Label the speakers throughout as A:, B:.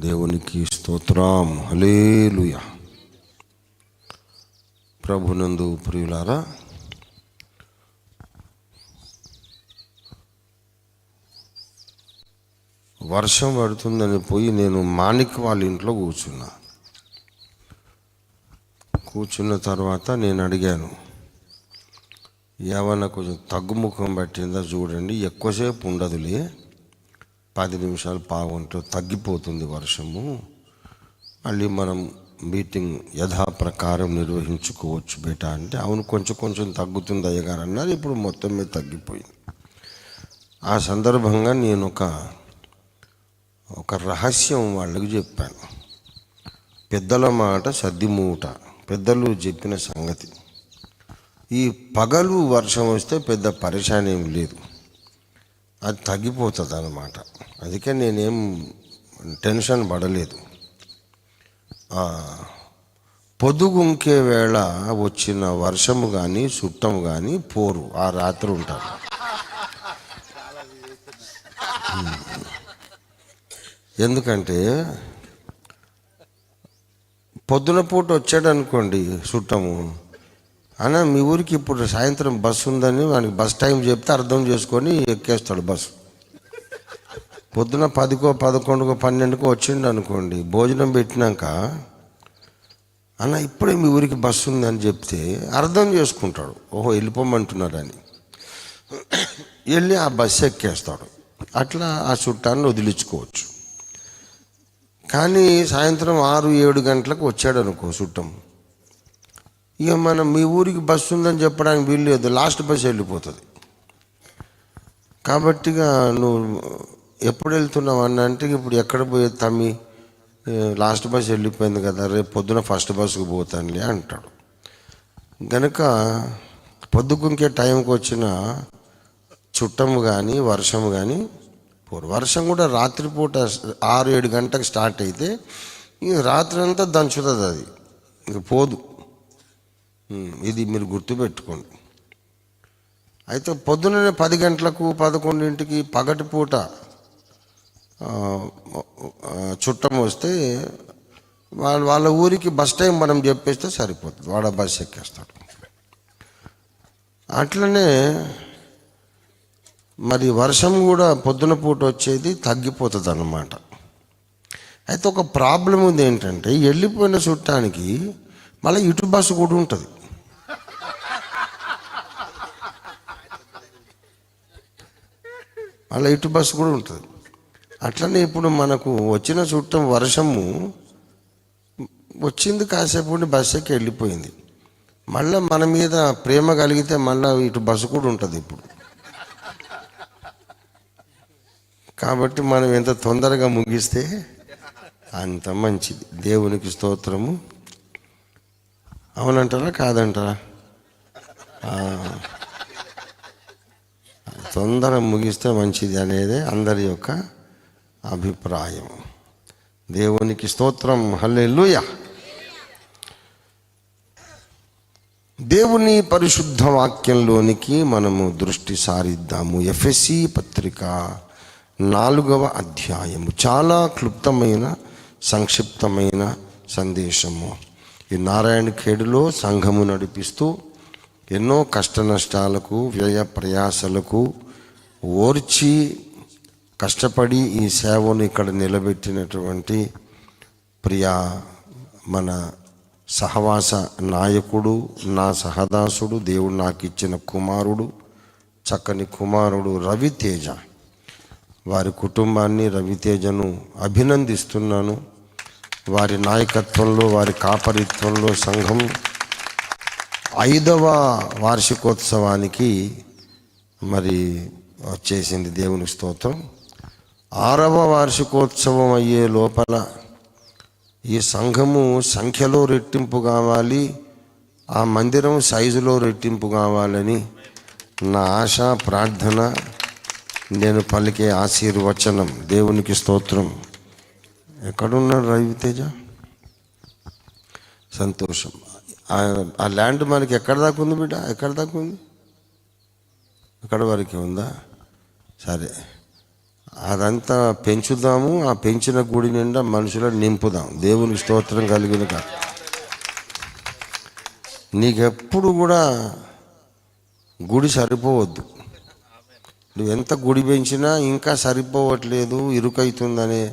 A: దేవునికి స్తోత్రం. హల్లెలూయా. ప్రభునందు ప్రియులారా, వర్షం పడుతుందని పోయి నేను మాణిక్ వాళ్ళ ఇంట్లో కూర్చున్న తర్వాత నేను అడిగాను, ఏమన్నా కొంచెం తగ్గుముఖం పట్టిందా చూడండి, ఎక్కువసేపు ఉండదులే, 10 నిమిషాలు పావుగంట తగ్గిపోతుంది వర్షము, మళ్ళీ మనం మీటింగ్ యథాప్రకారం నిర్వహించుకోవచ్చు బేటా అంటే, అవును కొంచెం కొంచెం తగ్గుతుంది అయ్యగారు అన్నారు. ఇప్పుడు మొత్తం మీద తగ్గిపోయింది. ఆ సందర్భంగా నేను ఒక రహస్యం వాళ్ళకి చెప్పాను. పెద్దల మాట సద్దిమూట, పెద్దలు చెప్పిన సంగతి. ఈ పగలు వర్షం వస్తే పెద్ద పరేషాన్ ఏం లేదు, అది తగ్గిపోతుంది అన్నమాట. అందుకే నేనేం టెన్షన్ పడలేదు. పొద్దుగుంకే వేళ వచ్చిన వర్షము కానీ చుట్టము కానీ పోరు, ఆ రాత్రి ఉంటారు. ఎందుకంటే పొద్దున పూట వచ్చాడు అనుకోండి చుట్టము, అన్న మీ ఊరికి ఇప్పుడు సాయంత్రం బస్సు ఉందని వానికి బస్ టైం చెప్తే అర్థం చేసుకొని ఎక్కేస్తాడు బస్సు. పొద్దున 10కో 11కో 12కో వచ్చిండు అనుకోండి, భోజనం పెట్టినాక అన్న ఇప్పుడే మీ ఊరికి బస్సు ఉందని చెప్తే అర్థం చేసుకుంటాడు, ఓహో వెళ్ళిపోమంటున్నారని, వెళ్ళి ఆ బస్సు ఎక్కేస్తాడు. అట్లా ఆ చుట్టాన్ని వదిలించుకోవచ్చు. కానీ సాయంత్రం 6-7 గంటలకు వచ్చాడు అనుకో చుట్టం, ఇక మనం మీ ఊరికి బస్సు ఉందని చెప్పడానికి వీలు లేదు, లాస్ట్ బస్సు వెళ్ళిపోతుంది. కాబట్టి నువ్వు ఎప్పుడు వెళ్తున్నావు అన్న అంటే, ఇప్పుడు ఎక్కడ పోయే తమ్మి, లాస్ట్ బస్సు వెళ్ళిపోయింది కదా, రేపు పొద్దున ఫస్ట్ బస్సుకు పోతానులే అంటాడు. గనుక పొద్దుకుంకే టైంకి వచ్చిన చుట్టము కానీ వర్షము కానీ పోరు. వర్షం కూడా రాత్రిపూట 6-7 గంటలకు స్టార్ట్ అయితే ఇక రాత్రి అంతా దంచుతుంది, అది ఇక పోదు. ఇది మీరు గుర్తుపెట్టుకోండి. అయితే పొద్దున్నే 10 గంటలకు 11ంటికి పగటిపూట చుట్టం వస్తే వాళ్ళ ఊరికి బస్ టైం మనం చెప్పేస్తే సరిపోతుంది, వాడు బస్ ఎక్కేస్తాడు. అట్లనే మరి వర్షం కూడా పొద్దున పూట వచ్చేది తగ్గిపోతుంది అన్నమాట. అయితే ఒక ప్రాబ్లం ఉంది ఏంటంటే, వెళ్ళిపోయిన చుట్టానికి మళ్ళీ ఇటు బస్సు కూడా ఉంటుంది. మళ్ళీ ఇటు బస్సు కూడా ఉంటుంది. అట్లనే ఇప్పుడు మనకు వచ్చిన చుట్టం వర్షము వచ్చింది, కాసేపు ఉండి బస్సు ఎక్కి వెళ్ళిపోయింది. మళ్ళీ మన మీద ప్రేమ కలిగితే మళ్ళీ ఇటు బస్సు కూడా ఉంటుంది ఇప్పుడు. కాబట్టి మనం ఎంత తొందరగా ముగిస్తే అంత మంచిది. దేవునికి స్తోత్రము. అవునంటారా కాదంటారా? తొందర ముగిస్తే మంచిది అనేది అందరి యొక్క అభిప్రాయం. దేవునికి స్తోత్రం. హల్లెలూయా. దేవుని పరిశుద్ధ వాక్యంలోనికి మనము దృష్టి సారిద్దాము. ఎఫెసీ పత్రిక 4వ అధ్యాయము. చాలా క్లుప్తమైన సంక్షిప్తమైన సందేశము. ఈ నారాయణ ఖేడులో సంఘము నడిపిస్తూ ఎన్నో కష్ట నష్టాలకు వ్యయ ప్రయాసలకు ఓర్చి కష్టపడి ఈ సేవను ఇక్కడ నిలబెట్టినటువంటి ప్రియా మన సహవాస నాయకుడు, నా సహదాసుడు, దేవుడు నాకు ఇచ్చిన కుమారుడు, చక్కని కుమారుడు రవితేజ, వారి కుటుంబాన్ని, రవితేజను అభినందిస్తున్నాను. వారి నాయకత్వంలో, వారి కాపరిత్వంలో సంఘం 5వ వార్షికోత్సవానికి మరి వచ్చేసింది. దేవుని స్తోత్రం. 6వ వార్షికోత్సవం అయ్యే లోపల ఈ సంఘము సంఖ్యలో రెట్టింపు కావాలి, ఆ మందిరం సైజులో రెట్టింపు కావాలని నా ఆశ, ప్రార్థన, నేను పలికే ఆశీర్వచనం. దేవునికి స్తోత్రం. ఎక్కడున్నాడు రవితేజ? సంతోషం. ఆ ల్యాండ్ మనకి ఎక్కడ దాకా ఉంది బిడ్డ? ఎక్కడ దాకా ఉంది? ఎక్కడ వరకే ఉందా? సరే, అదంతా పెంచుదాము, ఆ పెంచిన గుడి నిండా మనుషులను నింపుదాం. దేవునికి స్తోత్రం కలిగిన కాదు. నీకెప్పుడు కూడా గుడి సరిపోవద్దు. నువ్వు ఎంత గుడి పెంచినా ఇంకా సరిపోవట్లేదు, ఇరుకైతుందనే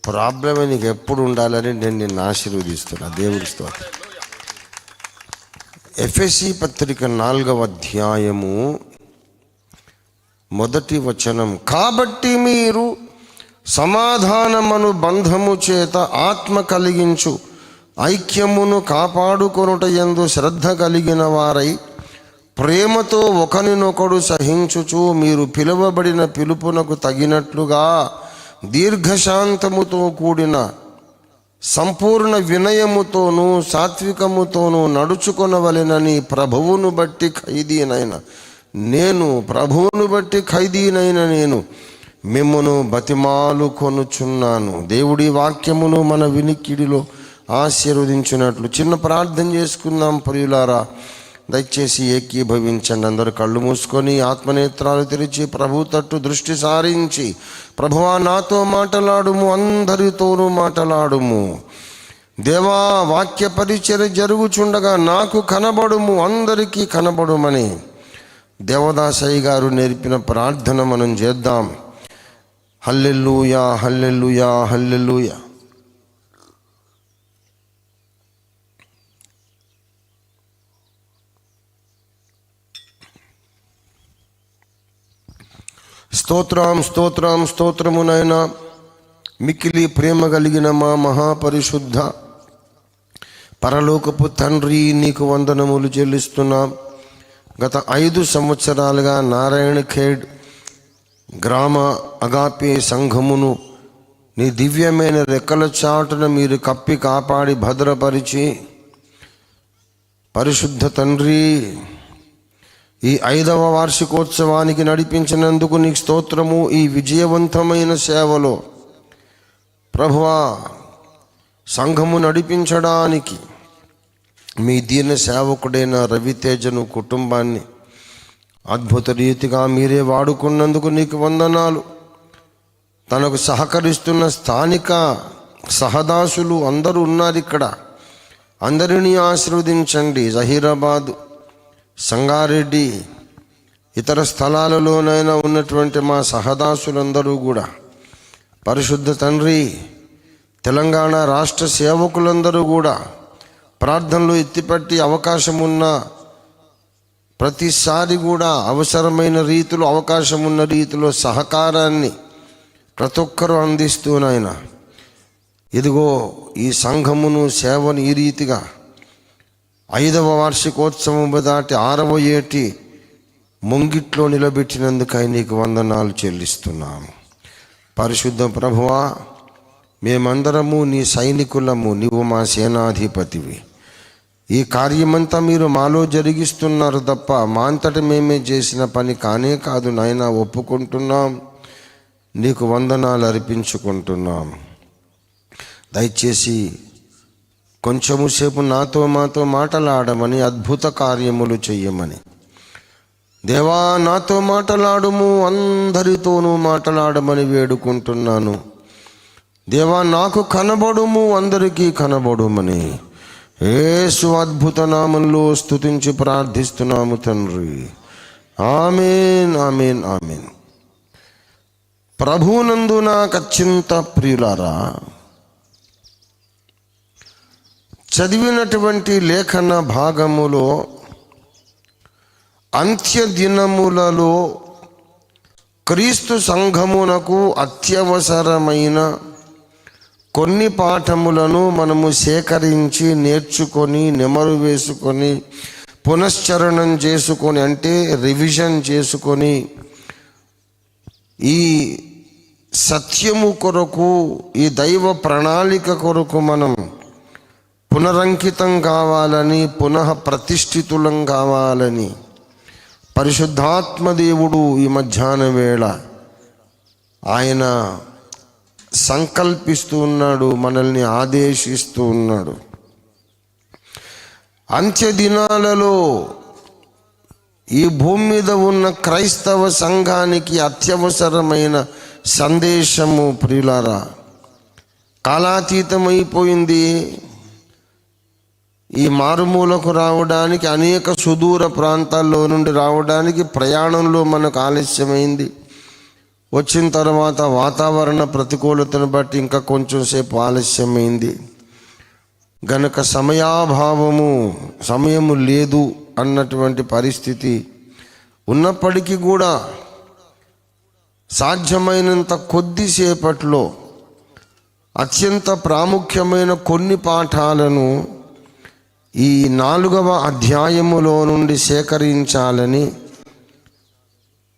A: ప్రాబ్లమే నీకు ఎప్పుడు ఉండాలని నేను నిన్ను ఆశీర్వదిస్తున్నా. దేవుని స్తోత్రం. ఎఫెసీ పత్రిక 4వ అధ్యాయము 1వ వచనం. కాబట్టి మీరు సమాధానమను బంధము చేత ఆత్మ కలిగించు ఐక్యమును కాపాడుకొనుట యందు శ్రద్ధ కలిగిన వారై ప్రేమతో ఒకరినొకడు సహించుచు మీరు పిలువబడిన పిలుపునకు తగినట్లుగా దీర్ఘశాంతముతో కూడిన సంపూర్ణ వినయముతోనూ సాత్వికముతోనూ నడుచుకొనవలెనని ప్రభువును బట్టి ఖైదీనైన నేను మిమ్మును బతిమాలు కొనుచున్నాను. దేవుడి వాక్యమును మన వినికిడిలో ఆశీర్వదించినట్లు చిన్న ప్రార్థన చేసుకుందాం. ప్రియులారా, దయచేసి ఏకీభవించండి. అందరూ కళ్ళు మూసుకొని ఆత్మనేత్రాలు తెరిచి ప్రభు తట్టు దృష్టి సారించి, ప్రభువా నాతో మాటలాడుము, అందరితోనూ మాటలాడుము. దేవా, వాక్య పరిచర్య జరుగుచుండగా నాకు కనబడుము, అందరికీ కనబడుమని దేవదాసయ్య గారు నేర్పిన ప్రార్థన మనం చేద్దాం. హల్లెలూయా, హల్లెలూయా, హల్లెలూయా. స్తోత్రం, స్తోత్రం, స్తోత్రము నాయనా. మిక్కిలి ప్రేమ కలిగిన మా మహాపరిశుద్ధ పరలోకపు తండ్రి, నీకు వందనములు చెల్లిస్తున్నాం. గత 5 సంవత్సరాలుగా నారాయణ ఖేడ్ గ్రామ అగాపే సంఘమును నీ దివ్యమైన రెక్కల చాటున మీరు కప్పి కాపాడి భద్రపరిచి, పరిశుద్ధ తండ్రి, ఈ 5వ వార్షికోత్సవానికి నడిపించినందుకు నీకు స్తోత్రము. ఈ విజయవంతమైన సేవలో ప్రభువా, సంఘము నడిపించడానికి మీ దీన సేవకుడైన రవితేజను కుటుంబాన్ని అద్భుత రీతిగా మీరే వాడుకున్నందుకు నీకు వందనాలు. తనకు సహకరిస్తున్న స్థానిక సహదాసులు అందరూ ఉన్నారు ఇక్కడ. అందరినీ ఆశీర్వదించండి. జహీరాబాద్, సంగారెడ్డి, ఇతర స్థలాలలోనైనా ఉన్నటువంటి మా సహదాసులందరూ కూడా, పరిశుద్ధ తండ్రి, తెలంగాణ రాష్ట్ర సేవకులందరూ కూడా ప్రార్థనలు ఎత్తిపట్టి అవకాశం ఉన్న ప్రతిసారి కూడా అవసరమైన రీతిలో, అవకాశం ఉన్న రీతిలో సహకారాన్ని ప్రతి ఒక్కరూ అందిస్తూనైనా ఇదిగో ఈ సంఘమును, సేవను ఈ రీతిగా 5వ వార్షికోత్సవం దాటి 6వ ఏటి ముంగిట్లో నిలబెట్టినందుకై నీకు వందనాలు చెల్లిస్తున్నాము. పరిశుద్ధ ప్రభువా, మేమందరము నీ సైనికులము, నీవు మా సేనాధిపతివి. ఈ కార్యమంతా మీరు మాలో జరిగిస్తున్నారు తప్ప మా అంతటి మేమే చేసిన పని కానే కాదు నాయనా. ఒప్పుకుంటున్నాం, నీకు వందనాలు అర్పించుకుంటున్నాం. దయచేసి కొంచెము సేపు మాతో మాటలాడమని, అద్భుత కార్యములు చెయ్యమని. దేవా, నాతో మాటలాడుము, అందరితోనూ మాటలాడమని వేడుకుంటున్నాను. దేవా, నాకు కనబడుము, అందరికీ కనబడుమని యేసు అద్భుత నామంలో స్తుతించి ప్రార్థిస్తున్నాము తండ్రి. ఆమేన్, ఆమేన్, ఆమేన్. ప్రభునందు నాకు అత్యంత ప్రియులారా, చదివినటువంటి లేఖన భాగములో అంత్య దినములలో క్రీస్తు సంఘమునకు అత్యవసరమైన కొన్ని పాఠములను మనము సేకరించి, నేర్చుకొని, నెమరు వేసుకొని, పునశ్చరణం చేసుకొని, అంటే రివిజన్ చేసుకొని, ఈ సత్యము కొరకు, ఈ దైవ ప్రణాళిక కొరకు మనం పునరంకితం కావాలని, పునః ప్రతిష్ఠితులం కావాలని పరిశుద్ధాత్మదేవుడు ఈ మధ్యాహ్న వేళ ఆయన సంకల్పిస్తూ ఉన్నాడు, మనల్ని ఆదేశిస్తూ ఉన్నాడు. అంత్య దినాలలో ఈ భూమి మీద ఉన్న క్రైస్తవ సంఘానికి అత్యవసరమైన సందేశము ప్రియులారా కాలాతీతమైపోయింది. ఈ మారుమూలకు రావడానికి, అనేక సుదూర ప్రాంతాల్లో నుండి రావడానికి ప్రయాణంలో మనకు ఆలస్యమైంది. వచ్చిన తర్వాత వాతావరణ ప్రతికూలతను బట్టి ఇంకా కొంచెం సేపు ఆలస్యమైంది గనక సమయము లేదు అన్నటువంటి పరిస్థితి ఉన్నప్పటికీ కూడా సాధ్యమైనంత కొద్దిసేపట్లో అత్యంత ప్రాముఖ్యమైన కొన్ని పాఠాలను ఈ 4వ అధ్యాయములో నుండి సేకరించాలని,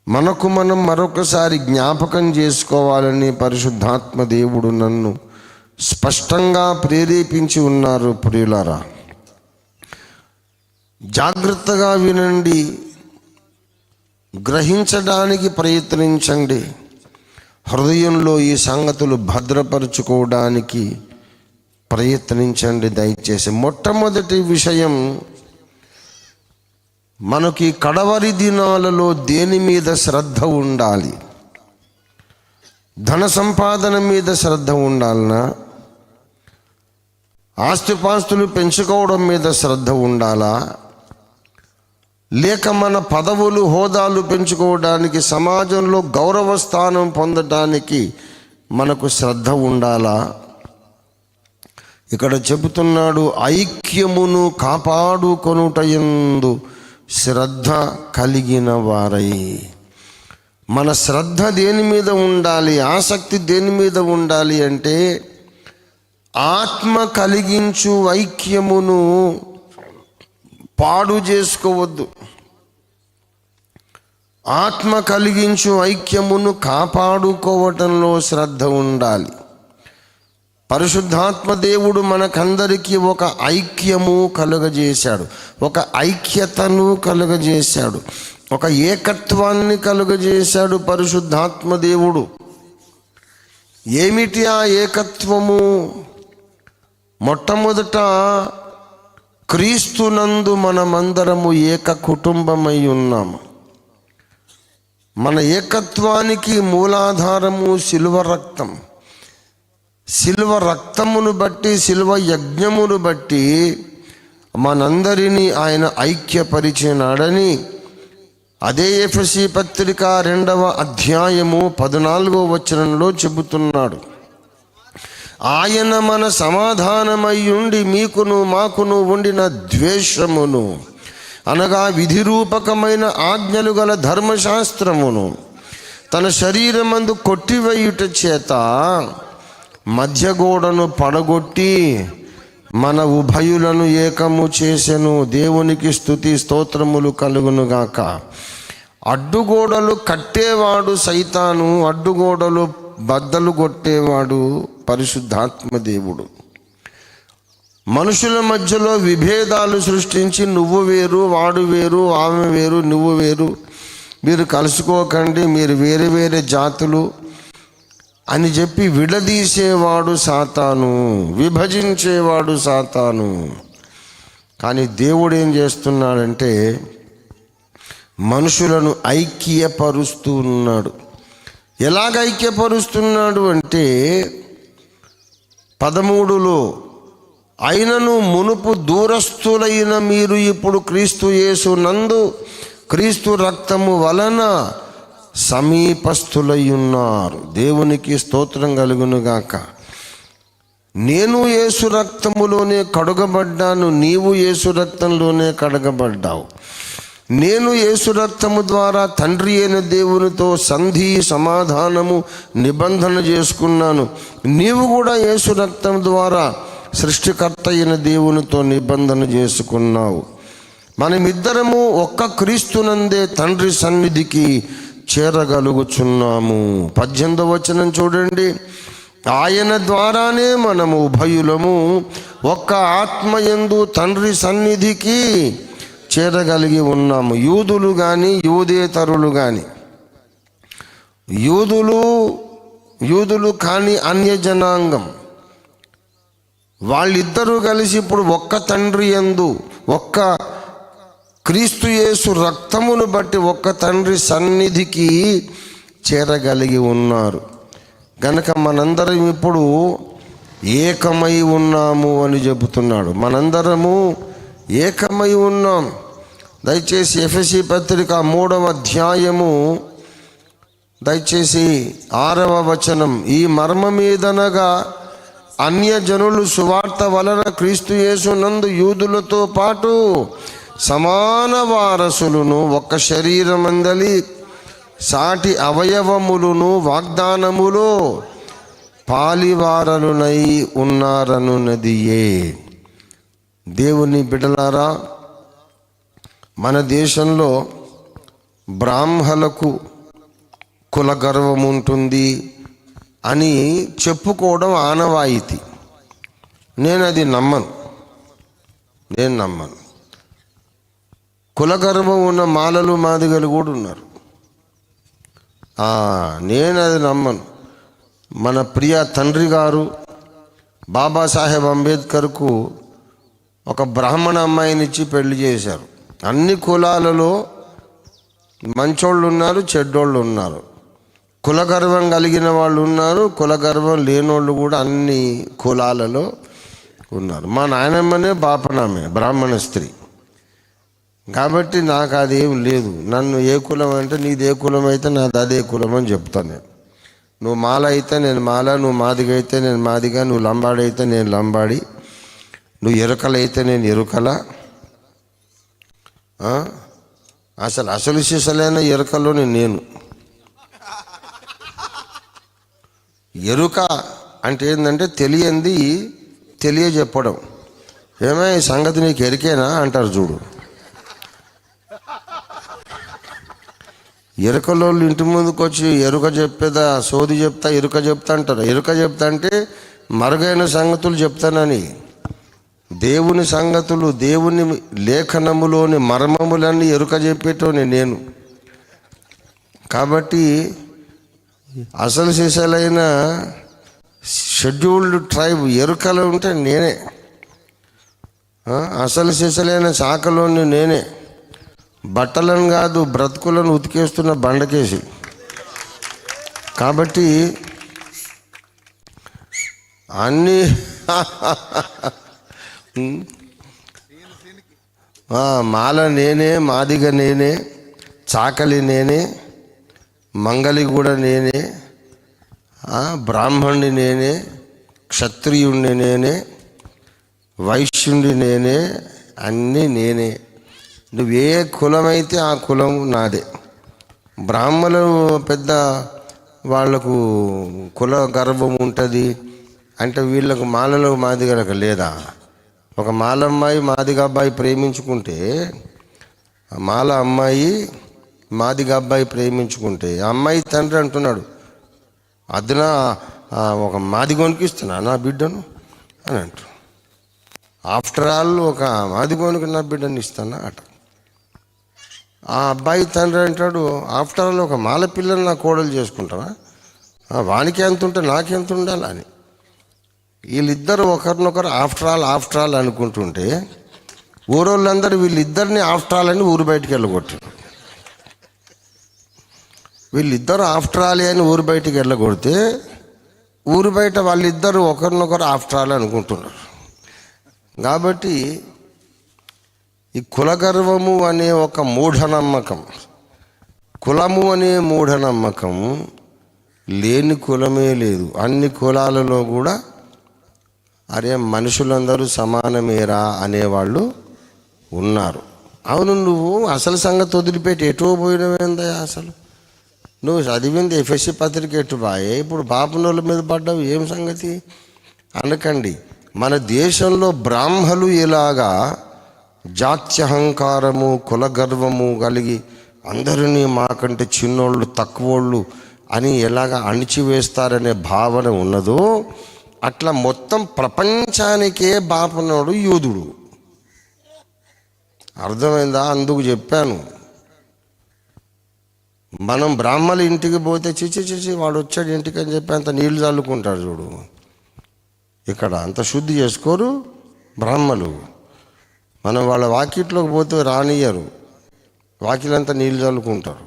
A: మనకు మనం మరొకసారి జ్ఞాపకం చేసుకోవాలని పరిశుద్ధాత్మ దేవుడు నన్ను స్పష్టంగా ప్రేరేపించి ఉన్నారు. ప్రియులారా, జాగ్రత్తగా వినండి, గ్రహించడానికి ప్రయత్నించండి. హృదయంలో ఈ సంగతులు భద్రపరుచుకోవడానికి ప్రయత్నించండి దయచేసి. మొట్టమొదటి విషయం, మనకి కడవరి దినాలలో దేని మీద శ్రద్ధ ఉండాలి? ధన సంపాదన మీద శ్రద్ధ ఉండాలనా? ఆస్తిపాస్తులు పెంచుకోవడం మీద శ్రద్ధ ఉండాలా? లేక మన పదవులు హోదాలు పెంచుకోవడానికి, సమాజంలో గౌరవ స్థానం పొందడానికి మనకు శ్రద్ధ ఉండాలా? ఇక్కడ చెబుతున్నాడు, ఐక్యమును కాపాడుకొనుటయందు శ్రద్ధ కలిగిన వారై. మన శ్రద్ధ దేని మీద ఉండాలి? ఆసక్తి దేని మీద ఉండాలి అంటే, ఆత్మ కలిగించు ఐక్యమును పాడు చేసుకోవద్దు. ఆత్మ కలిగించు ఐక్యమును కాపాడుకోవటంలో శ్రద్ధ ఉండాలి. పరిశుద్ధాత్మ దేవుడు మనకందరికీ ఒక ఐక్యము కలుగజేశాడు, ఒక ఐక్యతను కలుగజేశాడు, ఒక ఏకత్వాన్ని కలుగజేశాడు పరిశుద్ధాత్మ దేవుడు. ఏమిటి ఆ ఏకత్వము? మొట్టమొదట క్రీస్తునందు మనమందరము ఏక కుటుంబమై ఉన్నాము. మన ఏకత్వానికి మూలాధారము శిలువ రక్తం. శిలువ రక్తమును బట్టి, శిలువ యజ్ఞమును బట్టి మనందరినీ ఆయన ఐక్యపరిచినాడని అదే ఎఫెసీ పత్రిక 2వ అధ్యాయము 14వ వచనంలో చెబుతున్నాడు. ఆయన మన సమాధానమై ఉండి మీకును మాకును ఉండిన ద్వేషమును, అనగా విధిరూపకమైన ఆజ్ఞలు గల ధర్మశాస్త్రమును తన శరీరమందు కొట్టివేయుట చేత మధ్యగోడను పడగొట్టి మన ఉభయులను ఏకము చేసెను. దేవునికి స్తుతి స్తోత్రములు కలుగునుగాక. అడ్డుగోడలు కట్టేవాడు సైతాను, అడ్డుగోడలు బద్దలు కొట్టేవాడు పరిశుద్ధాత్మ దేవుడు. మనుషుల మధ్యలో విభేదాలు సృష్టించి, నువ్వు వేరు, వాడు వేరు, ఆమె వేరు, నువ్వు వేరు, మీరు కలుసుకోకండి, మీరు వేరే వేరే జాతులు అని చెప్పి విడదీసేవాడు సాతాను, విభజించేవాడు సాతాను. కానీ దేవుడు ఏం చేస్తున్నాడంటే మనుషులను ఐక్యపరుస్తూ ఉన్నాడు. ఎలాగ ఐక్యపరుస్తున్నాడు అంటే 13లో, అయినను మునుపు దూరస్థులైన మీరు ఇప్పుడు క్రీస్తు యేసు నందు క్రీస్తు రక్తము వలన సమీపస్థులై ఉన్నారు. దేవునికి స్తోత్రం కలుగునుగాక. నేను యేసు రక్తములోనే కడగబడ్డాను, నీవు యేసు రక్తంలోనే కడగబడ్డావు. నేను యేసు రక్తము ద్వారా తండ్రి అయిన దేవునితో సంధి, సమాధానము, నిబంధన చేసుకున్నాను. నీవు కూడా యేసు రక్తం ద్వారా సృష్టికర్త అయిన దేవునితో నిబంధన చేసుకున్నావు. మనమిద్దరము ఒక్క క్రీస్తునందే తండ్రి సన్నిధికి చేరగలుగుచున్నాము. 18వ వచనం చూడండి. ఆయన ద్వారానే మనము ఉభయులము ఒక్క ఆత్మయందు తండ్రి సన్నిధికి చేరగలిగి ఉన్నాము. యూదులు కానీ యూదేతరులు కానీ, యూదులు కానీ అన్యజనాంగం, వాళ్ళిద్దరూ కలిసి ఇప్పుడు ఒక్క తండ్రి యందు, ఒక్క క్రీస్తు యేసు రక్తమును బట్టి ఒక్క తండ్రి సన్నిధికి చేరగలిగి ఉన్నారు. గనక మనందరం ఇప్పుడు ఏకమై ఉన్నాము అని చెబుతున్నాడు. మనందరము ఏకమై ఉన్నాం. దయచేసి ఎఫెసీ పత్రిక 3వ అధ్యాయము దయచేసి 6వ వచనం. ఈ మర్మమేదనగా అన్యజనులు సువార్త వలన క్రీస్తు యేసునందు యూదులతో పాటు సమాన వారసులను, ఒక్క శరీరమందలి సాటి అవయవములను వాగ్దానములో పాలివారలునై ఉన్నారనున్నదియే. దేవుని బిడ్డలారా, మన దేశంలో బ్రాహ్మలకు కుల గర్వం ఉంటుంది అని చెప్పుకోవడం ఆనవాయితీ. నేను నమ్మను. కుల గర్వం ఉన్న మాలలు మాదిగలు కూడా ఉన్నారు. నేను నమ్మను. మన ప్రియ తండ్రి గారు బాబాసాహెబ్ అంబేద్కర్కు ఒక బ్రాహ్మణ అమ్మాయినిచ్చి పెళ్లి చేశారు. అన్ని కులాలలో మంచోళ్ళు ఉన్నారు, చెడ్డోళ్ళు ఉన్నారు. కులగర్వం కలిగిన వాళ్ళు ఉన్నారు, కులగర్వం లేనోళ్ళు కూడా అన్ని కులాలలో ఉన్నారు. మా నాయనమ్మనే బాపనామే బ్రాహ్మణ స్త్రీ. కాబట్టి నాకు అదేం లేదు. నన్ను ఏ కులం అంటే నీది ఏ కులం అయితే నాది అదే కులం అని చెప్తాను నేను. నువ్వు మాల అయితే నేను మాల, నువ్వు మాదిగ అయితే నేను మాదిగ, నువ్వు లంబాడి అయితే నేను లంబాడి, నువ్వు ఎరుకలైతే నేను ఎరుకల. అసలు సిసలైన ఎరుకలోని నేను. ఎరుక అంటే ఏంటంటే తెలియంది తెలియజెప్పడం. ఏమో ఈ సంగతి నీకు ఎరికేనా అంటారు చూడు. ఎరుకలోళ్ళు ఇంటి ముందుకు వచ్చి ఎరుక చెప్పేదా సోది చెప్తా ఎరుక చెప్తా అంటారు. ఎరుక చెప్తా అంటే మరుగైన సంగతులు చెప్తానని. దేవుని సంగతులు, దేవుని లేఖనములోని మర్మములన్నీ ఎరుక చెప్పేటోని నేను. కాబట్టి అసలు సిసలైన షెడ్యూల్డ్ ట్రైబ్ ఎరుకలో ఉంటే నేనే. అసలు సిసలైన శాఖలోని నేనే. బట్టలను కాదు బ్రతుకులను ఉతికేస్తున్న బండకేసి. కాబట్టి అన్నీ మాల నేనే, మాదిగ నేనే, చాకలి నేనే, మంగలి కూడా నేనే, బ్రాహ్మణుడి నేనే, క్షత్రియుణ్ణి నేనే, వైశ్యుండి నేనే, అన్నీ నేనే. నువ్వే కులమైతే ఆ కులం నాదే. బ్రాహ్మణులు పెద్ద వాళ్లకు కుల గర్వం ఉంటుంది అంటే వీళ్ళకు మాలలో మాదిగలకు లేదా? ఒక మాలమ్మాయి మాదిగ అబ్బాయి ప్రేమించుకుంటే, మాల అమ్మాయి మాదిగ అబ్బాయి ప్రేమించుకుంటే ఆ అమ్మాయి తండ్రి అంటున్నాడు, అదనా ఒక మాదిగోనికి ఇస్తున్నా నా బిడ్డను అని అంటు. ఆఫ్టర్ ఆల్ ఒక మాదిగోనికి నా బిడ్డను ఇస్తానా అట. ఆ అబ్బాయి తండ్రి అంటాడు, ఆఫ్టర్ ఆల్ ఒక మాల పిల్లని నా కోడలు చేసుకుంటావా? వానికి ఎంత ఉంటే నాకెంత ఉండాలి అని. వీళ్ళిద్దరు ఒకరినొకరు ఆఫ్టర్ ఆల్ అనుకుంటుంటే ఊరోళ్ళందరూ వీళ్ళిద్దరిని ఆఫ్టర్ ఆల్ అని ఊరు బయటికి వెళ్ళగొట్టారు. వీళ్ళిద్దరు ఆఫ్టర్ ఆల్ అని ఊరు బయటికి వెళ్ళగొడితే ఊరు బయట వాళ్ళిద్దరూ ఒకరినొకరు ఆఫ్టర్ ఆల్ అనుకుంటున్నారు. కాబట్టి ఈ కులగర్వము అనే ఒక మూఢనమ్మకం, కులము అనే మూఢనమ్మకం లేని కులమే లేదు. అన్ని కులాలలో కూడా అరే మనుషులందరూ సమానమేరా అనేవాళ్ళు ఉన్నారు. అవును, నువ్వు అసలు సంగతి వదిలిపెట్టి ఎటో పోయినవేందా? అసలు నువ్వు చదివింది ఎఫ్ఎస్సి పత్రిక ఎటు బాయే, ఇప్పుడు బాపనోళ్ళ మీద పడ్డావు, ఏం సంగతి అనకండి. మన దేశంలో బ్రాహ్మలు ఇలాగా జాత్యహంకారము, కులగర్వము కలిగి అందరినీ మాకంటే చిన్నోళ్ళు తక్కువోళ్ళు అని ఎలాగ అణిచివేస్తారనే భావన ఉన్నదో అట్లా మొత్తం ప్రపంచానికే బాపనోడు యూదుడు. అర్థమైందా? అందుకు చెప్పాను, మనం బ్రాహ్మణుల ఇంటికి పోతే చిచి వాడు వచ్చాడు ఇంటికి అని చెప్పి అంత నీళ్లు చల్లుకుంటాడు చూడు. ఇక్కడ అంత శుద్ధి చేసుకోరు బ్రాహ్మణులు. మనం వాళ్ళ వాకిట్లోకి పోతే రానియ్యరు, వాకిలంతా నీళ్ళు చల్లుకుంటారు.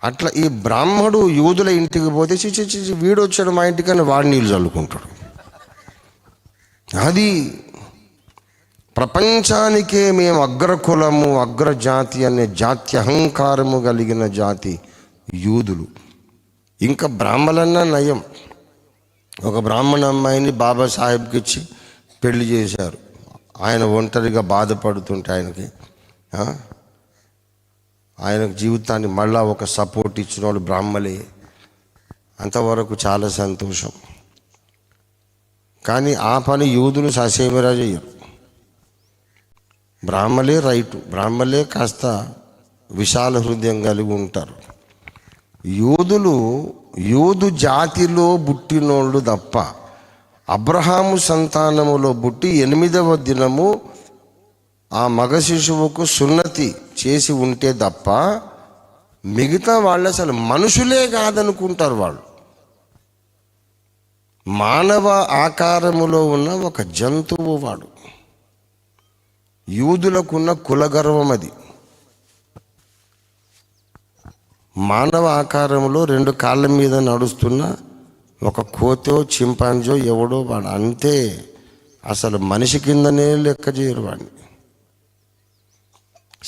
A: అట్లా ఈ బ్రాహ్మడు యూదుల ఇంటికి పోతే చిచి వీడు వచ్చాడు మా ఇంటికని వాడు నీళ్ళు చల్లుకుంటాడు. అది ప్రపంచానికే మేము అగ్రకులము అగ్రజాతి అనే జాతి అహంకారము కలిగిన జాతి యూదులు. ఇంకా బ్రాహ్మణులన్నా నయం. ఒక బ్రాహ్మణ అమ్మాయిని బాబాసాహెబ్కి ఇచ్చి పెళ్లి చేశారు. ఆయన ఒంటరిగా బాధపడుతుంటే ఆయనకు జీవితాన్ని మళ్ళా ఒక సపోర్ట్ ఇచ్చిన వాళ్ళు బ్రాహ్మలే. అంతవరకు చాలా సంతోషం. కానీ ఆ పని యూదులు ససేమిరా చేయరు. బ్రాహ్మలే రైటు, బ్రాహ్మలే కాస్త విశాల హృదయం కలిగి ఉంటారు. యూదు జాతిలో పుట్టినోళ్ళు తప్ప అబ్రహాము సంతానములో పుట్టి 8వ దినము ఆ మగ శిశువుకు సున్నతి చేసి ఉంటే తప్ప మిగతా వాళ్ళు అసలు మనుషులే కాదనుకుంటారు. వాళ్ళు మానవ ఆకారములో ఉన్న ఒక జంతువు. వాడు యూదులకున్న కులగర్వం అది. మానవ ఆకారంలో 2 కాళ్ళ మీద నడుస్తున్న ఒక కోతో చింపాంజో ఎవడో వాడు అంతే. అసలు మనిషి కిందనే లెక్క చేయరు వాడిని.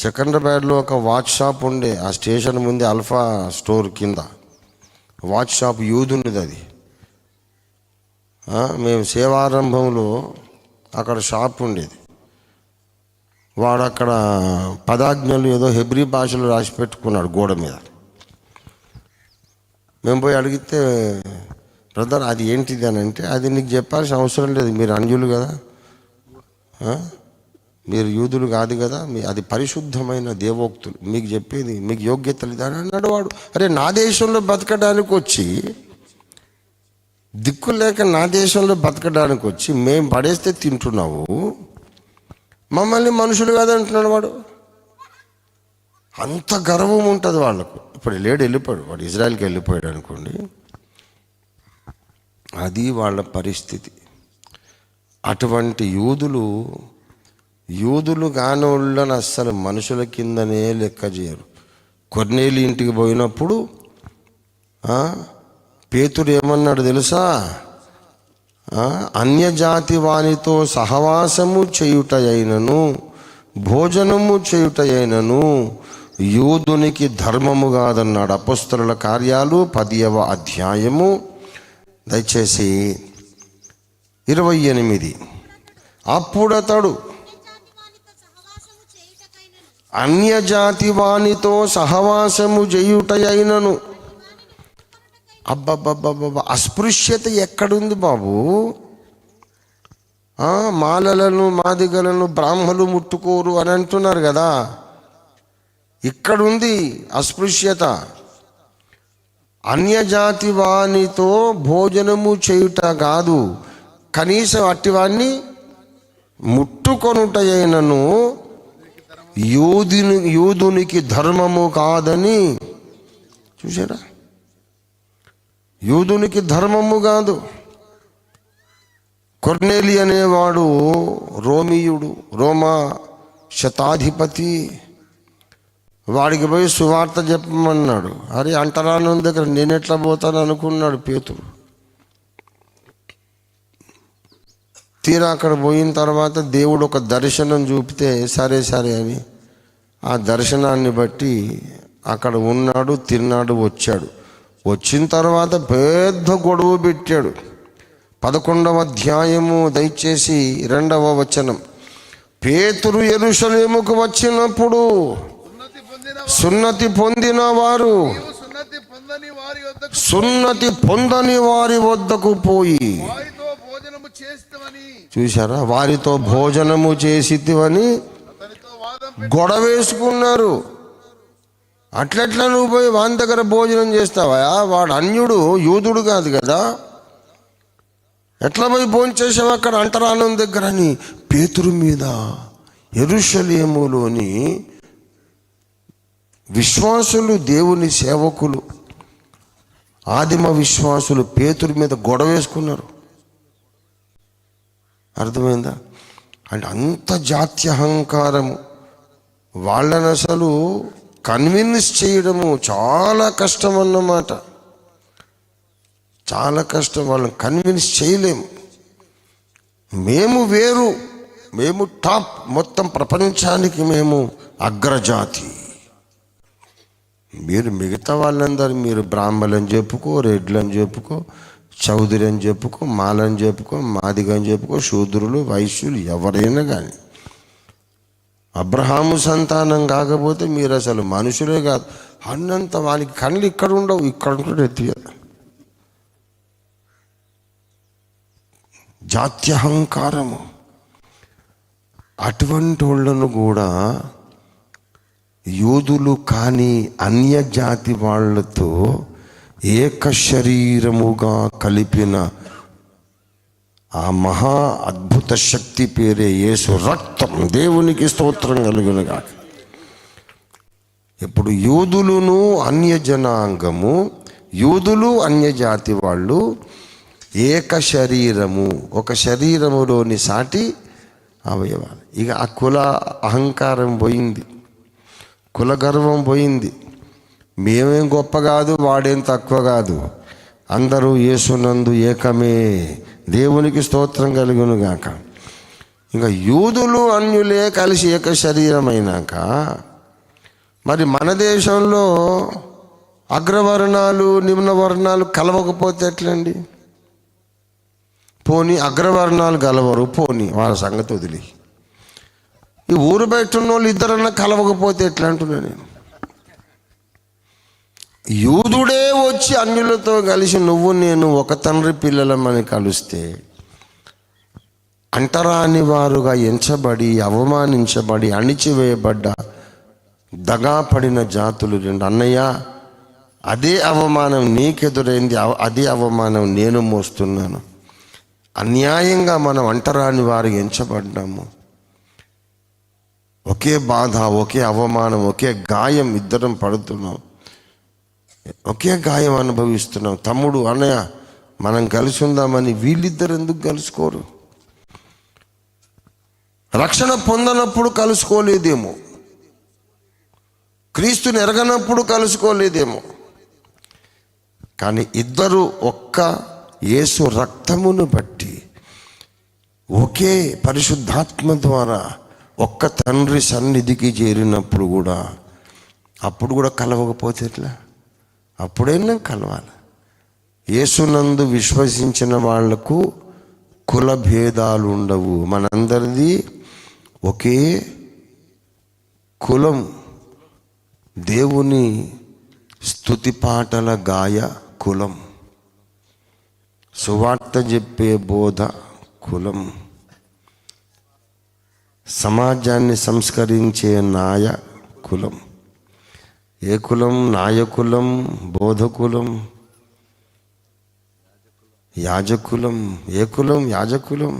A: సికింద్రాబాద్లో ఒక వాచ్ షాప్ ఉండే, ఆ స్టేషన్ ముందే అల్ఫా స్టోర్ కింద వాచ్ షాప్ యూదునిది అది. మేము సేవారంభంలో అక్కడ షాప్ ఉండేది. వాడు అక్కడ పదాజ్ఞలు ఏదో హెబ్రీ భాషలో రాసి పెట్టుకున్నాడు గోడ మీద. మేము పోయి అడిగితే, బ్రదర్ అది ఏంటిది అని అంటే, అది నీకు చెప్పాల్సిన అవసరం లేదు, మీరు అన్యులు కదా, మీరు యూదులు కాదు కదా, అది పరిశుద్ధమైన దేవోక్తులు, మీకు చెప్పేది మీకు యోగ్యత లేదని అన్నాడు వాడు. అరే నా దేశంలో బతకడానికి వచ్చి, దిక్కు లేక నా దేశంలో బతకడానికి వచ్చి మేము పడేస్తే తింటున్నావు, మమ్మల్ని మనుషులు కాదంటున్నాడు వాడు. అంత గర్వం ఉంటుంది వాళ్ళకు. ఇప్పుడు వెళ్ళిపోయాడు వాడు, ఇజ్రాయెల్కి వెళ్ళిపోయాడు అనుకోండి. అది వాళ్ళ పరిస్థితి. అటువంటి యూదులు కానోళ్ళని అస్సలు మనుషుల కిందనే లెక్క చేయరు. కొర్నేలి ఇంటికి పోయినప్పుడు పేతురు ఏమన్నాడు తెలుసా? అన్యజాతి వానితో సహవాసము చేయుటయైనను భోజనము చేయుటయైనను యూదునికి ధర్మము కాదన్నాడు. అపోస్తలుల కార్యాలు 10వ అధ్యాయము దయచేసి 28. అప్పుడతడు అన్యజాతి వానితో సహవాసము చేయుటయైనను. అబ్బబ్బబ్బబ్బ, అస్పృశ్యత ఎక్కడుంది బాబు? మాలలను మాదిగలను బ్రాహ్మలు ముట్టుకోరు అని అంటున్నారు కదా. ఇక్కడుంది అస్పృశ్యత. అన్యజాతి వానితో భోజనము చేయుట కాదు, కనీసం అట్టివాన్ని ముట్టుకొనుటయైనను యూదునికి ధర్మము కాదని. చూసారా? యూదునికి ధర్మము కాదు. కొర్నేలి అనేవాడు రోమీయుడు, రోమా శతాధిపతి. వాడికి పోయి సువార్త చెప్పమన్నాడు. అరే అంటరాను దగ్గర నేను ఎట్లా పోతాను అనుకున్నాడు పేతురు. తీరా అక్కడ పోయిన తర్వాత దేవుడు ఒక దర్శనం చూపితే సరే అని ఆ దర్శనాన్ని బట్టి అక్కడ ఉన్నాడు, తిన్నాడు, వచ్చాడు. వచ్చిన తర్వాత పెద్ద గొడవ పెట్టాడు. 11వ అధ్యాయము దయచేసి 2వ వచనం. పేతురు యెరూషలేముకు వచ్చినప్పుడు సున్నతి పొందిన వారు సున్నతి పొందని వారి వద్దకు పోయి, చూసారా, వారితో భోజనము చేసితివని గొడవ వేసుకున్నారు. అట్లెట్లా నువ్వు పోయి వాని దగ్గర భోజనం చేస్తావా? వాడు అన్యుడు, యూదుడు కాదు కదా, ఎట్లా పోయి భోజనం చేసావు అక్కడ అంటరానం దగ్గర అని పేతురు మీద యెరూషలేములోని విశ్వాసులు, దేవుని సేవకులు, ఆదిమ విశ్వాసులు పేతురు మీద గొడవ వేసుకున్నారు. అర్థమైందా? అంటే అంత జాత్యహంకారము. వాళ్ళని అసలు కన్విన్స్ చేయడము చాలా కష్టం అన్నమాట. చాలా కష్టం, వాళ్ళని కన్విన్స్ చేయలేము. మేము వేరు, మేము టాప్, మొత్తం ప్రపంచానికి మేము అగ్రజాతి. మీరు మిగతా వాళ్ళందరూ, మీరు బ్రాహ్మణులని చెప్పుకో, రెడ్లని చెప్పుకో, చౌదరి అని చెప్పుకో, మాలని చెప్పుకో, మాదిగని చెప్పుకో, శూద్రులు, వైశ్యులు ఎవరైనా కానీ అబ్రహాము సంతానం కాకపోతే మీరు అసలు మనుషులే కాదు అన్నంత. వాళ్ళకి కళ్ళు ఇక్కడ ఉండవు, ఇక్కడ ఉంటాడు ఎత్తి. జాత్యహంకారము. అటువంటి వాళ్ళను కూడా యోధులు కానీ అన్యజాతి వాళ్ళతో ఏక శరీరముగా కలిపిన ఆ మహా అద్భుత శక్తి పేరే యేసు రక్తం. దేవునికి స్తోత్రం కలుగునుగా. ఇప్పుడు యూదులును అన్యజనాంగము, యూదులు అన్యజాతి వాళ్ళు ఏక శరీరము, ఒక శరీరములోని సాటి అవయవాలు. ఇక ఆ కుల అహంకారం పోయింది, కుల గర్వం పోయింది. మేమేం గొప్ప కాదు, వాడేం తక్కువ కాదు, అందరూ యేసునందు ఏకమే. దేవునికి స్తోత్రం కలుగును గాక. ఇంకా యూదులు అన్యులే కలిసి ఏక శరీరమైనాక మరి మన దేశంలో అగ్రవర్ణాలు నిమ్నవర్ణాలు కలవకపోతే ఎట్లండి? పోనీ అగ్రవర్ణాలు కలవరు, పోనీ వాళ్ళ సంగతి వదిలి, ఈ ఊరు బయట ఉన్న వాళ్ళు ఇద్దరన్నా కలవకపోతే ఎట్లా అంటున్నా నేను. యూదుడే వచ్చి అన్యులతో కలిసి నువ్వు నేను ఒక తండ్రి పిల్లలమని కలిస్తే అంటరాని వారుగా ఎంచబడి, అవమానించబడి, అణిచివేయబడ్డ, దగాపడిన జాతులు రెండు. అన్నయ్య, అదే అవమానం నీకెదురైంది, అదే అవమానం నేను మోస్తున్నాను. అన్యాయంగా మనం అంటరాని వారు ఎంచబడ్డాము. ఒకే బాధ, ఒకే అవమానం, ఒకే గాయం ఇద్దరం పడుతున్నాం, ఒకే గాయం అనుభవిస్తున్నాం. తమ్ముడు, అన్నయ్య మనం కలిసి ఉందామని వీళ్ళిద్దరు ఎందుకు కలుసుకోరు? రక్షణ పొందనప్పుడు కలుసుకోలేదేమో, క్రీస్తుని ఎరగనప్పుడు కలుసుకోలేదేమో, కానీ ఇద్దరు ఒక్క యేసు రక్తమును బట్టి ఒకే పరిశుద్ధాత్మ ద్వారా ఒక్క తండ్రి సన్నిధికి చేరినప్పుడు కూడా, అప్పుడు కూడా కలవకపోతే ఎట్లా? అప్పుడైనా కలవాలి. యేసునందు విశ్వసించిన వాళ్లకు కుల భేదాలు ఉండవు. మనందరిది ఒకే కులం. దేవుని స్తుతి పాటల గాయ కులం, సువార్త చెప్పే బోధ కులం, సమాజాన్ని సంస్కరించే నాయ కులం. ఏ కులం? నాయకులం, బోధకులం, యాజకులం. ఏ కులం? యాజకులం.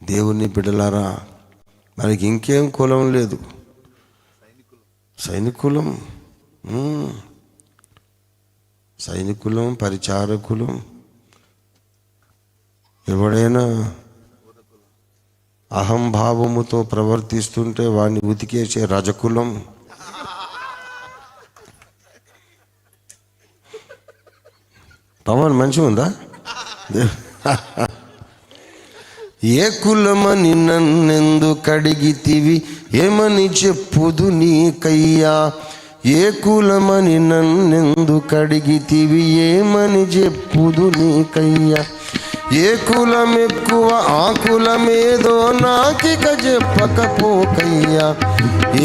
A: దేవుని బిడ్డలారా, మనకి ఇంకేం కులం లేదు. సైనికులం, సైనికులం, పరిచారకులం. ఎవడైనా అహంభావముతో ప్రవర్తిస్తుంటే వాడిని ఉతికేసే రజకులం. పవన్ మంచిగా ఉందా? ఏ కులమని నన్నెందుకడిగితివి, ఏమని చెప్పుదు నీకయ్యా? ఏ కులమని నన్నెందుకడిగితివి, ఏమని చెప్పుదు నీకయ్యా? ఏ కులం ఎక్కువ, ఆ కులమేదో నాకిక చెప్పకపోకయ్యా.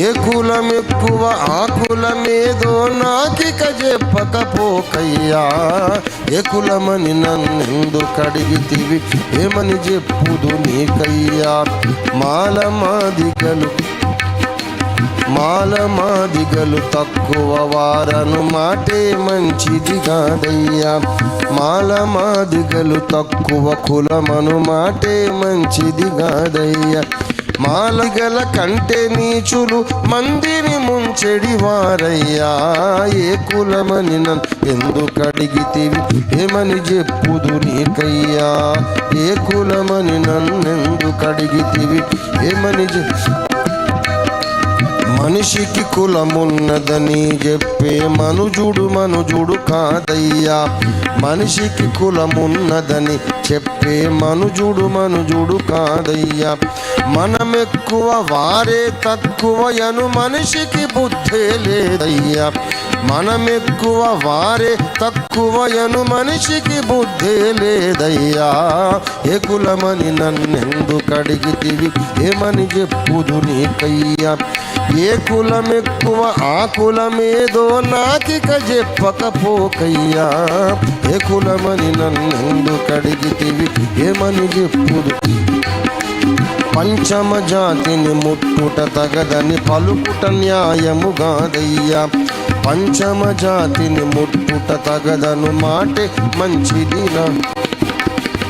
A: ఏ కులం ఎక్కువ, ఆ కులమేదో నాకిక చెప్పకపోకయ్యా. ఏ కులమని నన్నెందుకడిగితివి, ఏమని చెప్పుదు నీకయ్యా? మాలమాదిగలు తక్కువ వారను మాటే మంచిది కాదయ్యా. మాలమాదిగలు తక్కువ కులమను మాటే మంచిది కాదయ్యా. మాలగల కంటే నీచులు మందిని ముంచెడి వారయ్యా. ఏ కులమని నన్ను ఎందుకడిగితివి, ఏమని చెప్పుదు నీకయ్యా? ఏ కులమని నన్నెందుకడిగితివి, ఏమని మనిషికి కులమున్నదని చెప్పే మనుజుడు కాదయ్యా. మనిషికి కులమున్నదని చెప్పే మనుజుడు కాదయ్యా. మనమెక్కువ వారే తక్కువయను మనిషికి బుద్ధే లేదయ్యా. మనమెక్కువ వారే తక్కువయను మనిషికి బుద్ధే లేదయ్యా. ఏ కులమని నన్నెందుకు అడిగితివి, ఏమని చెప్పుదు నీకయ్యా. ఏ కులమెక్కువ ఆ కులమేదో నాకిక చెప్పకపోకయ్యా. ఏ కులమని నన్నెందుకు అడిగితివి, ఏమని చెప్పుదు. పంచమ జాతిని ముట్టుట తగదని పలుకుట న్యాయము కాదయ్యా. పంచమ జాతిని ముట్టుట తగదను మాటే మంచిదినా.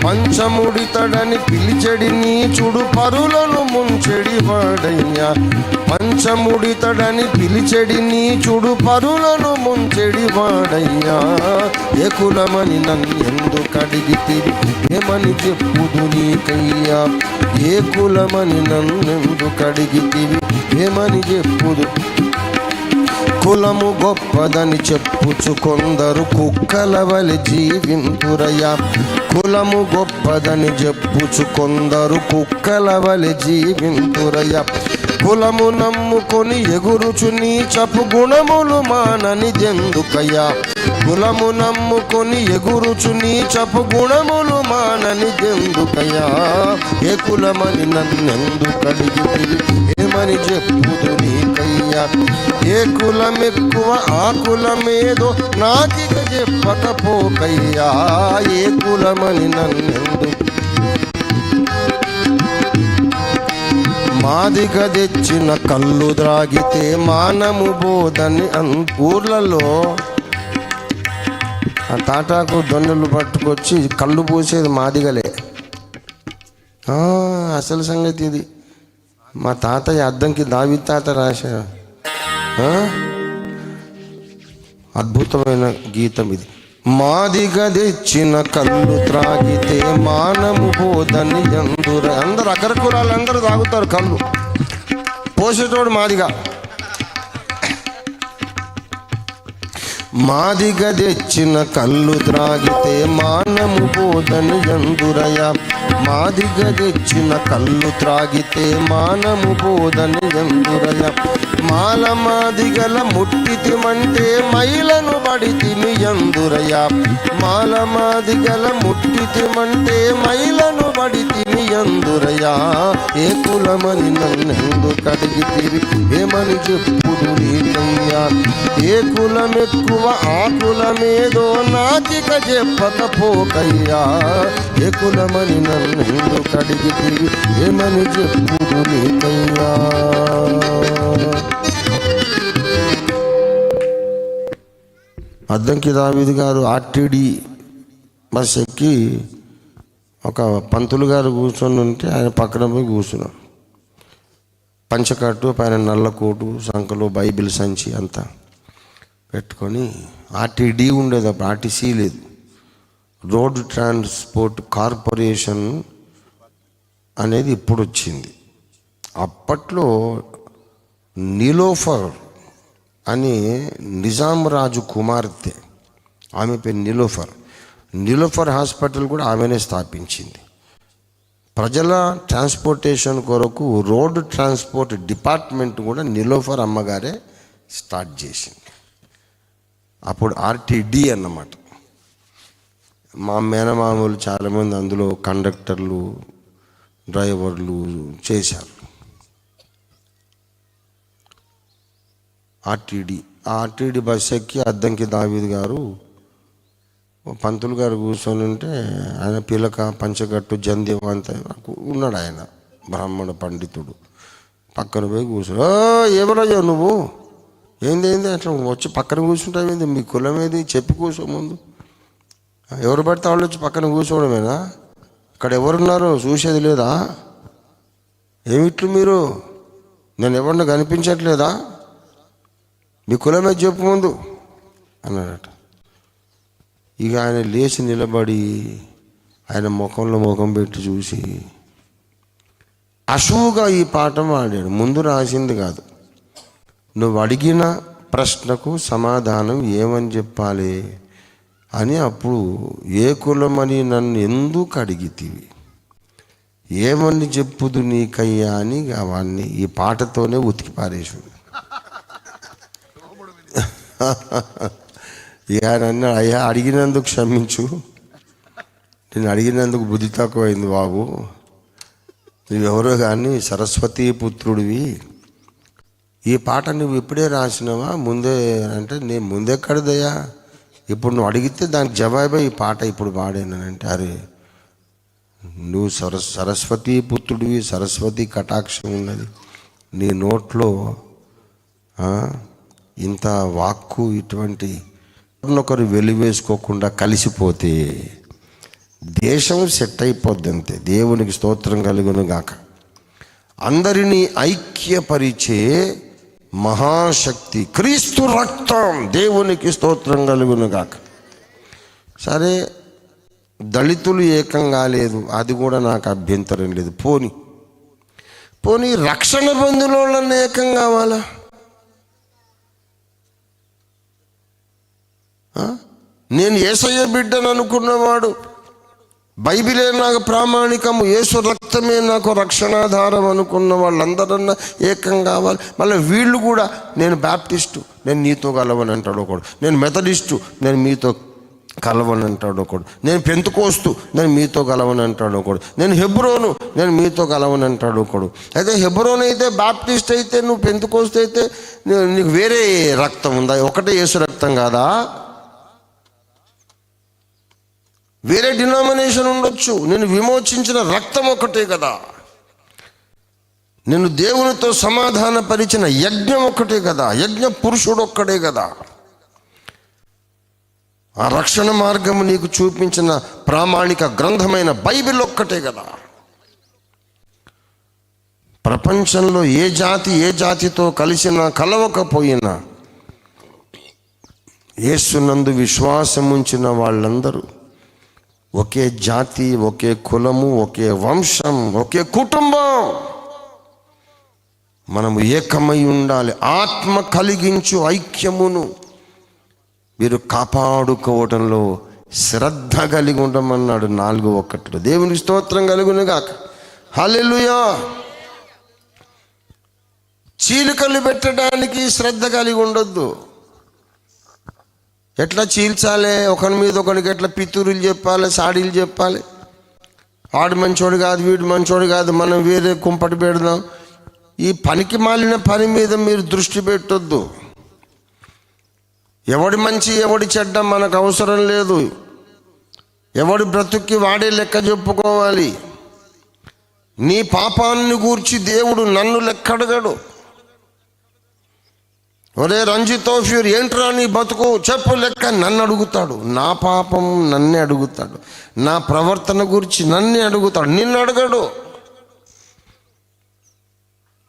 A: పంచముడితడని పిలిచెడి నీచుడు పరులను ముంచెడి వాడయ్యా. పంచముడితడని పిలిచెడి నీచుడు పరులను ముంచెడి వాడయ్యా. ఏ కులమని నన్నెందుకు అడిగితివి, ఏమని చెప్పుదు నీకయ్యా. ఏ కులమని నన్నెందుకు అడిగితివి, ఏమని చెప్పుదు. కులము గొప్పదని చెప్పుచు కొందరు కుక్కల వలె జీవింతురయ్యా. కులము గొప్పదని చెప్పుచు కొందరు కుక్కల వలె జీవింతురయ్యా. కులము నమ్ముకొని ఎగురుచు నీచపు గుణములు మాననిదెందుకయ్యా. కులము నమ్ముకొని ఎగురుచు నీచపు గుణములు మాననిదెందుకయ్యా. ఏ కులమని నన్నెందుకు అడిగితివి, ఏమని చెప్పుదు నీకయ్యా. ఏ కులమెక్కువ ఆ కులమేదో నాకిక చెప్పకపోకయ్యా. ఏ కులమని నన్నెందుకు. మాదిగ తెచ్చిన కళ్ళు ద్రాగితే మానము బోదని ఊర్లలో ఆ తాటాకు దొన్నెలు పట్టుకొచ్చి కళ్ళు పోసేది మాదిగలే. అసలు సంగతి ఇది. మా తాతయ్య అద్దంకి దావి తాత రాశాడు. అద్భుతమైన గీతం ఇది. మాదిగ తెచ్చిన కళ్ళు త్రాగితే మానము బోదని అందరు అగ్రకులాలందరూ తాగుతారు కళ్ళు. పోసేటోడు మాదిగా. మాదిగ తెచ్చిన కళ్ళు త్రాగితే మానము బోదని ఎందురయ్యా. మాదిగ తెచ్చిన కళ్ళు త్రాగితే మానము బోదని ఎందురయ్యా. మాల మాదిగల ముట్టితిమంటే మైలను బడితిమి ఎందురయ్యా. మాల మాదిగల ముట్టితిమంటే మైలను బడితిమి ఎందురయ్యా. ఏ కులమని నన్నెందుకు అడిగితివి, ఏమని చెప్పుదు నీకయ్యా. ఏ కులమెక్కువ ఆ కులమేదో నాకిక చెప్పకపోకయ్యా. ఏ కులమని నన్నెందుకు అడిగితివి, ఏమని చెప్పుదు నీకయ్యా. అద్దంకి దావీదు గారు ఆర్టీడీ బస్ ఎక్కి ఒక పంతులు గారు కూర్చొని ఉంటే ఆయన పక్కన పోయి కూర్చున్నాడు. పంచకట్టు పైన నల్ల కోటు, సంకలో బైబిల్ సంచి అంతా పెట్టుకొని. ఆర్టీడీ ఉండేది అప్పుడు, ఆర్టీసీ లేదు. రోడ్ ట్రాన్స్పోర్ట్ కార్పొరేషన్ అనేది ఇప్పుడు వచ్చింది. అప్పట్లో నీలోఫర్ అని నిజాం రాజు కుమార్తె, ఆమె పేరు నీలోఫర్. నీలోఫర్ హాస్పిటల్ కూడా ఆమెనే స్థాపించింది. ప్రజల ట్రాన్స్పోర్టేషన్ కొరకు రోడ్ ట్రాన్స్పోర్ట్ డిపార్ట్మెంట్ కూడా నీలోఫర్ అమ్మగారే స్టార్ట్ చేసింది. అప్పుడు ఆర్టీడీ అన్నమాట. మా మేనమామలు చాలామంది అందులో కండక్టర్లు, డ్రైవర్లు చేశారు. ఆర్టీడీ బస్ ఎక్కి అద్దంకి దావీదు గారు పంతులు గారు కూర్చొని ఉంటే ఆయన పిలక, పంచగట్టు, జంధ్యం అంతా ఉన్నాడు. ఆయన బ్రాహ్మణ పండితుడు. పక్కన పోయి కూర్చో. ఎవరయ్యో నువ్వు, ఏంది అట్లా వచ్చి పక్కన కూర్చుంటావు ఏంది, మీ కులం ఏది చెప్పి కూర్చో ముందు. ఎవరు పడితే వాళ్ళు వచ్చి పక్కన కూర్చోవడమేనా, ఇక్కడ ఎవరున్నారో చూసేది లేదా, ఏమిట్లు మీరు, నేను ఎవరిని కనిపించట్లేదా, మీ కులమే చెప్పు ముందు అన్నాడట. ఇక ఆయన లేచి నిలబడి ఆయన ముఖంలో ముఖం పెట్టి చూసి అశువుగా ఈ పాఠం ఆడాడు. ముందు రాసింది కాదు, నువ్వు అడిగిన ప్రశ్నకు సమాధానం ఏమని చెప్పాలి అని. అప్పుడు ఏ కులమని నన్ను ఎందుకు అడిగితివి, ఏమని చెప్పుదు నీకయ్యా అని అవన్నీ ఈ పాటతోనే ఉతికి పారేసాడు. ఇక నన్ను అయ్యా అడిగినందుకు క్షమించు, నేను అడిగినందుకు బుద్ధి తక్కువైంది బాబు, నువ్వెవరో కానీ సరస్వతీ పుత్రుడివి, ఈ పాట నువ్వు ఇప్పుడే రాసినవా ముందే అంటే, నేను ముందెక్కడదయ్యా, ఇప్పుడు నువ్వు అడిగితే దానికి జవాబే ఈ పాట ఇప్పుడు పాడానంటే, అరే నువ్వు సరస్వతీ పుత్రుడివి, సరస్వతి కటాక్షం ఉన్నది నీ నోట్లో, ఇంత వాక్కు ఇటువంటి ఒకరు వెలివేసుకోకుండా కలిసిపోతే దేశం సెట్ అయిపోద్ది అంతే. దేవునికి స్తోత్రం కలుగును గాక. అందరినీ ఐక్యపరిచే మహాశక్తి క్రీస్తు రక్తం, దేవునికి స్తోత్రం కలుగును గాక. సరే దళితులు ఏకం కాలేదు, అది కూడా నాకు అభ్యంతరం లేదు. పోనీ రక్షణ పొందినోళ్ళని ఏకం కావాలా? నేను యేసయ్య బిడ్డను అనుకున్నవాడు, బైబిలే నాకు ప్రామాణికము, యేసు రక్తమే నాకు రక్షణాధారం అనుకున్న వాళ్ళందరన్నా ఏకం కావాలి. మళ్ళీ వీళ్ళు కూడా నేను బాప్టిస్టు, నేను నీతో కలవని అంటాడు ఒకడు, నేను మెథడిస్టు, నేను మీతో కలవని అంటాడు ఒకడు, నేను పెంతుకోస్తు, నేను మీతో కలవని అంటాడు ఒకడు, నేను హెబ్రోను, నేను మీతో కలవని అంటాడు ఒకడు. అయితే హెబ్రోన్ అయితే, బాప్టిస్ట్ అయితే, నువ్వు పెంతుకోస్తు అయితే నీకు వేరే రక్తం ఉందా? ఒకటే యేసు రక్తం కాదా? వేరే డినామినేషన్ ఉండొచ్చు, నేను విమోచించిన రక్తం ఒకటే కదా, నేను దేవునితో సమాధాన పరిచిన యజ్ఞం ఒక్కటే కదా, యజ్ఞ పురుషుడు ఒక్కడే కదా, ఆ రక్షణ మార్గము నీకు చూపించిన ప్రామాణిక గ్రంథమైన బైబిల్ ఒక్కటే కదా. ప్రపంచంలో ఏ జాతితో కలిసినా కలవకపోయినా యేసునందు విశ్వాసం ఉంచిన వాళ్ళందరూ ఒకే జాతి, ఒకే కులము, ఒకే వంశం, ఒకే కుటుంబం. మనము ఏకమై ఉండాలి. ఆత్మ కలిగించు ఐక్యమును మీరు కాపాడుకోవడంలో శ్రద్ధ కలిగి ఉండమన్నాడు 4:1. దేవునికి స్తోత్రం కలుగును గాక. హల్లెలూయా. చీలికలు పెట్టడానికి శ్రద్ధ కలిగి ఉండొద్దు. ఎట్లా చీల్చాలి, ఒకరి మీద ఒకరికి ఎట్లా పితూరులు చెప్పాలి, సాడీలు చెప్పాలి, వాడు మంచోడు కాదు, వీడు మంచోడు కాదు, మనం వేరే కుంపటి పెడదాం. ఈ పనికి మాలిన పని మీద మీరు దృష్టి పెట్టొద్దు. ఎవడి మంచి ఎవడి చెడ్డ మనకు అవసరం లేదు. ఎవడి బ్రతుక్కి వాడే లెక్క చెప్పుకోవాలి. నీ పాపాన్ని గూర్చి దేవుడు నన్ను లెక్క అడగడు. ఒరే రంజితోఫ్యూర్, ఏంట్రా నీ బతుకు చెప్పు లెక్క నన్ను అడుగుతాడు. నా పాపం నన్నే అడుగుతాడు, నా ప్రవర్తన గురించి నన్నే అడుగుతాడు, నిన్ను అడగడు.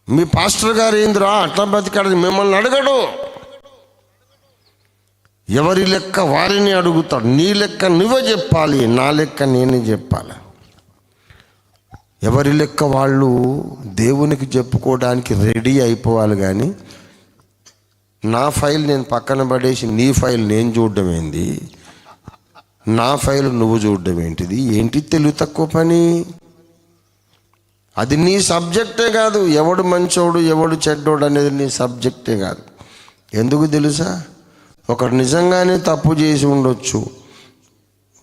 A: మీ పాస్టర్ గారు ఏందిరా అట్లా బతికాడని మిమ్మల్ని అడగడు. ఎవరి లెక్క వారిని అడుగుతాడు. నీ లెక్క నువ్వే చెప్పాలి, నా లెక్క నేనే చెప్పాలి. ఎవరి లెక్క వాళ్ళు దేవునికి చెప్పుకోవడానికి రెడీ అయిపోవాలి. కానీ నా ఫైల్ నేను పక్కన పడేసి నీ ఫైల్ నేను చూడడం ఏంది, నా ఫైల్ నువ్వు చూడడం ఏంటిది? ఏంటి తెలివి తక్కువ పని? అది నీ సబ్జెక్టే కాదు. ఎవడు మంచోడు ఎవడు చెడ్డోడు అనేది నీ సబ్జెక్టే కాదు. ఎందుకు తెలుసా? ఒకడు నిజంగానే తప్పు చేసి ఉండొచ్చు,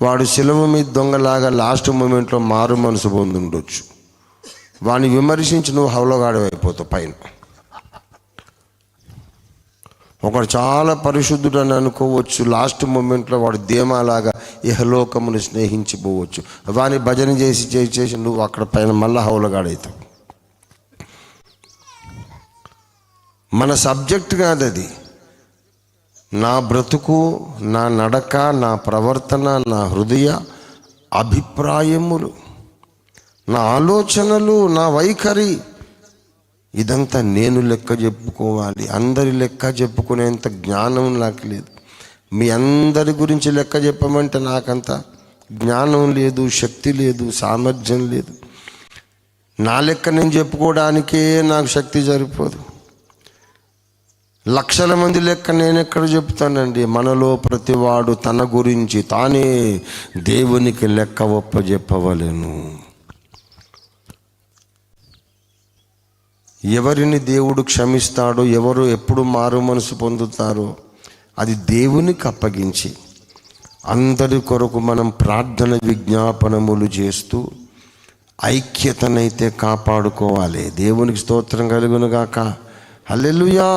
A: వాడు శిలువ మీద దొంగలాగా లాస్ట్ మూమెంట్లో మారు మనసు పొంది ఉండొచ్చు. వాడిని విమర్శించి నువ్వు హౌలగాడు అయిపోతావు పైన. ఒకడు చాలా పరిశుద్ధుడు అని అనుకోవచ్చు, లాస్ట్ మూమెంట్లో వాడు ధీమాలాగా ఇహలోకమును స్నేహించిపోవచ్చు. వాని భజన చేసి నువ్వు అక్కడ పైన మళ్ళా హౌలగాడవుతావు. మన సబ్జెక్ట్ కాదు అది. నా బ్రతుకు, నా నడక, నా ప్రవర్తన, నా హృదయ అభిప్రాయములు, నా ఆలోచనలు, నా వైఖరి, ఇదంతా నేను లెక్క చెప్పుకోవాలి. అందరి లెక్క చెప్పుకునేంత జ్ఞానం నాకు లేదు. మీ అందరి గురించి లెక్క చెప్పమంటే నాకంత జ్ఞానం లేదు, శక్తి లేదు, సామర్థ్యం లేదు. నా లెక్క నేను చెప్పుకోవడానికే నాకు శక్తి సరిపోదు. లక్షల మంది లెక్క నేను ఎక్కడ చెప్తానండి? మనలో ప్రతివాడు తన గురించి తానే దేవునికి లెక్క ఒప్పజెప్పవలెను. ఎవరిని దేవుడు క్షమిస్తాడో, ఎవరు ఎప్పుడు మారు మనసు పొందుతారో అది దేవునికి అప్పగించి అందరి కొరకు మనం ప్రార్థన విజ్ఞాపనములు చేస్తూ ఐక్యతనైతే కాపాడుకోవాలి. దేవునికి స్తోత్రం కలుగును గాక. హల్లెలూయా.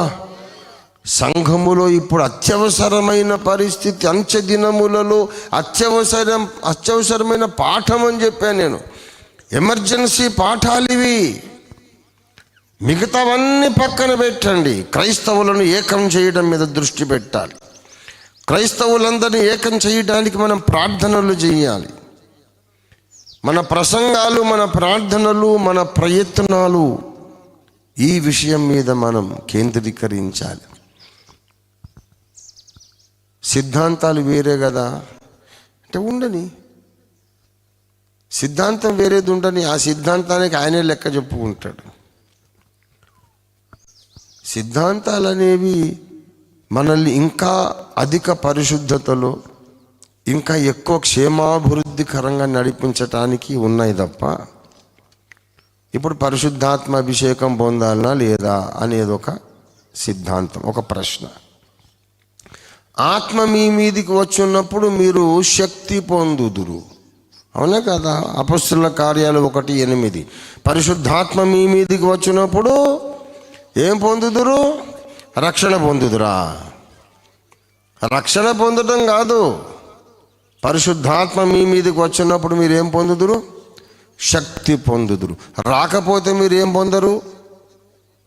A: సంఘములో ఇప్పుడు అత్యవసరమైన పరిస్థితి, అంచె దినములలో అత్యవసరమైన పాఠం అని చెప్పాను నేను. ఎమర్జెన్సీ పాఠాలు ఇవి. మిగతావన్నీ పక్కన పెట్టండి. క్రైస్తవులను ఏకం చేయడం మీద దృష్టి పెట్టాలి. క్రైస్తవులందరినీ ఏకం చేయడానికి మనం ప్రార్థనలు చేయాలి. మన ప్రసంగాలు, మన ప్రార్థనలు, మన ప్రయత్నాలు ఈ విషయం మీద మనం కేంద్రీకరించాలి. సిద్ధాంతాలు వేరే కదా అంటే ఉండని, సిద్ధాంతం వేరేది ఉండని, ఆ సిద్ధాంతానికి ఆయనే లెక్క చెప్పుకుంటాడు. సిద్ధాంతాలు అనేవి మనల్ని ఇంకా అధిక పరిశుద్ధతలో, ఇంకా ఎక్కువ క్షేమాభివృద్ధికరంగా నడిపించటానికి ఉన్నాయి తప్ప ఇప్పుడు పరిశుద్ధాత్మ అభిషేకం పొందాలనా లేదా అనేది ఒక సిద్ధాంతం, ఒక ప్రశ్న. ఆత్మ మీ మీదికి వచ్చున్నప్పుడు మీరు శక్తి పొందుదురు, అవునా కదా? అపొస్తలుల కార్యాలు 1:8. పరిశుద్ధాత్మ మీ మీదికి వచ్చినప్పుడు ఏం పొందుదురు? రక్షణ పొందుదురా? రక్షణ పొందడం కాదు. పరిశుద్ధాత్మ మీ మీదకి వచ్చినప్పుడు మీరు ఏం పొందుదురు? శక్తి పొందుదురు. రాకపోతే మీరు ఏం పొందరు?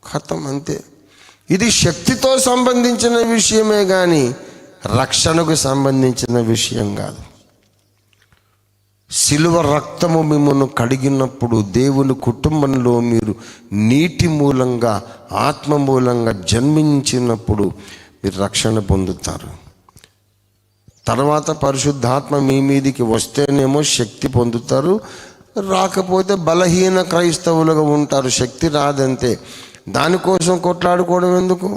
A: ఖతం, అంతే. ఇది శక్తితో సంబంధించిన విషయమే కానీ రక్షణకు సంబంధించిన విషయం కాదు. శిలువ రక్తము మిమ్మల్ని కడిగినప్పుడు దేవుని కుటుంబంలో మీరు నీటి మూలంగా, ఆత్మ మూలంగా జన్మించినప్పుడు మీరు రక్షణ పొందుతారు. తర్వాత పరిశుద్ధాత్మ మీ మీదికి వస్తేనేమో శక్తి పొందుతారు, రాకపోతే బలహీన క్రైస్తవులుగా ఉంటారు. శక్తి రాదంతే. దానికోసం కొట్లాడుకోవడం ఎందుకు?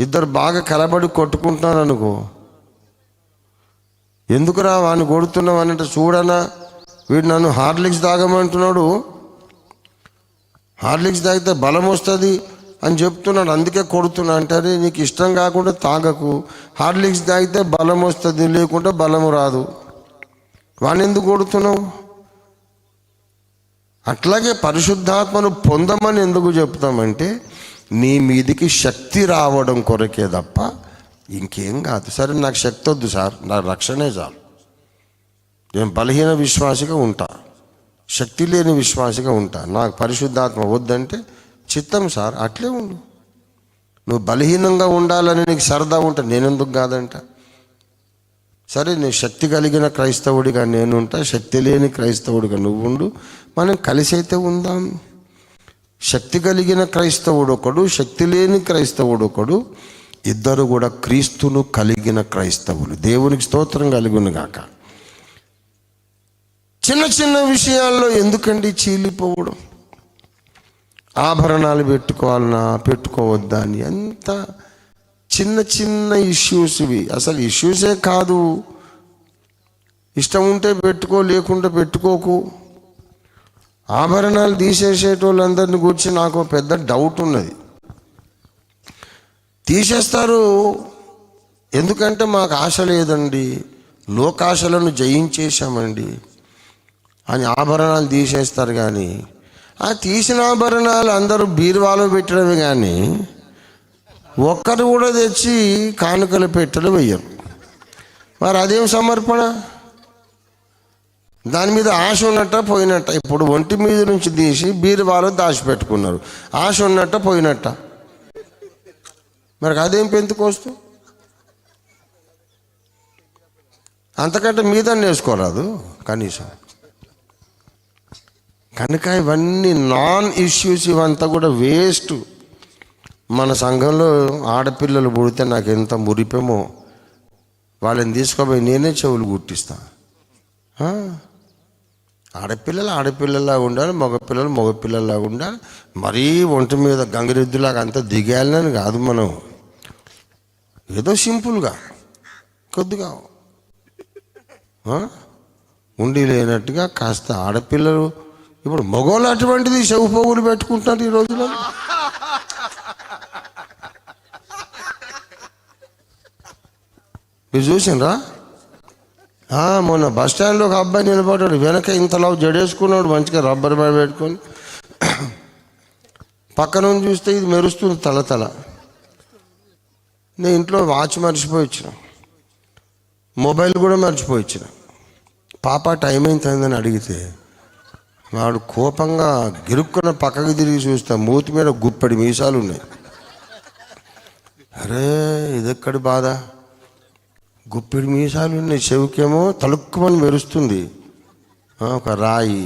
A: ఇద్దరు బాగా కలబడి కొట్టుకుంటున్నారు అనుకో, ఎందుకురా వాడిని కొడుతున్నావు అనంటే, చూడనా వీడు నన్ను హార్లిక్స్ తాగమంటున్నాడు, హార్లిక్స్ తాగితే బలం వస్తుంది అని చెప్తున్నాడు, అందుకే కొడుతున్నా అంటారే. నీకు ఇష్టం కాకుండా తాగకు. హార్లిక్స్ తాగితే బలం వస్తుంది, లేకుంటే బలము రాదు. వాడిని ఎందుకు కొడుతున్నావు? అట్లాగే పరిశుద్ధాత్మను పొందమని ఎందుకు చెప్తామంటే నీ మీదికి శక్తి రావడం కొరకే తప్ప ఇంకేం కాదు. సరే, నాకు శక్తి వద్దు సార్, నాకు రక్షణే చాలు. నేను బలహీన విశ్వాసిగా ఉంటా, శక్తి లేని విశ్వాసిగా ఉంటా. నాకు పరిశుద్ధాత్మ వద్దంటే చిత్తం సార్, అట్లే ఉండు. నువ్వు బలహీనంగా ఉండాలని నీకు సరదా ఉంటా, నేనెందుకు కాదంట. సరే, నేను శక్తి కలిగిన క్రైస్తవుడిగా నేనుంటా, శక్తి లేని క్రైస్తవుడిగా నువ్వు ఉండు, మనం కలిసి అయితే ఉందాం. శక్తి కలిగిన క్రైస్తవుడు ఒకడు, శక్తి లేని క్రైస్తవుడు ఒకడు, ఇద్దరు కూడా క్రీస్తును కలిగిన క్రైస్తవులు. దేవునికి స్తోత్రం కలుగును గాక. చిన్న చిన్న విషయాల్లో ఎందుకండి చీలిపోవడం? ఆభరణాలు పెట్టుకోవాలన్నా పెట్టుకోవద్దా అని ఎంత చిన్న చిన్న ఇష్యూస్ ఇవి. అసలు ఇష్యూసే కాదు. ఇష్టం ఉంటే పెట్టుకో, లేకుంటే పెట్టుకోకు. ఆభరణాలు తీసేసేటోళ్ళందరినీ గురించి నాకు పెద్ద డౌట్ ఉన్నది. తీసేస్తారు ఎందుకంటే మాకు ఆశ లేదండి, లోకాశలను జయించేశామండి అని ఆభరణాలు తీసేస్తారు. కానీ ఆ తీసిన ఆభరణాలు అందరూ బీరువాలో పెట్టడమే కానీ ఒక్కరు కూడా తెచ్చి కానుకలు పెట్టలు వెయ్యరు. మరి అదేం సమర్పణ? దాని మీద ఆశ ఉన్నట్ట పోయినట్ట. ఇప్పుడు ఒంటి మీద నుంచి తీసి బీరువాలో దాచిపెట్టుకున్నారు, ఆశ ఉన్నట్ట పోయినట్ట. మరి అదేం పెంతుకోస్తూ? అంతకంటే మీద వేసుకోరాదు కనీసం. కనుక ఇవన్నీ నాన్ ఇష్యూస్, ఇవంతా కూడా వేస్ట్. మన సంఘంలో ఆడపిల్లలు పుడితే నాకు ఎంత మురిపేమో, వాళ్ళని తీసుకోపోయి నేనే చెవులు కుట్టిస్తా. ఆడపిల్లలు ఆడపిల్లలాగా ఉండాలి, మగపిల్లలు మగపిల్లలాగా ఉండాలి. మరీ ఒంటి మీద గంగిరెద్దులాగా అంతా దిగేయాలని కాదు. మనం ఏదో సింపుల్గా కొద్దిగా ఉండి లేనట్టుగా కాస్త ఆడపిల్లలు. ఇప్పుడు మగవాళ్ళు అటువంటిది చెవు పోగులు పెట్టుకుంటున్నారు ఈ రోజుల్లో. మీరు చూసినరా? మొన్న బస్ స్టాండ్లో ఒక అబ్బాయి నిలబడ్డాడు, వెనక ఇంతలా జడేసుకున్నాడు, మంచిగా రబ్బర్ బ్యాండ్ పెట్టుకొని. పక్కన చూస్తే ఇది మెరుస్తుంది తల. నేను ఇంట్లో వాచ్ మర్చిపోయి వచ్చిన, మొబైల్ కూడా మర్చిపోయి వచ్చిన. పాప టైం అయిందని అడిగితే వాడు కోపంగా గిరుక్కున్న పక్కకి తిరిగి చూస్తా, మూతి మీద గుప్పడి మీసాలు ఉన్నాయి. అరే ఇదెక్కడి బాధ, గుప్పిడి మీసాలు ఉన్నాయి, చెవికేమో తలుక్కుమని మెరుస్తుంది. ఒక రాయి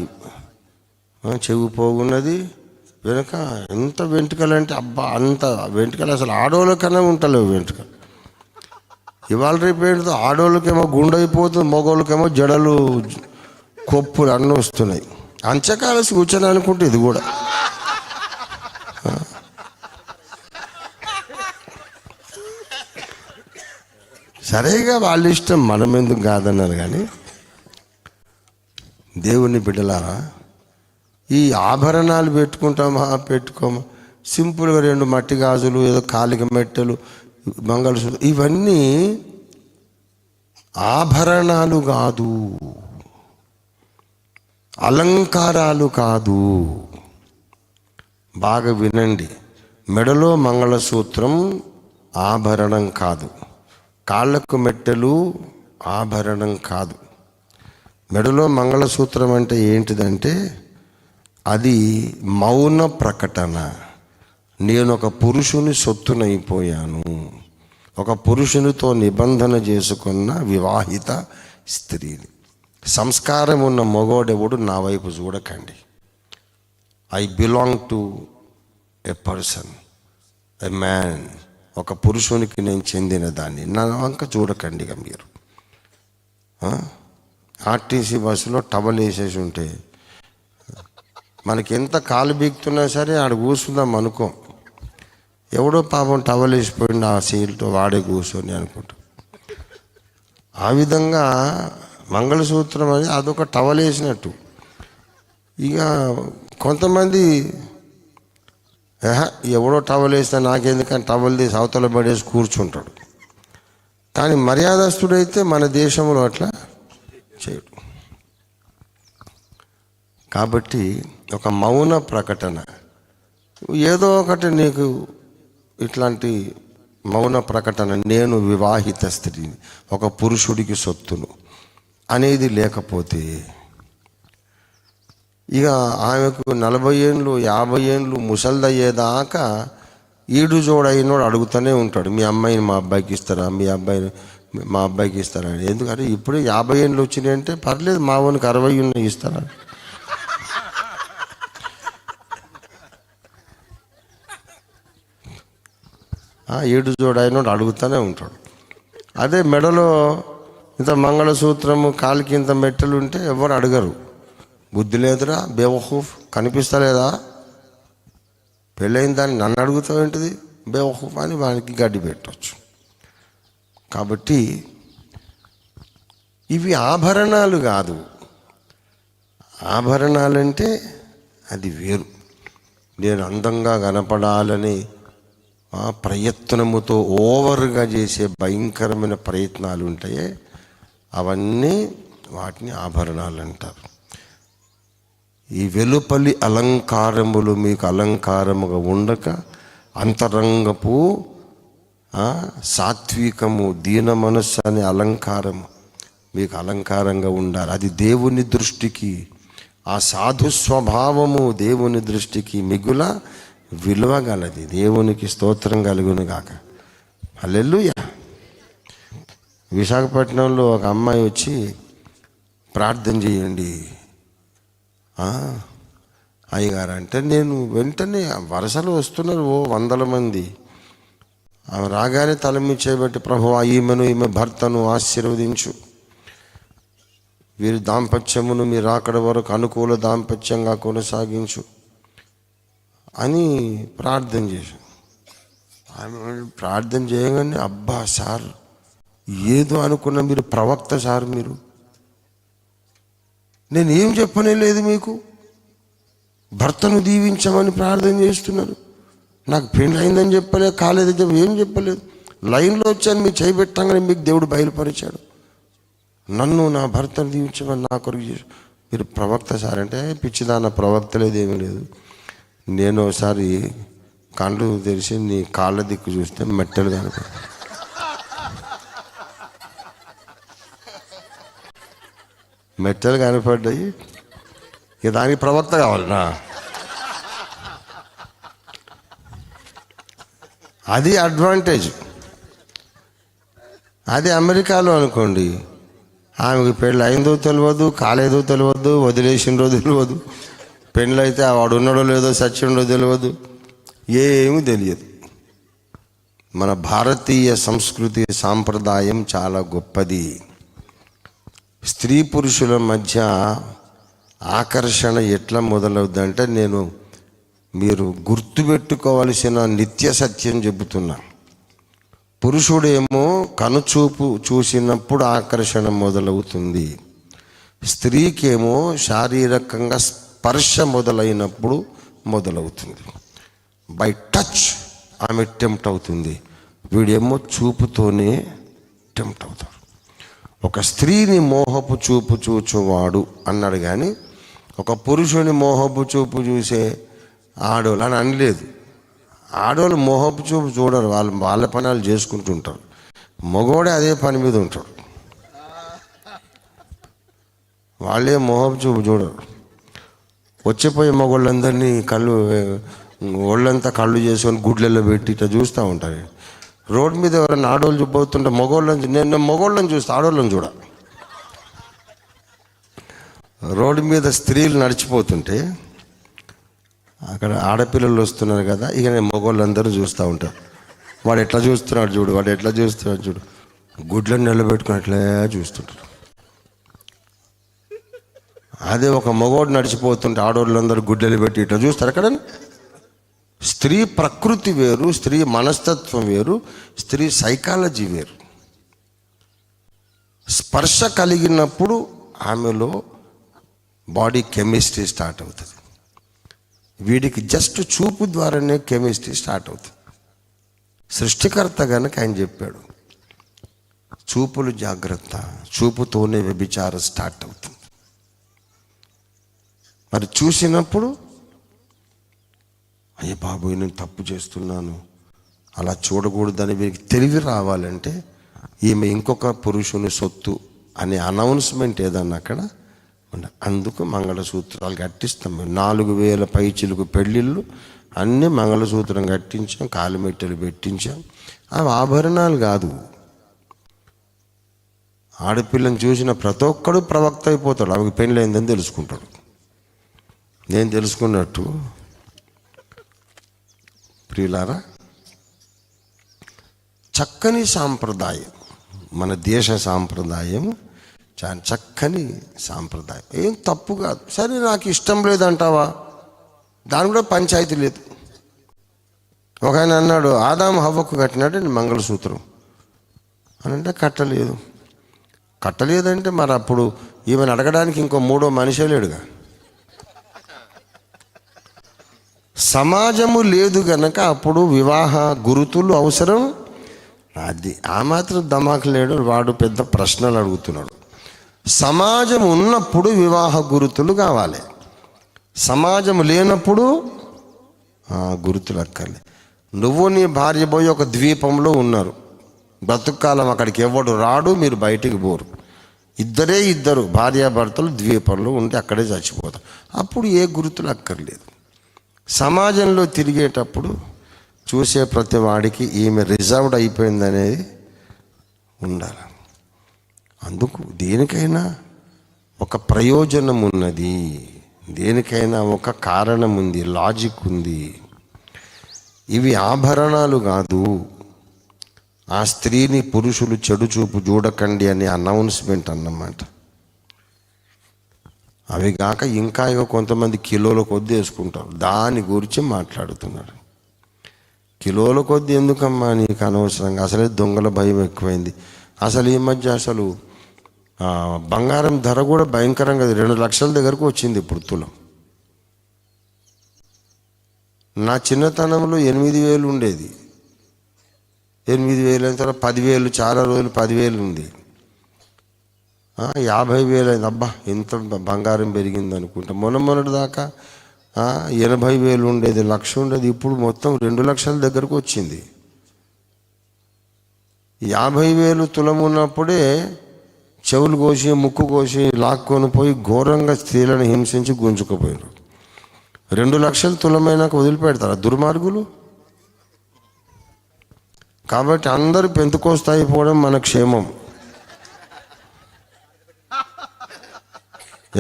A: చెవి పోగున్నది, వెనుక ఎంత వెంట్రుకలు అంటే అబ్బా, అంత వెంట్రుకలు అసలు ఆడోళ్ళకన్నా ఉంటలేవు వెంట్రుకలు. ఇవాళ రేపు ఏంటిదో ఆడోళ్ళకేమో గుండె అయిపోతుంది, మగోళ్ళకేమో జడలు కొప్పులు అన్నీ వస్తున్నాయి. అంచకాల సూచన అనుకుంటే ఇది కూడా. సరేగా వాళ్ళ ఇష్టం, మనం ఎందుకు కాదన్నారు. కానీ దేవుని బిడ్డలారా, ఈ ఆభరణాలు పెట్టుకోమా, సింపుల్గా 2 మట్టి గాజులు, ఏదో కాలిక మెట్టెలు, మంగళసూత్రం, ఇవన్నీ ఆభరణాలు కాదు, అలంకారాలు కాదు. బాగా వినండి, మెడలో మంగళసూత్రం ఆభరణం కాదు, కాళ్ళకు మెట్టెలు ఆభరణం కాదు. మెడలో మంగళసూత్రం అంటే ఏంటిదంటే అది మౌన ప్రకటన. నేను ఒక పురుషుని సొత్తునైపోయాను, ఒక పురుషునితో నిబంధన చేసుకున్న వివాహిత స్త్రీని. సంస్కారం ఉన్న మగోడెవడు నా వైపు చూడకండి. I belong to a person, a man. ఒక పురుషునికి నేను చెందిన దాన్ని, నా వంక చూడకండి. ఇక మీరు ఆర్టీసీ బస్సులో టవల్ వేసేసి ఉంటే మనకి ఎంత కాలు బీగుతున్నా సరే ఆడ కూర్చుందాం అనుకో, ఎవడో పాపం టవల్ వేసిపోయింది ఆ సీల్తో, వాడే కూర్చొని అనుకుంటా. ఆ విధంగా మంగళసూత్రం అని అదొక టవల్ వేసినట్టు. ఇక కొంతమంది ఎవడో టవల్ వేస్తే నాకెందుకని టవల్ తీసి అవతల పడేసి కూర్చుంటాడు. కానీ మర్యాదస్తుడైతే మన దేశంలో అట్లా చేయడు. కాబట్టి ఒక మౌన ప్రకటన, ఏదో ఒకటి నీకు ఇట్లాంటి మౌన ప్రకటన, నేను వివాహిత స్త్రీని, ఒక పురుషుడికి సొత్తును అనేది లేకపోతే ఇక ఆమెకు 40 ఏళ్ళు 50 ఏళ్ళు ముసల్దయ్యేదాకా ఈడు జోడైనోడు అడుగుతూనే ఉంటాడు, మీ అమ్మాయిని మా అబ్బాయికి ఇస్తారా, మీ అబ్బాయిని మా అబ్బాయికి ఇస్తారా అని. ఎందుకంటే ఇప్పుడు 50 ఏళ్ళు వచ్చినాయి అంటే పర్లేదు, మా వానికి 60 ఉన్నాయి ఇస్తారా. ఈడు జోడైనోడు అడుగుతూనే ఉంటాడు. అదే మెడలో ఇంత మంగళసూత్రము, కాలికి ఇంత మెట్టెలు ఉంటే ఎవరు అడగరు. బుద్ధి లేదురా బేవహూఫ్, కనిపిస్తలేదా, పెళ్ళైన దాన్ని నన్ను అడుగుతావు ఏంటిది బేవహూఫ్ అని వానికి గడ్డి పెట్టవచ్చు. కాబట్టి ఇవి ఆభరణాలు కాదు. ఆభరణాలంటే అది వేరు. నేను అందంగా కనపడాలని ప్రయత్నముతో ఓవర్గా చేసే భయంకరమైన ప్రయత్నాలు ఉంటాయే, అవన్నీ వాటిని ఆభరణాలు అంటారు. ఈ వెలుపలి అలంకారములు మీకు అలంకారముగా ఉండక అంతరంగపు సాత్వికము, దీన మనస్సు అనే అలంకారము మీకు అలంకారంగా ఉండాలి. అది దేవుని దృష్టికి, ఆ సాధు స్వభావము దేవుని దృష్టికి మిగుల విలువగలది. దేవునికి స్తోత్రం కలుగును గాక. హల్లెలూయా. విశాఖపట్నంలో ఒక అమ్మాయి వచ్చి ప్రార్థన చేయండి అయ్యగారు అంటే, నేను వెంటనే వరుసలో వస్తున్నారు 100 మంది. ఆమె రాగానే తల మీద చేయబట్టి, ప్రభువా ఈమె భర్తను ఆశీర్వదించు. వీరి దాంపత్యమును మీరు అక్కడ వరకు అనుకూల దాంపత్యంగా కొనసాగించు అని ప్రార్థన చేశాను. ఆమె ప్రార్థన చేయగానే, అబ్బా సార్ ఏదో అనుకున్న మీరు ప్రవక్త సార్, మీరు నేను ఏం చెప్పనే లేదు, మీకు భర్తను దీవించమని ప్రార్థన చేస్తున్నారు, నాకు పెళ్ళి అయిందని చెప్పలేదు, కాలేదని చెప్పి ఏం చెప్పలేదు, లైన్లో వచ్చాను, మీరు చేయబెట్టంగానే మీకు దేవుడు బయలుపరిచాడు, నన్ను నా భర్తను దీవించమని నా కొరకు చేసి మీరు ప్రవక్త సార్ అంటే, పిచ్చిదాన్న ప్రవక్త లేదు, ఏమీ లేదు. నేను ఒకసారి కళ్ళు తెరిచి నీ కాళ్ళ దిక్కు చూస్తే మెట్టలు కనపడి, మెట్టలు కనపడ్డాయి. ఇక దానికి ప్రవక్త కావాలనా? అది అడ్వాంటేజ్. అది అమెరికాలో అనుకోండి, ఆమెకు పెళ్ళి అయిందో తెలియదు, కాలేదో తెలియదు, వదిలేసిండో తెలియదు, పెళ్ళైతే వాడు ఉన్నాడో లేదో సచ్చిండో తెలియదు, ఏమీ తెలియదు. మన భారతీయ సంస్కృతి సాంప్రదాయం చాలా గొప్పది. స్త్రీ పురుషుల మధ్య ఆకర్షణ ఎట్లా మొదలవుద్దంటే, మీరు గుర్తుపెట్టుకోవలసిన నిత్య సత్యం చెబుతున్నా. పురుషుడేమో కనుచూపు చూసినప్పుడు ఆకర్షణ మొదలవుతుంది, స్త్రీకేమో శారీరకంగా స్పర్శ మొదలైనప్పుడు మొదలవుతుంది. బై టచ్ ఆమె టెంప్ట్ అవుతుంది, వీడేమో చూపుతోనే టెంప్ట్ అవుతాడు. ఒక స్త్రీని మోహపు చూపు చూచువాడు అన్నాడు, కానీ ఒక పురుషుని మోహపు చూపు చూసే ఆడోళ్ళు అని అనలేదు. ఆడవాళ్ళు మోహపు చూపు చూడరు, వాళ్ళ పని వాళ్ళు చేసుకుంటుంటారు. మగవాడే అదే పని మీద ఉంటాడు, వాళ్ళే మోహపు చూపు చూడరు. వచ్చిపోయే మగవాళ్ళందరినీ ఒళ్ళంతా కళ్ళు చేసుకొని గుడ్లలో పెట్టి ఇట్లా చూస్తూ ఉంటారు. రోడ్డు మీద ఎవరైనా ఆడవాళ్ళు చూపోతుంటే నేను మగవాళ్ళని చూస్తే ఆడవాళ్ళని చూడ. రోడ్డు మీద స్త్రీలు నడిచిపోతుంటే అక్కడ ఆడపిల్లలు వస్తున్నారు కదా, ఇక నేను మగవాళ్ళందరూ చూస్తూ ఉంటారు. వాడు ఎట్లా చూస్తున్నాడు చూడు, వాడు ఎట్లా చూస్తున్నాడు చూడు, గుడ్లను నిలబెట్టుకుని అట్లా చూస్తుంటారు. అదే ఒక మగవాడు నడిచిపోతుంటే ఆడవాళ్ళందరూ గుడ్డలు పెట్టి ఇట్లా చూస్తారు. అక్కడ స్త్రీ ప్రకృతి వేరు, స్త్రీ మనస్తత్వం వేరు, స్త్రీ సైకాలజీ వేరు. స్పర్శ కలిగినప్పుడు ఆమెలో బాడీ కెమిస్ట్రీ స్టార్ట్ అవుతుంది. వీడికి జస్ట్ చూపు ద్వారానే కెమిస్ట్రీ స్టార్ట్ అవుతుంది. సృష్టికర్త కనుక ఆయన చెప్పాడు, చూపులు జాగ్రత్త, చూపుతోనే వ్యభిచారం స్టార్ట్ అవుతుంది. మరి చూసినప్పుడు అయ్యే బాబోయ్ నేను తప్పు చేస్తున్నాను, అలా చూడకూడదని వీరికి తెలివి రావాలంటే ఈమె ఇంకొక పురుషుని సొత్తు అనే అనౌన్స్మెంట్ ఏదన్నా అక్కడ ఉండాలి. అందుకు మంగళసూత్రాలు కట్టిస్తాం. 4000 పైచిలుకు పెళ్ళిళ్ళు అన్నీ మంగళసూత్రం కట్టించాం, కాలుమెట్టెలు పెట్టించాం. అవి ఆభరణాలు కాదు. ఆడపిల్లని చూసిన ప్రతి ఒక్కడు ప్రవక్త అయిపోతాడు, ఆమెకు పెళ్ళైందని తెలుసుకుంటాడు. నేను తెలుసుకున్నట్టు ప్రియులారా, చక్కని సాంప్రదాయం మన దేశ సాంప్రదాయం, చాలా చక్కని సాంప్రదాయం, ఏం తప్పు కాదు. సరే నాకు ఇష్టం లేదంటావా, దాని కూడా పంచాయతీ లేదు. ఒక ఆయన అన్నాడు, ఆదాము హవ్వకు కట్టినాడు మంగళసూత్రం అని అంటే కట్టలేదంటే మరి అప్పుడు ఈమెను అడగడానికి ఇంకో మూడో మనిషే లేడుగా. సమాజము లేదు గనక అప్పుడు వివాహ గురుతులు అవసరం. అది ఆ మాత్రం దమాకు లేడు, వాడు పెద్ద ప్రశ్నలు అడుగుతున్నాడు. సమాజం ఉన్నప్పుడు వివాహ గురుతులు కావాలి, సమాజం లేనప్పుడు గురుతులు అక్కర్లే. నువ్వు నీ భార్య పోయి ఒక ద్వీపంలో ఉన్నారు, బ్రతుకాలం అక్కడికి ఎవడు రాడు, మీరు బయటికి పోరు, ఇద్దరు భార్యాభర్తలు ద్వీపంలో ఉండి అక్కడే చచ్చిపోతారు. అప్పుడు ఏ గురుతులు అక్కర్లేదు. సమాజంలో తిరిగేటప్పుడు చూసే ప్రతి వాడికి ఈమె రిజర్వ్డ్ అయిపోయిందనేది ఉండాలి. అందుకు దేనికైనా ఒక ప్రయోజనం ఉన్నది, దేనికైనా ఒక కారణం ఉంది, లాజిక్ ఉంది. ఇవి ఆభరణాలు కాదు. ఆ స్త్రీని పురుషులు చెడు చూపు చూడకండి అనే అనౌన్స్మెంట్ అన్నమాట. అవి కాక ఇంకా కొంతమంది కిలోల కొద్దీ వేసుకుంటారు. దాని గురించి మాట్లాడుతున్నారు. కిలోల కొద్దీ ఎందుకమ్మా నీకు అనవసరంగా? అసలే దొంగల భయం ఎక్కువైంది. అసలు ఈ మధ్య అసలు బంగారం ధర కూడా భయంకరంగా 2 లక్షల దగ్గరకు వచ్చింది ఇప్పుడు తులం. నా చిన్నతనంలో 8,000 ఉండేది. 8,000 అయిన తర్వాత 10,000, చాలా రోజులు 10,000 ఉంది. 50,000 అయింది. అబ్బా ఎంత బంగారం పెరిగింది అనుకుంటా. మొన్నటి దాకా 80,000 ఉండేది, 1,00,000 ఉండేది. ఇప్పుడు మొత్తం 2 లక్షల దగ్గరకు వచ్చింది. 50,000 తులం ఉన్నప్పుడే చెవులు కోసి ముక్కు కోసి లాక్కొని పోయి ఘోరంగా స్త్రీలను హింసించి గుంజుకుపోయారు. 2 లక్షల తులమైనాక వదిలిపెడతారు దుర్మార్గులు. కాబట్టి అందరూ పెంతుకోస్తా అయిపోవడం మన క్షేమం.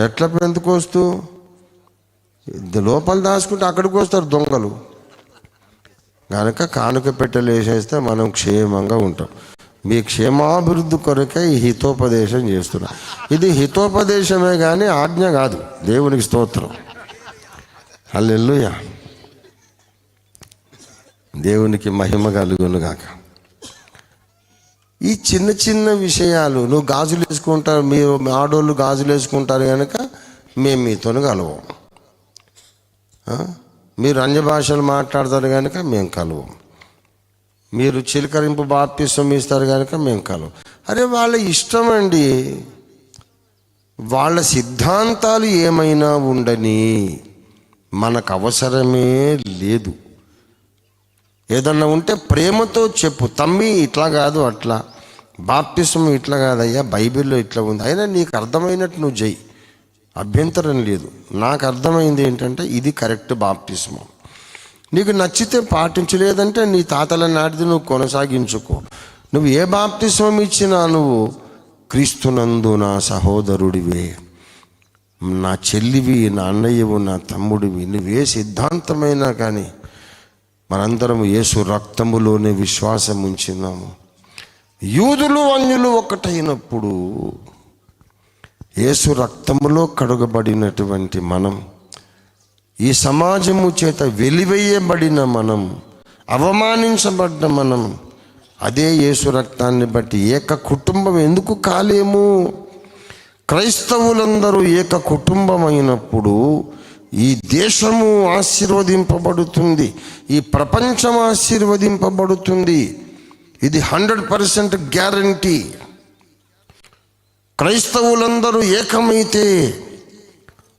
A: ఎట్లా పెంతుకోస్తూ లోపల దాచుకుంటే అక్కడికి వస్తారు దొంగలు. కనుక కానుక పెట్టెలు వేసేస్తే మనం క్షేమంగా ఉంటాం. మీ క్షేమాభివృద్ధి కొరకే ఈ హితోపదేశం చేస్తున్నా. ఇది హితోపదేశమే కానీ ఆజ్ఞ కాదు. దేవునికి స్తోత్రం. హల్లెలూయా. దేవునికి మహిమ కలుగును గాక. ఈ చిన్న చిన్న విషయాలు, నువ్వు గాజులు వేసుకుంటారు, మీరు ఆడోళ్ళు గాజులు వేసుకుంటారు కనుక మేము మీతో కలవం. మీరు అన్య భాషలు మాట్లాడతారు కనుక మేము కలవం. మీరు చిలకరింపు బాప్తిసం ఇస్తారు కనుక మేము కలవం. అరే వాళ్ళ ఇష్టం అండి. వాళ్ళ సిద్ధాంతాలు ఏమైనా ఉండని మనకు అవసరమే లేదు. ఏదన్నా ఉంటే ప్రేమతో చెప్పు. తమ్మి ఇట్లా కాదు, అట్లా బాప్తిసం ఇట్లా కాదయ్యా, బైబిల్లో ఇట్లా ఉంది. అయినా నీకు అర్థమైనట్టు నువ్వు చెయ్యి, అభ్యంతరం లేదు. నాకు అర్థమైంది ఏంటంటే ఇది కరెక్ట్ బాప్తిసం. నీకు నచ్చితే పాటించలేదంటే నీ తాతల నాటిది నువ్వు కొనసాగించుకో. నువ్వు ఏ బాప్తిసం ఇచ్చినా నువ్వు క్రీస్తునందు నా సహోదరుడివే, నా చెల్లివి, నా అన్నయ్యవు, నా తమ్ముడివి. నువ్వే సిద్ధాంతమైనా కానీ మనందరం యేసు రక్తములోనే విశ్వాసం ఉంచినాము. యూదులు అన్యులు ఒకటైనప్పుడు యేసు రక్తములో కడుగబడినటువంటి మనం, ఈ సమాజము చేత వెలివేయబడిన మనం, అవమానించబడ్డ మనం, అదే యేసు రక్తాన్ని బట్టి ఏక కుటుంబం ఎందుకు కాలేము? క్రైస్తవులందరూ ఏక కుటుంబమైనప్పుడు ఈ దేశము ఆశీర్వదింపబడుతుంది, ఈ ప్రపంచం ఆశీర్వదింపబడుతుంది. ఇది 100% గ్యారంటీ. క్రైస్తవులందరూ ఏకమైతే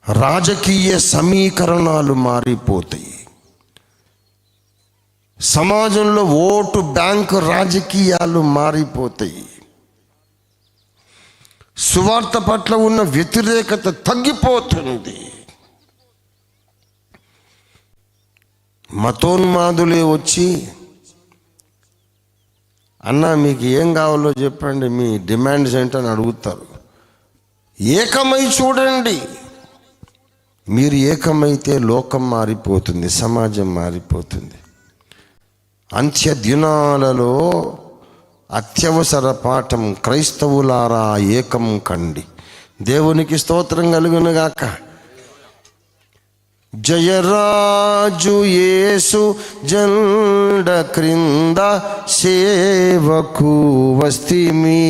A: రాజకీయ సమీకరణాలు మారిపోతాయి. సమాజంలో ఓటు బ్యాంకు రాజకీయాలు మారిపోతాయి. సువార్త పట్ల ఉన్న వ్యతిరేకత తగ్గిపోతుంది. మతోన్మాదులే వచ్చి, అన్న మీకు ఏం కావాలో చెప్పండి, మీ డిమాండ్స్ ఏంటని అడుగుతారు. ఏకమై చూడండి. మీరు ఏకమైతే లోకం మారిపోతుంది, సమాజం మారిపోతుంది. అంత్య దినాలలో అత్యవసర పాఠం, క్రైస్తవులారా ఏకం కండి. దేవునికి స్తోత్రం కలుగునుగాక. జయరాజు యేసు జెండ క్రింద సేవకు వస్తిమి.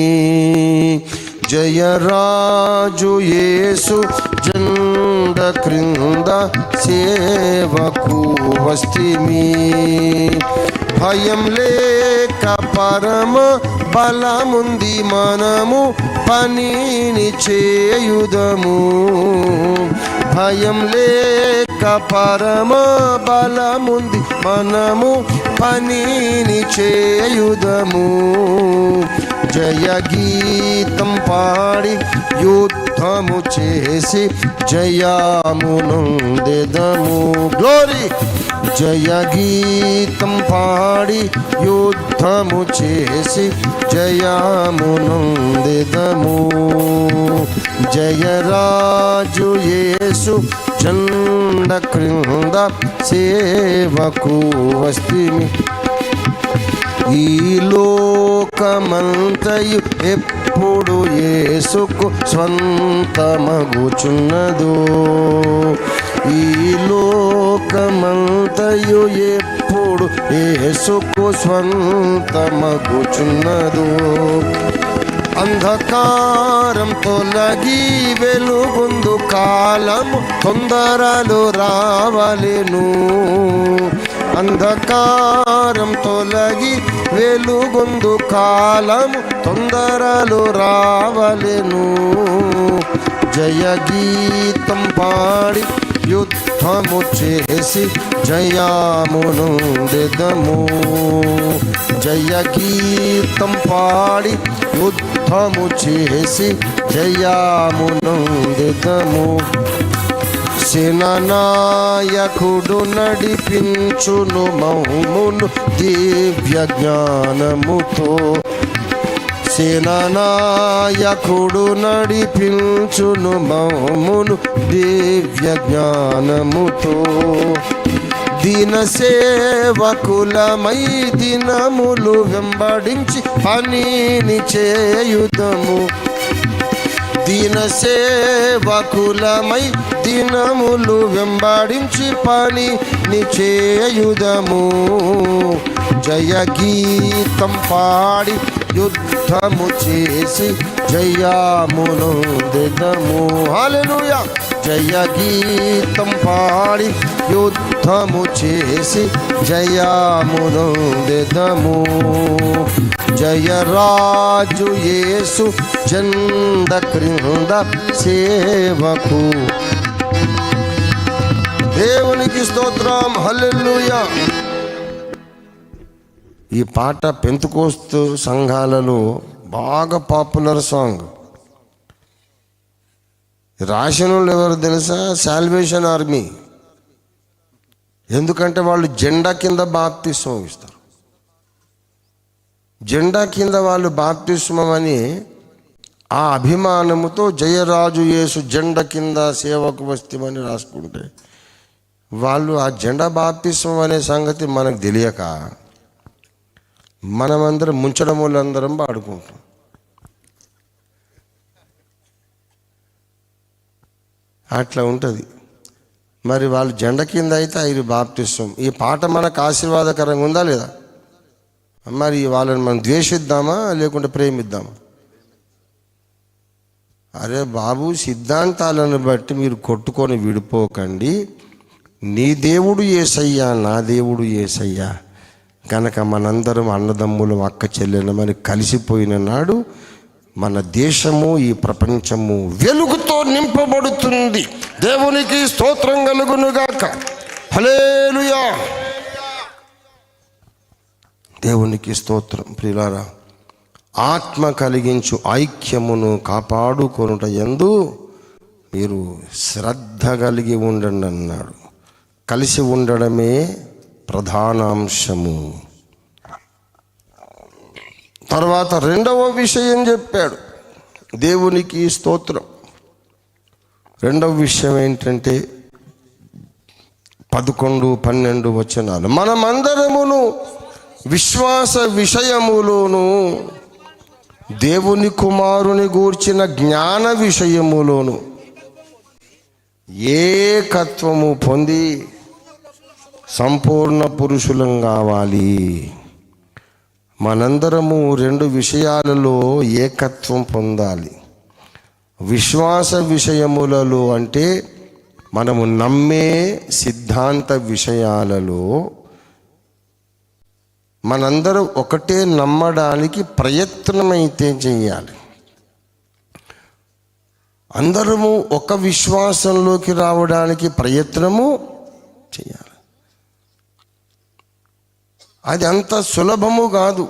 A: జయరాజు యేసు జెండ క్రింద సేవకు వస్తిమి. భయం లేక పరమ బలముంది, మనము పనిని చేయుదము. భయం లేక పరమ బలముంది, మనము పనిని చేయుదము. జయ గీతం పాడి యుద్ధము చేసి జయమునొందెదము. గ్లోరీ. జయ గీతం పాడి యుద్ధము చేసి జయమునొందెదము. జయరాజు యేసు జెండ క్రింద సేవకు వస్తిమి. ఈ లోకమంతయు ఎప్పుడు యేసుకు స్వంతమగుచున్నదో. ఈ లోకమంతయు ఎప్పుడు యేసుకు స్వంతమగుచున్నదో. అంధకారం తొలగి వెలుగొందు కాలము తొందరలో రావలెను. అంధకారం తొలగి వెలుగొందు కాలము తొందరలో రావలెను. జయ గీతం పాడి యుద్ధము చేసి జయమునొందెదము. జయ గీతం పాడి యుద్ధము చేసి జయమునొందెదము. సేనానాయకుడు నడిపించును మమ్మును దివ్య జ్ఞానముతో. సేనానాయకుడు నడిపించును మమ్మును దివ్య జ్ఞానముతో. దీన సేవకులమై దినములు వెంబడించి పనిని చేయుదము. దీన సేవకులమై దినములు వెంబడించి పనిని చేయుదము. జయ గీతం పాడి యుద్ధము చేసి జయమునొందెదము. హల్లెలూయా. జయ గీతం పాడి యుద్ధము చేసి జయమునొందెదము. జయ రాజు యేసు జెండ క్రింద సేవకు. దేవునికి స్తోత్రం. హల్లెలూయా. ఈ పాట పెంతెకోస్తు సంఘాలలో బాగా పాపులర్ సాంగ్. రాసిన వాళ్ళు ఎవరు తెలుసా? Salvation army. ఎందుకంటే వాళ్ళు జెండా కింద బాప్తిస్మం ఇస్తారు. జెండా కింద వాళ్ళు బాప్తిస్మం అని ఆ అభిమానముతో జయరాజు యేసు జెండా కింద సేవకు వస్తామని రాసుకుంటే వాళ్ళు ఆ జెండా బాప్తిస్మం అనే సంగతి మనకు తెలియక మనమందరం ముంచడం వాళ్ళందరం పాడుకుంటాం. అట్లా ఉంటుంది. మరి వాళ్ళు జెండా కింద అయితే ఇది బాప్తిస్మం. ఈ పాట మనకు ఆశీర్వాదకరంగా ఉందా లేదా? మరి వాళ్ళని మనం ద్వేషిద్దామా లేకుంటే ప్రేమిద్దామా? అరే బాబు, సిద్ధాంతాలను బట్టి మీరు కొట్టుకొని విడిపోకండి. నీ దేవుడు యేసయ్యా, నా దేవుడు యేసయ్యా కనుక మనందరం అన్నదమ్ములు అక్క చెల్లెలమని కలిసిపోయిన నాడు మన దేశము ఈ ప్రపంచము వెలుగుతో నింపబడుతుంది. దేవునికి స్తోత్రం కలుగునుగాక. హల్లెలూయా. దేవునికి స్తోత్రం. ప్రియులారా, ఆత్మ కలిగించు ఐక్యమును కాపాడుకొనుట యందు మీరు శ్రద్ధ కలిగి ఉండండి అన్నాడు. కలిసి ఉండడమే ప్రధానాంశము. తర్వాత రెండవ విషయం చెప్పాడు. దేవునికి స్తోత్రం. రెండవ విషయం ఏంటంటే 11, 12 వచనాలు. మనమందరమును విశ్వాస విషయములోను దేవుని కుమారుని గూర్చిన జ్ఞాన విషయములోను ఏకత్వము పొంది సంపూర్ణ పురుషులం కావాలి. మనందరము 2 విషయాలలో ఏకత్వం పొందాలి. విశ్వాస విషయములలో అంటే మనము నమ్మే సిద్ధాంత విషయాలలో మనందరూ ఒకటే నమ్మడానికి ప్రయత్నమైతే చేయాలి. అందరము ఒక విశ్వాసంలోకి రావడానికి ప్రయత్నము చేయాలి. అది అంత సులభము కాదు,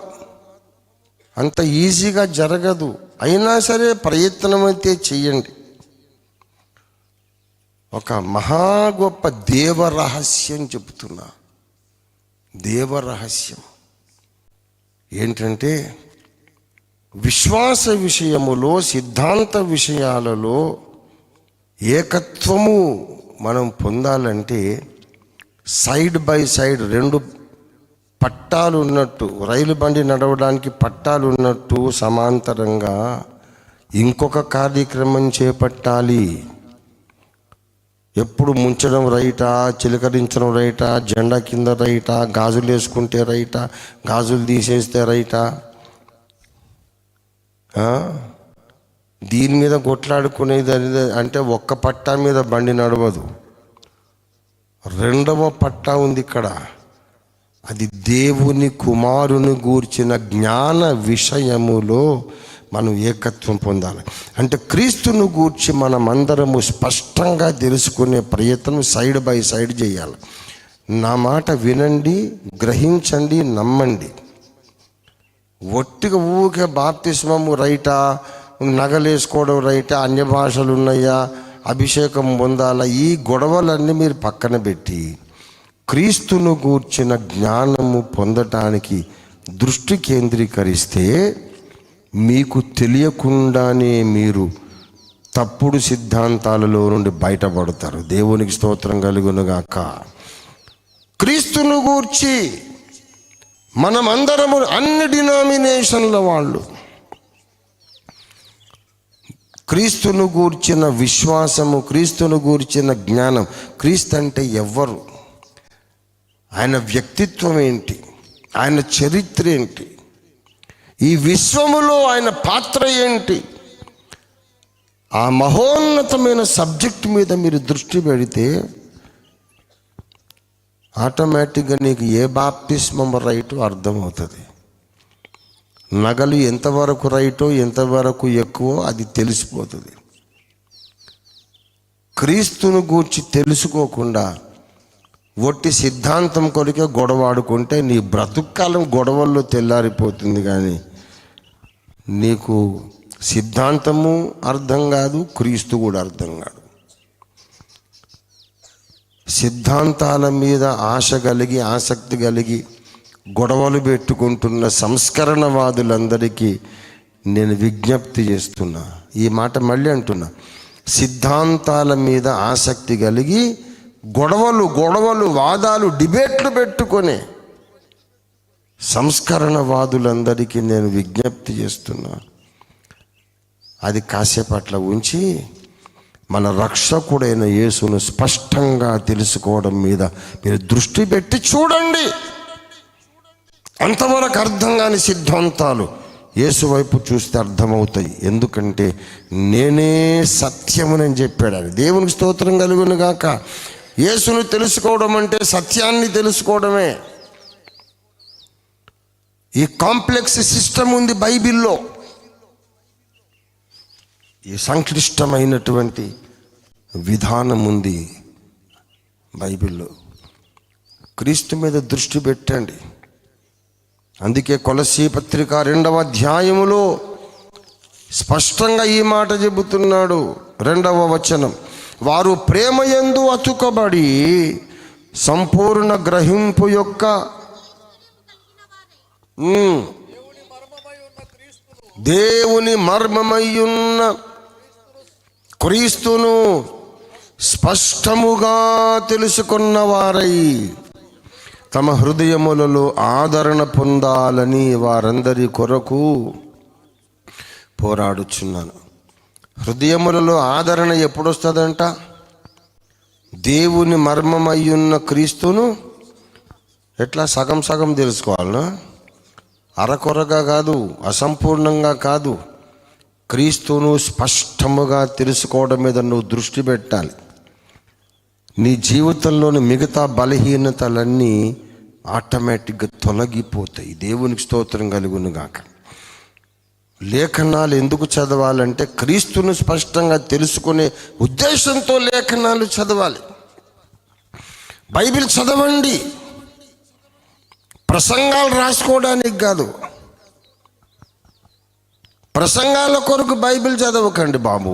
A: అంత ఈజీగా జరగదు. అయినా సరే ప్రయత్నం అయితే చెయ్యండి. ఒక మహా గొప్ప దేవరహస్యం చెబుతున్నా. దేవరహస్యం ఏంటంటే విశ్వాస విషయములో, సిద్ధాంత విషయాలలో ఏకత్వము మనం పొందాలంటే సైడ్ బై సైడ్ 2 పట్టాలు ఉన్నట్టు, రైలు బండి నడవడానికి పట్టాలు ఉన్నట్టు సమాంతరంగా ఇంకొక కార్యక్రమం చేపట్టాలి. ఎప్పుడు ముంచడం రైటా, చిలకరించడం రైటా, జెండా కింద రైటా, గాజులు వేసుకుంటే రైటా, గాజులు తీసేస్తే రైటా, దీని మీద కొట్లాడుకునేది అంటే ఒక్క పట్టా మీద బండి నడవదు. రెండవ పట్టా ఉంది ఇక్కడ. అది దేవుని కుమారుని గూర్చిన జ్ఞాన విషయములో మనం ఏకత్వం పొందాలి. అంటే క్రీస్తును గూర్చి మనమందరము స్పష్టంగా తెలుసుకునే ప్రయత్నం సైడ్ బై సైడ్ చేయాలి. నా మాట వినండి, గ్రహించండి, నమ్మండి. ఒట్టిగా ఊరికే బాప్తిస్మము రైటా, నగలేసుకోవడం రైటా, అన్య భాషలు ఉన్నాయా, అభిషేకం పొందాలా, ఈ గొడవలన్నీ మీరు పక్కన పెట్టి క్రీస్తును గూర్చిన జ్ఞానము పొందటానికి దృష్టి కేంద్రీకరిస్తే మీకు తెలియకుండానే మీరు తప్పుడు సిద్ధాంతాలలో నుండి బయటపడతారు. దేవునికి స్తోత్రం కలుగునుగాక. క్రీస్తును గూర్చి మనమందరము అన్ని డినామినేషన్ల వాళ్ళు క్రీస్తును గూర్చిన విశ్వాసము, క్రీస్తును గూర్చిన జ్ఞానం, క్రీస్తు అంటే ఎవ్వరు, ఆయన వ్యక్తిత్వం ఏంటి, ఆయన చరిత్ర ఏంటి, ఈ విశ్వములో ఆయన పాత్ర ఏంటి, ఆ మహోన్నతమైన సబ్జెక్ట్ మీద మీరు దృష్టి పెడితే ఆటోమేటిక్గా నీకు ఏ బాప్తిస్మం రైటో అర్థమవుతుంది. నగలు ఎంతవరకు రైటో ఎంతవరకు ఎక్కువో అది తెలిసిపోతుంది. క్రీస్తును గూర్చి తెలుసుకోకుండా ఒట్టి సిద్ధాంతం కొరికే గొడవాడుకుంటే నీ బ్రతుక్కాలం గొడవల్లో తెల్లారిపోతుంది. కానీ నీకు సిద్ధాంతము అర్థం కాదు, క్రీస్తు కూడా అర్థం కాదు. సిద్ధాంతాల మీద ఆశ కలిగి, ఆసక్తి కలిగి గొడవలు పెట్టుకుంటున్న సంస్కరణవాదులందరికీ నేను విజ్ఞప్తి చేస్తున్నా. ఈ మాట మళ్ళీ అంటున్నా. సిద్ధాంతాల మీద ఆసక్తి కలిగి గొడవలు వాదాలు, డిబేట్లు పెట్టుకొని సంస్కరణవాదులందరికీ నేను విజ్ఞప్తి చేస్తున్నా. అది కాసేపట్ల ఉంచి మన రక్షకుడైన యేసును స్పష్టంగా తెలుసుకోవడం మీద మీరు దృష్టి పెట్టి చూడండి. అంతవరకు అర్థం కాని సిద్ధాంతాలు యేసు వైపు చూస్తే అర్థమవుతాయి. ఎందుకంటే నేనే సత్యమునని చెప్పాడు ఆయన. దేవునికి స్తోత్రం కలుగును గాక. యేసును తెలుసుకోవడం అంటే సత్యాన్ని తెలుసుకోవడమే. ఈ కాంప్లెక్స్ సిస్టమ్ ఉంది బైబిల్లో, ఈ సంక్లిష్టమైనటువంటి విధానం ఉంది బైబిల్లో. క్రీస్తు మీద దృష్టి పెట్టండి. అందుకే కొలసీ పత్రిక 2వ అధ్యాయములో స్పష్టంగా ఈ మాట చెబుతున్నాడు. 2వ వచనం, వారు ప్రేమయందు అతుకబడి సంపూర్ణ గ్రహింపు యొక్క దేవుని మర్మమయ్యున్న క్రీస్తును స్పష్టముగా తెలుసుకున్న వారై తమ హృదయములలో ఆదరణ పొందాలని వారందరి కొరకు పోరాడుచున్నాను. హృదయములలో ఆదరణ ఎప్పుడు వస్తుందంట? దేవుని మర్మమయ్యున్న క్రీస్తును ఎట్లా సగం సగం తెలుసుకోవాలనా? అరకొరగా కాదు, అసంపూర్ణంగా కాదు. క్రీస్తును స్పష్టముగా తెలుసుకోవడం మీద నువ్వు దృష్టి పెట్టాలి. నీ జీవితంలోని మిగతా బలహీనతలన్నీ ఆటోమేటిక్గా తొలగిపోతాయి. దేవునికి స్తోత్రం కలుగును గాక. లేఖనాలు ఎందుకు చదవాలంటే క్రీస్తును స్పష్టంగా తెలుసుకునే ఉద్దేశంతో లేఖనాలు చదవాలి. బైబిల్ చదవండి, ప్రసంగాలు రాసుకోవడానికి కాదు. ప్రసంగాల కొరకు బైబిల్ చదవకండి బాబు.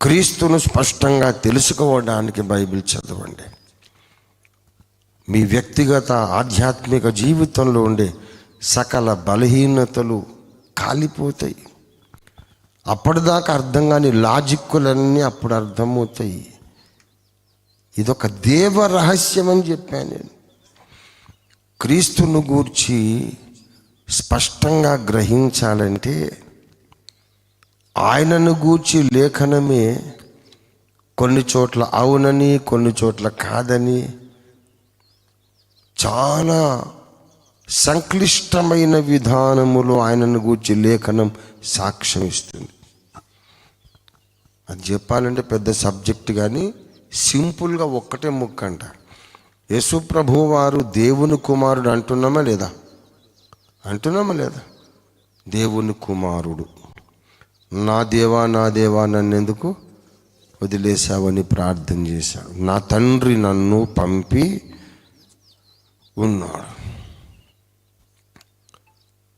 A: క్రీస్తును స్పష్టంగా తెలుసుకోవడానికి బైబిల్ చదవండి. మీ వ్యక్తిగత ఆధ్యాత్మిక జీవితంలో ఉండే సకల బలహీనతలు కాలిపోతాయి. అప్పటిదాకా అర్థం కాని లాజిక్కులన్నీ అప్పుడు అర్థమవుతాయి. ఇదొక దేవ రహస్యం అని చెప్పాను నేను. క్రీస్తును గూర్చి స్పష్టంగా గ్రహించాలంటే ఆయనను గూర్చి లేఖనమే కొన్ని చోట్ల అవునని, కొన్ని చోట్ల కాదని, చాలా సంక్లిష్టమైన విధానములో ఆయనను గూర్చి లేఖనం సాక్ష్యం ఇస్తుంది. అది చెప్పాలంటే పెద్ద సబ్జెక్ట్, కానీ సింపుల్గా ఒక్కటే ముక్క అంట. యేసు ప్రభువు వారు దేవుని కుమారుడు అంటున్నామా లేదా? దేవుని కుమారుడు. నా దేవా నా దేవా నన్నెందుకు వదిలేశావని ప్రార్థన చేశాడు. నా తండ్రి నన్ను పంపి ఉన్నాడు.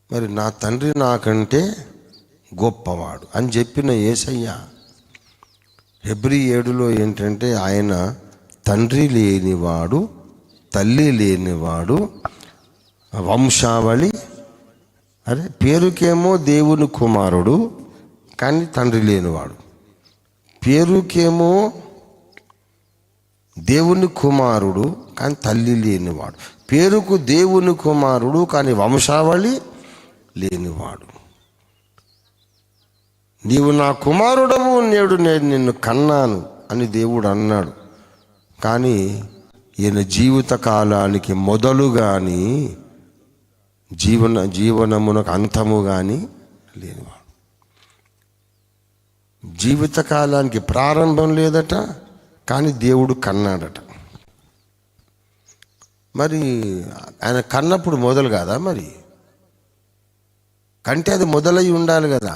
A: మరి నా తండ్రి నాకంటే గొప్పవాడు అని చెప్పిన యేసయ్య హెబ్రీ 7లో ఏంటంటే ఆయన తండ్రి లేనివాడు, తల్లి లేనివాడు, వంశావళి, పేరుకేమో దేవుని కుమారుడు కానీ తండ్రి లేనివాడు, పేరుకేమో దేవుని కుమారుడు కానీ తల్లి లేనివాడు, పేరుకు దేవుని కుమారుడు కానీ వంశావళి లేనివాడు. నీవు నా కుమారుడవు, నేడు నేను నిన్ను కన్నాను అని దేవుడు అన్నాడు. కానీ ఈయన జీవిత కాలానికి మొదలు కానీ జీవనమునకు అంతము కానీ లేనివాడు. జీవితకాలానికి ప్రారంభం లేదట, కానీ దేవుడు కన్నాడట. మరి ఆయన కన్నప్పుడు మొదలు కాదా? మరి కంటే అది మొదలై ఉండాలి కదా.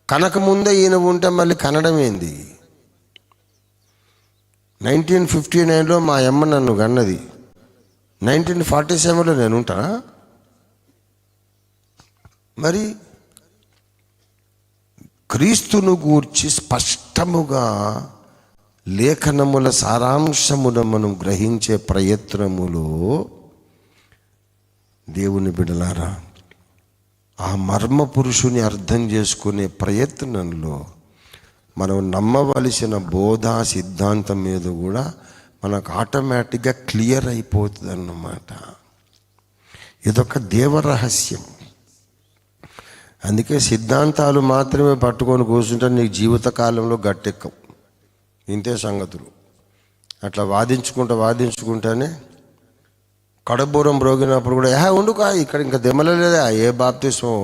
A: కనక ముందే ఈయన ఉంటే మళ్ళీ కనడం ఏంది? 1959లో మా అమ్మ నన్ను కన్నది, 1947లో నేను ఉంటానా? మరి క్రీస్తును గూర్చి స్పష్టముగా లేఖనముల సారాంశమును మనం గ్రహించే ప్రయత్నములో దేవుని బిడ్డలారా, ఆ మర్మ పురుషుని అర్థం చేసుకునే ప్రయత్నంలో మనం నమ్మవలసిన బోధ సిద్ధాంతం మీద కూడా మనకు ఆటోమేటిక్గా క్లియర్ అయిపోతుంది అన్నమాట. ఇదొక దేవరహస్యం. అందుకే సిద్ధాంతాలు మాత్రమే పట్టుకొని కూర్చుంటే నీకు జీవితకాలంలో గట్టెక్కవు. ఇంతే సంగతులు. అట్లా వాదించుకుంటానే కడబూరం రోగినప్పుడు కూడా ఉండుకా ఇక్కడ ఇంకా దెమ్మలేదా ఏ బాప్తిస్మో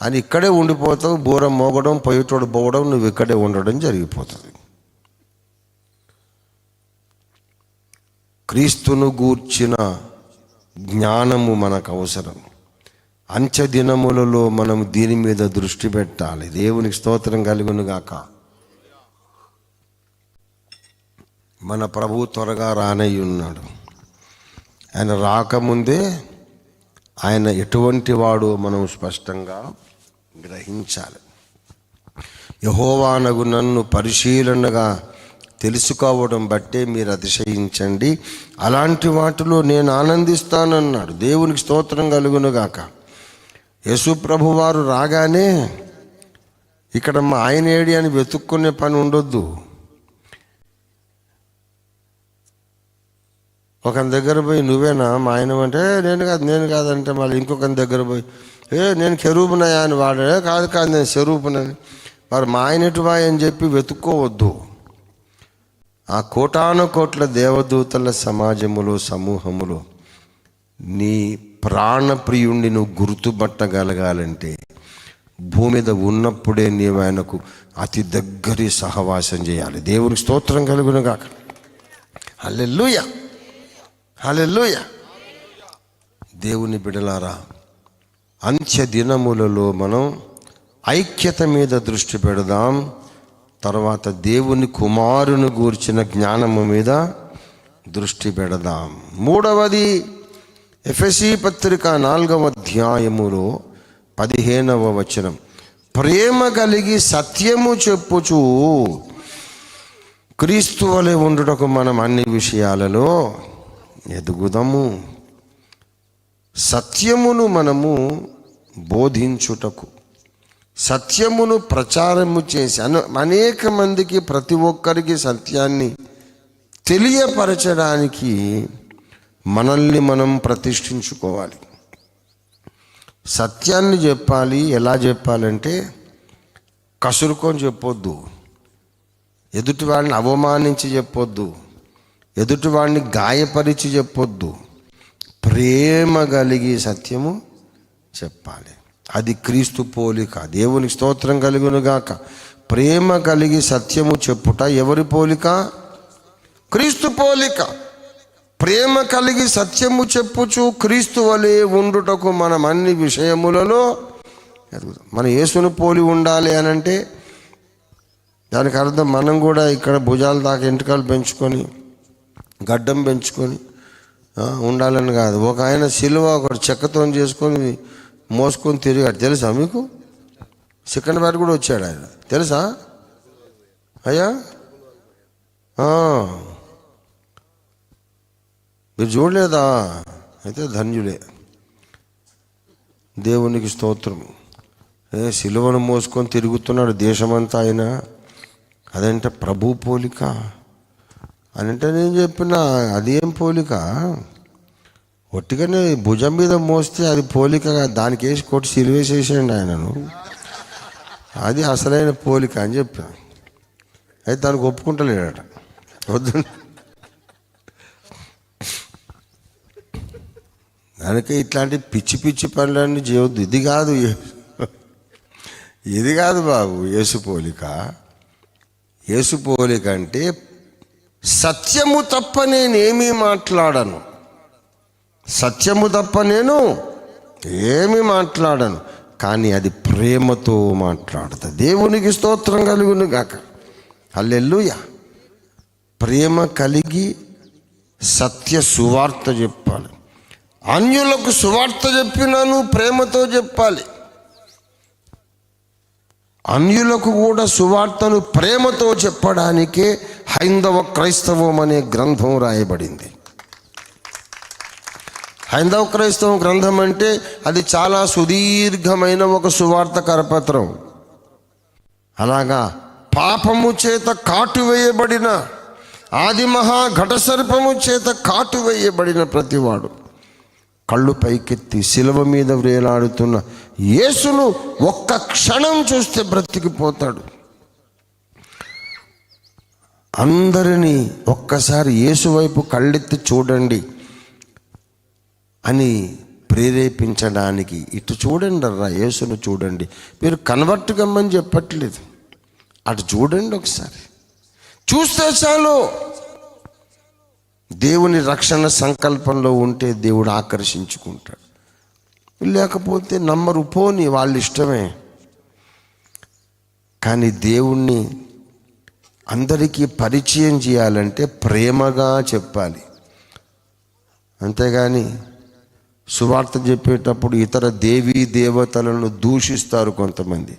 A: అని ఇక్కడే ఉండిపోతావు. బూరం మోగడం, పొయ్యిటోడు పోవడం, నువ్వు ఇక్కడే ఉండడం జరిగిపోతుంది. క్రీస్తును గూర్చిన జ్ఞానము మనకు అవసరం. అంచె దినములలో మనం దీని మీద దృష్టి పెట్టాలి. దేవునికి స్తోత్రం కలుగును గాక. మన ప్రభువు త్వరగా రానయ్యి ఉన్నాడు. ఆయన రాకముందే ఆయన ఎటువంటి వాడు మనం స్పష్టంగా గ్రహించాలి. యెహోవానగు నన్ను పరిశీలనగా తెలుసుకోవడం బట్టే మీరు అతిశయించండి, అలాంటి వాటిలో నేను ఆనందిస్తానన్నాడు. దేవునికి స్తోత్రం కలుగును గాక. యేసు ప్రభు వారు రాగానే ఇక్కడ మా ఆయన ఏడి అని వెతుక్కునే పని ఉండొద్దు. ఒకని దగ్గర పోయి నువ్వేనా మా ఆయన అంటే నేను కాదంటే మళ్ళీ ఇంకొకని దగ్గర పోయి నేను కెరూబునయా అని వాడే కాదు నేను కెరూబునని మరి మా ఆయన ఎటువా అని చెప్పి వెతుక్కోవద్దు. ఆ కోటాను కోట్ల దేవదూతల సమాజములో సమూహములో నీ ప్రాణప్రియుణ్ణి నువ్వు గుర్తుపట్టగలగాలంటే భూమి మీద ఉన్నప్పుడే నీవు ఆయనకు అతి దగ్గరి సహవాసం చేయాలి. దేవునికి స్తోత్రం కలుగును గాక. హల్లెలూయా, హల్లెలూయా. దేవుని బిడ్డలారా, అంత్య దినములలో మనం ఐక్యత మీద దృష్టి పెడదాం. తర్వాత దేవుని కుమారుని గూర్చిన జ్ఞానము మీద దృష్టి పెడదాం. మూడవది ఎఫెసీ పత్రిక 4వ అధ్యాయములో 15వ వచనం, ప్రేమ కలిగి సత్యము చెప్పుచు క్రీస్తు వలె ఉండుటకు మనం అన్ని విషయాలలో ఎదుగుదాము. సత్యమును మనము బోధించుటకు, సత్యమును ప్రచారము చేసి అనేక మందికి, ప్రతి ఒక్కరికి సత్యాన్ని తెలియపరచడానికి మనల్ని మనం ప్రతిష్ఠించుకోవాలి. సత్యాన్ని చెప్పాలి. ఎలా చెప్పాలంటే కసురుకొని చెప్పొద్దు, ఎదుటివాడిని అవమానించి చెప్పొద్దు, ఎదుటివాడిని గాయపరిచి చెప్పొద్దు. ప్రేమ కలిగి సత్యము చెప్పాలి. అది క్రీస్తు పోలిక. దేవునికి స్తోత్రం కలుగును గాక. ప్రేమ కలిగి సత్యము చెప్పుట ఎవరి పోలిక? క్రీస్తు పోలిక. ప్రేమ కలిగి సత్యము చెప్పుచు క్రీస్తు వలె ఉండుటకు మనం అన్ని విషయములలో మన యేసును పోలి ఉండాలి అని అంటే దానికి అర్థం మనం కూడా ఇక్కడ భుజాల దాకా ఎంటుకలు పెంచుకొని గడ్డం పెంచుకొని ఉండాలని కాదు. ఒక ఆయన సిలువ ఒకటి చెక్కతో చేసుకొని మోసుకొని తిరిగాడు. తెలుసా మీకు? సికింద్రాబాద్ కూడా వచ్చాడు ఆయన. తెలుసా అయ్యా? మీరు చూడలేదా? అయితే ధన్యులే. దేవునికి స్తోత్రం. సిలువను మోసుకొని తిరుగుతున్నాడు దేశమంతా. ఆయన అదంటే ప్రభు పోలిక అని అంటే నేను చెప్పిన అదేం పోలిక? ఒట్టిగానే భుజం మీద మోస్తే అది పోలిక. దానికి వేసి కొట్టి సిలువేసేసాడు ఆయనను. అది అసలైన పోలిక అని చెప్పా. అయితే దానికి ఒప్పుకుంటలేడట. వద్దు, దానికి ఇట్లాంటి పిచ్చి పిచ్చి పనులన్నీ చేయవద్దు. ఇది కాదు బాబు యేసు పోలిక. యేసు పోలిక అంటే సత్యము తప్ప నేనేమీ మాట్లాడను, సత్యము తప్ప నేను ఏమీ మాట్లాడను, కానీ అది ప్రేమతో మాట్లాడతా. దేవునికి స్తోత్రం కలుగును గాక. హల్లెలూయా. ప్రేమ కలిగి సత్య సువార్త చెప్పాలి. అన్యులకు సువార్త చెప్పినాను ప్రేమతో చెప్పాలి. అన్యులకు కూడా సువార్తను ప్రేమతో చెప్పడానికే హైందవ క్రైస్తవం అనే గ్రంథం రాయబడింది. హైందవ క్రైస్తవం గ్రంథం అంటే అది చాలా సుదీర్ఘమైన ఒక సువార్త కరపత్రం. అలాగా పాపము చేత కాటువేయబడిన ఆది మహా ఘటసర్పము చేత కాటువేయబడిన ప్రతివాడు కళ్ళు పైకెత్తి శిలువ మీద వ్రేలాడుతున్న యేసును ఒక్క క్షణం చూస్తే బ్రతికిపోతాడు. అందరినీ ఒక్కసారి యేసు వైపు కళ్ళెత్తి చూడండి అని ప్రేరేపించడానికి ఇటు చూడండి రా, యేసును చూడండి. మీరు కన్వర్ట్ కమ్మని చెప్పట్లేదు, అటు చూడండి ఒకసారి. చూస్తే చాలు. దేవుని రక్షణ సంకల్పంలో ఉంటే దేవుడు ఆకర్షించుకుంటాడు. లేకపోతే నమ్మరు, పోని వాళ్ళ ఇష్టమే. కానీ దేవుణ్ణి అందరికీ పరిచయం చేయాలంటే ప్రేమగా చెప్పాలి. అంతేగాని సువార్త చెప్పేటప్పుడు ఇతర దేవీ దేవతలను దూషిస్తారు కొంతమంది.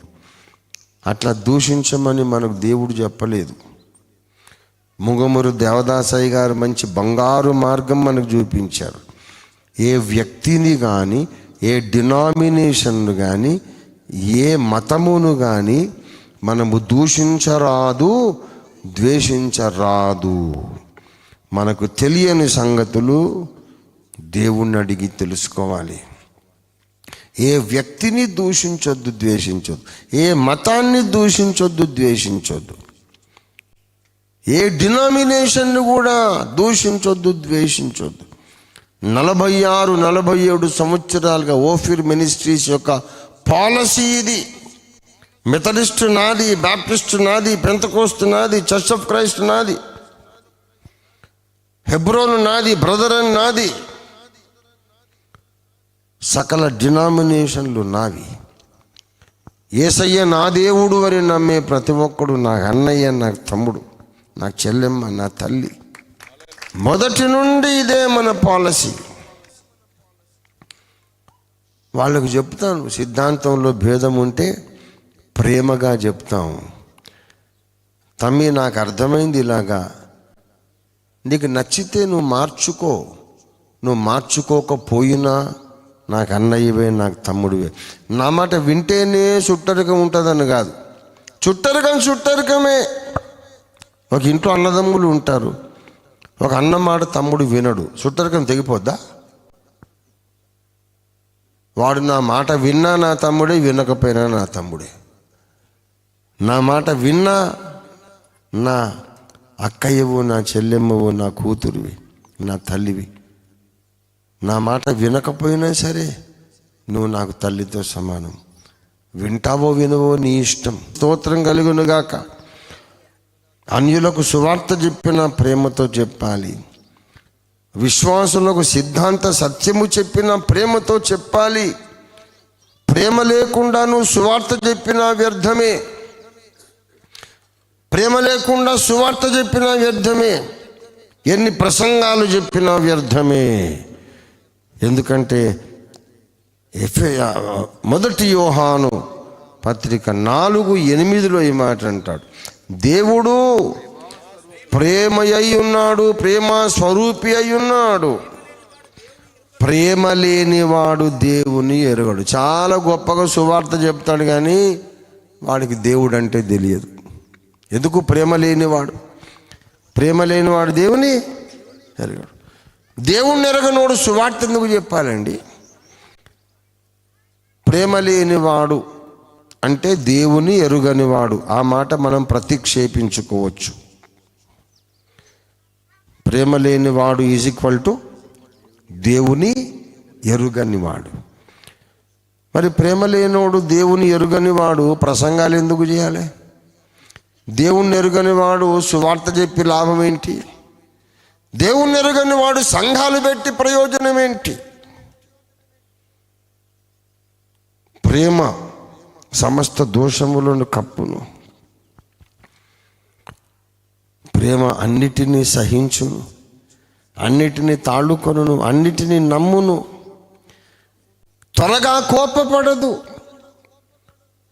A: అట్లా దూషించమని మనకు దేవుడు చెప్పలేదు. ముంగమూరు దేవదాసయ్య గారు మంచి బంగారు మార్గం మనకు చూపించారు. ఏ వ్యక్తిని కానీ, ఏ డినామినేషన్ను కానీ, ఏ మతమును కానీ మనము దూషించరాదు, ద్వేషించరాదు. మనకు తెలియని సంగతులు దేవుణ్ణి అడిగి తెలుసుకోవాలి. ఏ వ్యక్తిని దూషించొద్దు, ద్వేషించొద్దు. ఏ మతాన్ని దూషించొద్దు, ద్వేషించొద్దు. ఏ డినామినేషన్ను కూడా దూషించొద్దు, ద్వేషించొద్దు. 46-47 సంవత్సరాలుగా ఓఫిర్ మినిస్ట్రీస్ యొక్క పాలసీ ఇది. మెథడిస్ట్ నాది, బాప్టిస్ట్ నాది, పెంతకోస్తు నాది, చర్చ్ ఆఫ్ క్రైస్ట్ నాది, హెబ్రోన్ నాది, బ్రదరన్ నాది, సకల డినామినేషన్లు నావి. యేసయ్య నా దేవుడు అని నమ్మే ప్రతి ఒక్కడు నాకు అన్నయ్య, నాకు తమ్ముడు, నాకు చెల్లెమ్మ, నా తల్లి. మొదటి నుండి ఇదే మన పాలసీ. వాళ్ళకు చెప్తాను, సిద్ధాంతంలో భేదం ఉంటే ప్రేమగా చెప్తాం. తమ్మి నాకు అర్థమైంది ఇలాగా, నీకు నచ్చితే నువ్వు మార్చుకో, నువ్వు మార్చుకోకపోయినా నాకు అన్నయ్యవే, నాకు తమ్ముడివే. నా మాట వింటేనే చుట్టరికం ఉంటుందని కాదు. చుట్టరికమే. ఒక ఇంట్లో అన్నదమ్ములు ఉంటారు, ఒక అన్న మాట తమ్ముడు వినడు, చుట్టరికం తెగిపోద్దా? వాడు నా మాట విన్నా నా తమ్ముడే, వినకపోయినా నా తమ్ముడే. నా మాట విన్నా నా అక్కయ్యవు, నా చెల్లెమ్మవు, నా కూతురువి, నా తల్లివి. నా మాట వినకపోయినా సరే నువ్వు నాకు తల్లితో సమానం. వింటావో వినవో నీ ఇష్టం. స్తోత్రం కలుగునుగాక. అన్యులకు సువార్త చెప్పిన ప్రేమతో చెప్పాలి. విశ్వాసులకు సిద్ధాంత సత్యము చెప్పిన ప్రేమతో చెప్పాలి. ప్రేమ లేకుండా నువ్వు సువార్త చెప్పినా వ్యర్థమే. ప్రేమ లేకుండా సువార్త చెప్పినా వ్యర్థమే. ఎన్ని ప్రసంగాలు చెప్పినా వ్యర్థమే. ఎందుకంటే మొదటి యోహాను పత్రిక 4:8 ఈ మాట అంటాడు, దేవుడు ప్రేమయ్యి ఉన్నాడు, ప్రేమ స్వరూపి అయి ఉన్నాడు. ప్రేమ లేనివాడు దేవుని ఎరుగడు. చాలా గొప్పగా సువార్త చెప్తాడు కానీ వాడికి దేవుడు అంటే తెలియదు. ఎందుకు? ప్రేమ లేనివాడు దేవుని ఎరగడు. దేవుణ్ణి ఎరగనోడు సువార్త ఎందుకు చెప్పాలండి? ప్రేమ లేనివాడు అంటే దేవుని ఎరుగనివాడు. ఆ మాట మనం ప్రతిక్షేపించుకోవచ్చు. ప్రేమ లేనివాడు = దేవుని ఎరుగనివాడు. మరి ప్రేమ లేనివాడు దేవుని ఎరుగనివాడు ప్రసంగాలు ఎందుకు చేయాలి? దేవుణ్ణి ఎరుగనివాడు సువార్త చెప్పి లాభం ఏంటి? దేవుణ్ణి ఎరుగనివాడు సంఘాలు పెట్టి ప్రయోజనం ఏంటి? ప్రేమ సమస్త దోషములను కప్పును. ప్రేమ అన్నిటినీ సహించును, అన్నిటినీ తాళుకొనును, అన్నిటినీ నమ్మును, త్వరగా కోపపడదు,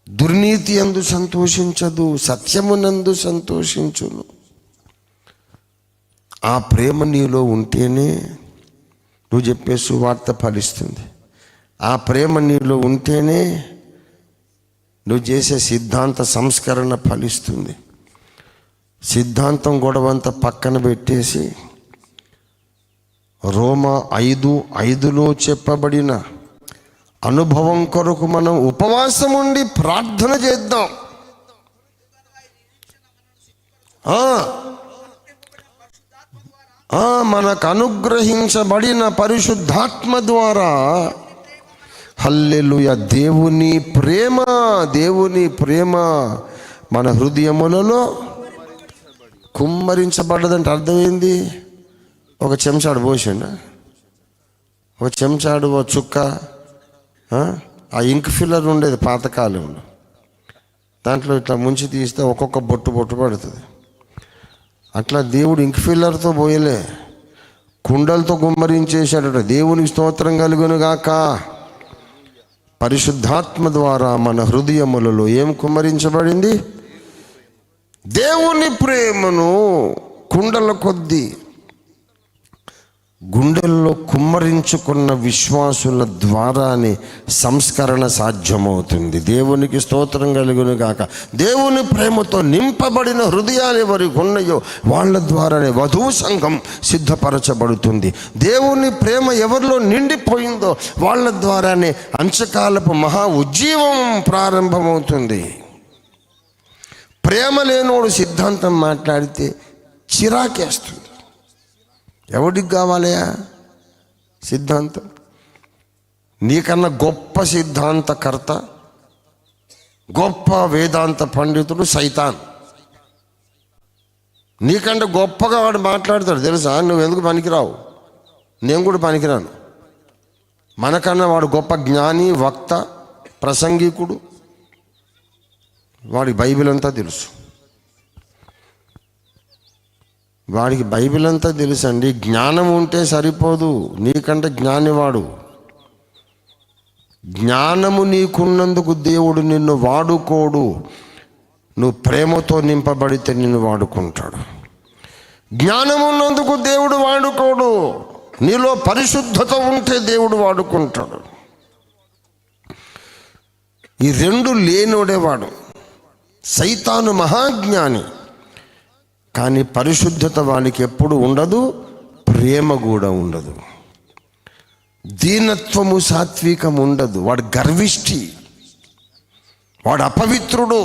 A: దుర్నీతి యందు సంతోషించదు, సత్యమునందు సంతోషించును. ఆ ప్రేమ నీలో ఉంటేనే నువ్వు చెప్పే సువార్త ఫలిస్తుంది. ఆ ప్రేమ నీలో ఉంటేనే నువ్వు చేసే సిద్ధాంత సంస్కరణ ఫలిస్తుంది. సిద్ధాంతం గొడవంతా పక్కన పెట్టేసి రోమా 5:5 చెప్పబడిన అనుభవం కొరకు మనం ఉపవాసం ఉండి ప్రార్థన చేద్దాం. మనకు అనుగ్రహించబడిన పరిశుద్ధాత్మ ద్వారా హల్లెలూయా దేవుని ప్రేమ మన హృదయములలో కుమ్మరించబడ్డదంటే అర్థమైంది. ఒక చెంచాడు పోసిండా, ఒక చెంచాడు, ఒక చుక్క ఆ ఇంక్ ఫిల్లర్ ఉండేది పాతకాలంలో, దాంట్లో ఇట్లా ముంచి తీస్తే ఒక్కొక్క బొట్టు పడుతుంది. అట్లా దేవుడు ఇంక్ ఫిల్లర్తో పోయలే, కుండలతో కుమ్మరించేశాడట. దేవునికి స్తోత్రం కలుగును గాక. పరిశుద్ధాత్మ ద్వారా మన హృదయములలో ఏం కుమ్మరించబడింది? దేవుని ప్రేమను కుండల కొద్దీ గుండెల్లో కుమ్మరించుకున్న విశ్వాసుల ద్వారానే సంస్కరణ సాధ్యమవుతుంది. దేవునికి స్తోత్రం కలుగును గాక. దేవుని ప్రేమతో నింపబడిన హృదయాలు ఎవరికి ఉన్నాయో వాళ్ళ ద్వారానే వధువు సంఘం సిద్ధపరచబడుతుంది. దేవుని ప్రేమ ఎవరిలో నిండిపోయిందో వాళ్ళ ద్వారానే అంచకాలపు మహా ఉజ్జీవం ప్రారంభమవుతుంది. ప్రేమ లేనోడు సిద్ధాంతం మాట్లాడితే చిరాకేస్తుంది. ఎవడికి కావాలయా సిద్ధాంతం? నీకన్నా గొప్ప సిద్ధాంతకర్త, గొప్ప వేదాంత పండితుడు సైతాన్. నీకంటే గొప్పగా వాడు మాట్లాడతాడు తెలుసా. నువ్వు ఎందుకు పనికిరావు, నేను కూడా పనికిరాను. మనకన్నా వాడు గొప్ప జ్ఞాని, వక్త, ప్రసంగికుడు. వాడికి బైబిల్ అంతా తెలుసు. వాడికి బైబిల్ అంతా తెలుసండి. జ్ఞానం ఉంటే సరిపోదు, నీకంటే జ్ఞానివాడు. జ్ఞానము నీకున్నందుకు దేవుడు నిన్ను వాడుకోడు. నువ్వు ప్రేమతో నింపబడితే నిన్ను వాడుకుంటాడు. జ్ఞానం ఉన్నందుకు దేవుడు వాడుకోడు. నీలో పరిశుద్ధత ఉంటే దేవుడు వాడుకుంటాడు. ఈ రెండు లేనోడేవాడు. సైతాను మహాజ్ఞాని, కానీ పరిశుద్ధత వానికి ఎప్పుడు ఉండదు, ప్రేమ కూడా ఉండదు. దీనత్వము, సాత్వికం ఉండదు. వాడు గర్విష్టి, వాడు అపవిత్రుడు,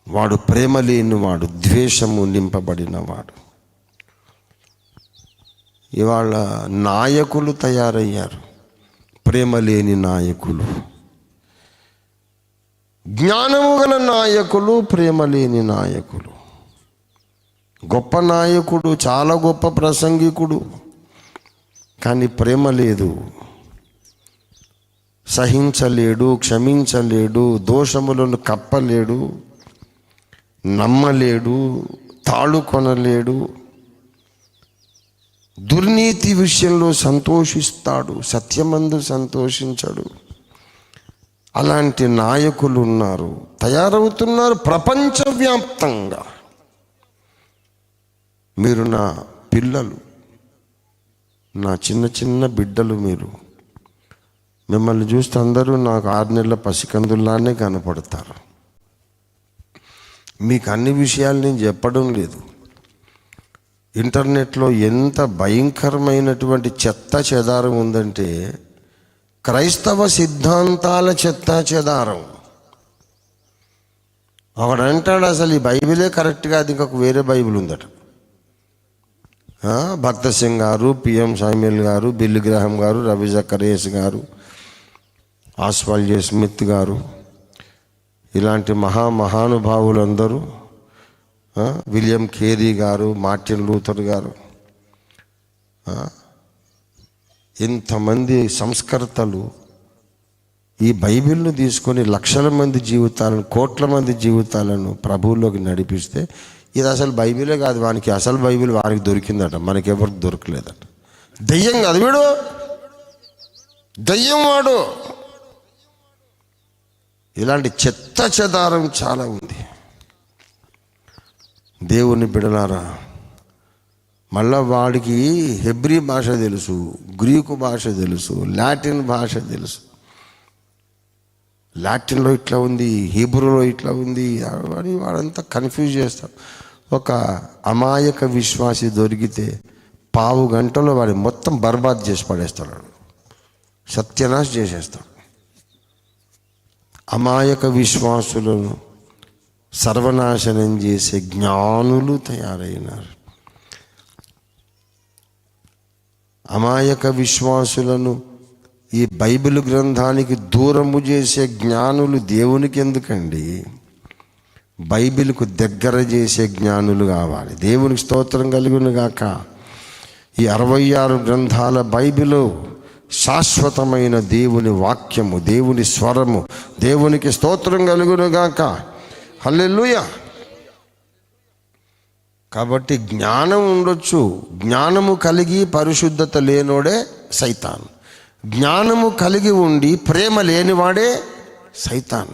A: వాడు ప్రేమ లేనివాడు, ద్వేషము నింపబడినవాడు. ఇవాళ నాయకులు తయారయ్యారు, ప్రేమ లేని నాయకులు. జ్ఞానము గల నాయకులు, ప్రేమ లేని నాయకులు. గొప్ప నాయకుడు, చాలా గొప్ప ప్రసంగికుడు, కానీ ప్రేమ లేదు. సహించలేడు, క్షమించలేడు, దోషములను కప్పలేడు, నమ్మలేడు, తాళుకొనలేడు, దుర్నీతి విషయంలో సంతోషిస్తాడు, సత్యమందు సంతోషించడు. అలాంటి నాయకులు ఉన్నారు, తయారవుతున్నారు ప్రపంచవ్యాప్తంగా. మీరు నా పిల్లలు, నా చిన్న చిన్న బిడ్డలు. మీరు మిమ్మల్ని చూస్తే అందరూ నాకు 6 నెలల పసికందుల్లానే కనపడతారు. మీకు అన్ని విషయాలు నేను చెప్పడం లేదు. ఇంటర్నెట్లో ఎంత భయంకరమైనటువంటి చెత్త చెదారం ఉందంటే, క్రైస్తవ సిద్ధాంతాల చెత్త చెదారం. ఒకడంటాడు అసలు ఈ బైబిలే కరెక్ట్ కాదు, ఇంకొక వేరే బైబిల్ ఉందట. భక్త సింగ్ గారు, పిఎం సామ్యుల్ గారు, బిల్ గ్రహం గారు, రవి జకరేస్ గారు, ఆస్వాల్ జే స్మిత్ గారు, ఇలాంటి మహానుభావులందరూ, విలియం కేరీ గారు, మార్టిన్ లూథర్ గారు, ఇంతమంది సంస్కర్తలు ఈ బైబిల్ను తీసుకొని లక్షల మంది జీవితాలను, కోట్ల మంది జీవితాలను ప్రభువులోకి నడిపిస్తే, ఇది అసలు బైబిలే కాదు, వానికి అసలు బైబిల్ వారికి దొరికిందట, మనకెవరికి దొరకలేదట. దెయ్యం కాదు వీడు, దెయ్యం వాడు. ఇలాంటి చెత్త చెదారం చాలా ఉంది. దేవుని బిడలారా, మళ్ళా వాడికి హెబ్రీ భాష తెలుసు, గ్రీకు భాష తెలుసు, లాటిన్ భాష తెలుసు. లాటిన్లో ఇట్లా ఉంది, హీబ్రూలో ఇట్లా ఉంది అని వాడంతా కన్ఫ్యూజ్ చేస్తాడు. ఒక అమాయక విశ్వాసి దొరికితే 1/2 గంటలో వాడి మొత్తం బర్బాద్ చేసి పడేస్తాడు, సత్యనాశ చేసేస్తాడు. అమాయక విశ్వాసులను సర్వనాశనం చేసే జ్ఞానులు తయారైనారు. అమాయక విశ్వాసులను ఈ బైబిల్ గ్రంథానికి దూరము చేసే జ్ఞానులు దేవునికి ఎందుకండి? బైబిల్కు దగ్గర చేసే జ్ఞానులు కావాలి. దేవునికి స్తోత్రం కలుగును గాక. ఈ 66 గ్రంథాల బైబిలు శాశ్వతమైన దేవుని వాక్యము, దేవుని స్వరము. దేవునికి స్తోత్రం కలుగును గాక. హల్లెలూయా. కాబట్టి జ్ఞానం ఉండొచ్చు, జ్ఞానము కలిగి పరిశుద్ధత లేనోడే సైతాన్. జ్ఞానము కలిగి ఉండి ప్రేమ లేనివాడే సైతాన్.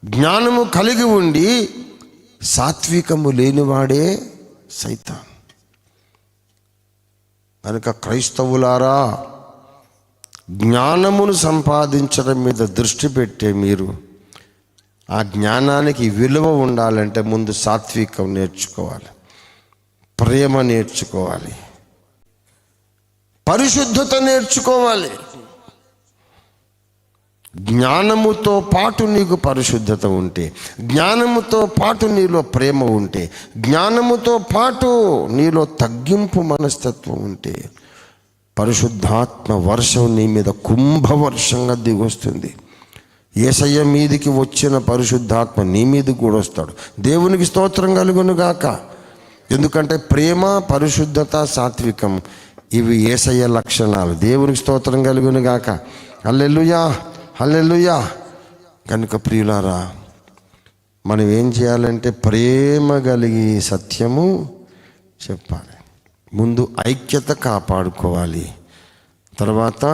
A: జ్ఞానము కలిగి ఉండి సాత్వికము లేనివాడే సైతాన్. కనుక క్రైస్తవులారా, జ్ఞానమును సంపాదించడం మీద దృష్టి పెట్టే మీరు, ఆ జ్ఞానానికి విలువ ఉండాలంటే ముందు సాత్వికం నేర్చుకోవాలి, ప్రేమ నేర్చుకోవాలి, పరిశుద్ధత నేర్చుకోవాలి. జ్ఞానముతో పాటు నీకు పరిశుద్ధత ఉంటే, జ్ఞానముతో పాటు నీలో ప్రేమ ఉంటే, జ్ఞానముతో పాటు నీలో తగ్గింపు మనస్తత్వం ఉంటే, పరిశుద్ధాత్మ వర్షం నీ మీద కుంభవర్షంగా దిగొస్తుంది. యేసయ్య మీదికి వచ్చిన పరిశుద్ధాత్మ నీ మీదకి కూడా వస్తాడు. దేవునికి స్తోత్రం కలుగును గాక. ఎందుకంటే ప్రేమ, పరిశుద్ధత, సాత్వికం ఇవి యేసయ్య లక్షణాలు. దేవునికి స్తోత్రం కలుగును గాక. హల్లెలూయా, హల్లెలూయా. కనుక ప్రియులారా, మనం ఏం చేయాలంటే ప్రేమ కలిగి సత్యము చెప్పాలి. ముందు ఐక్యత కాపాడుకోవాలి, తర్వాత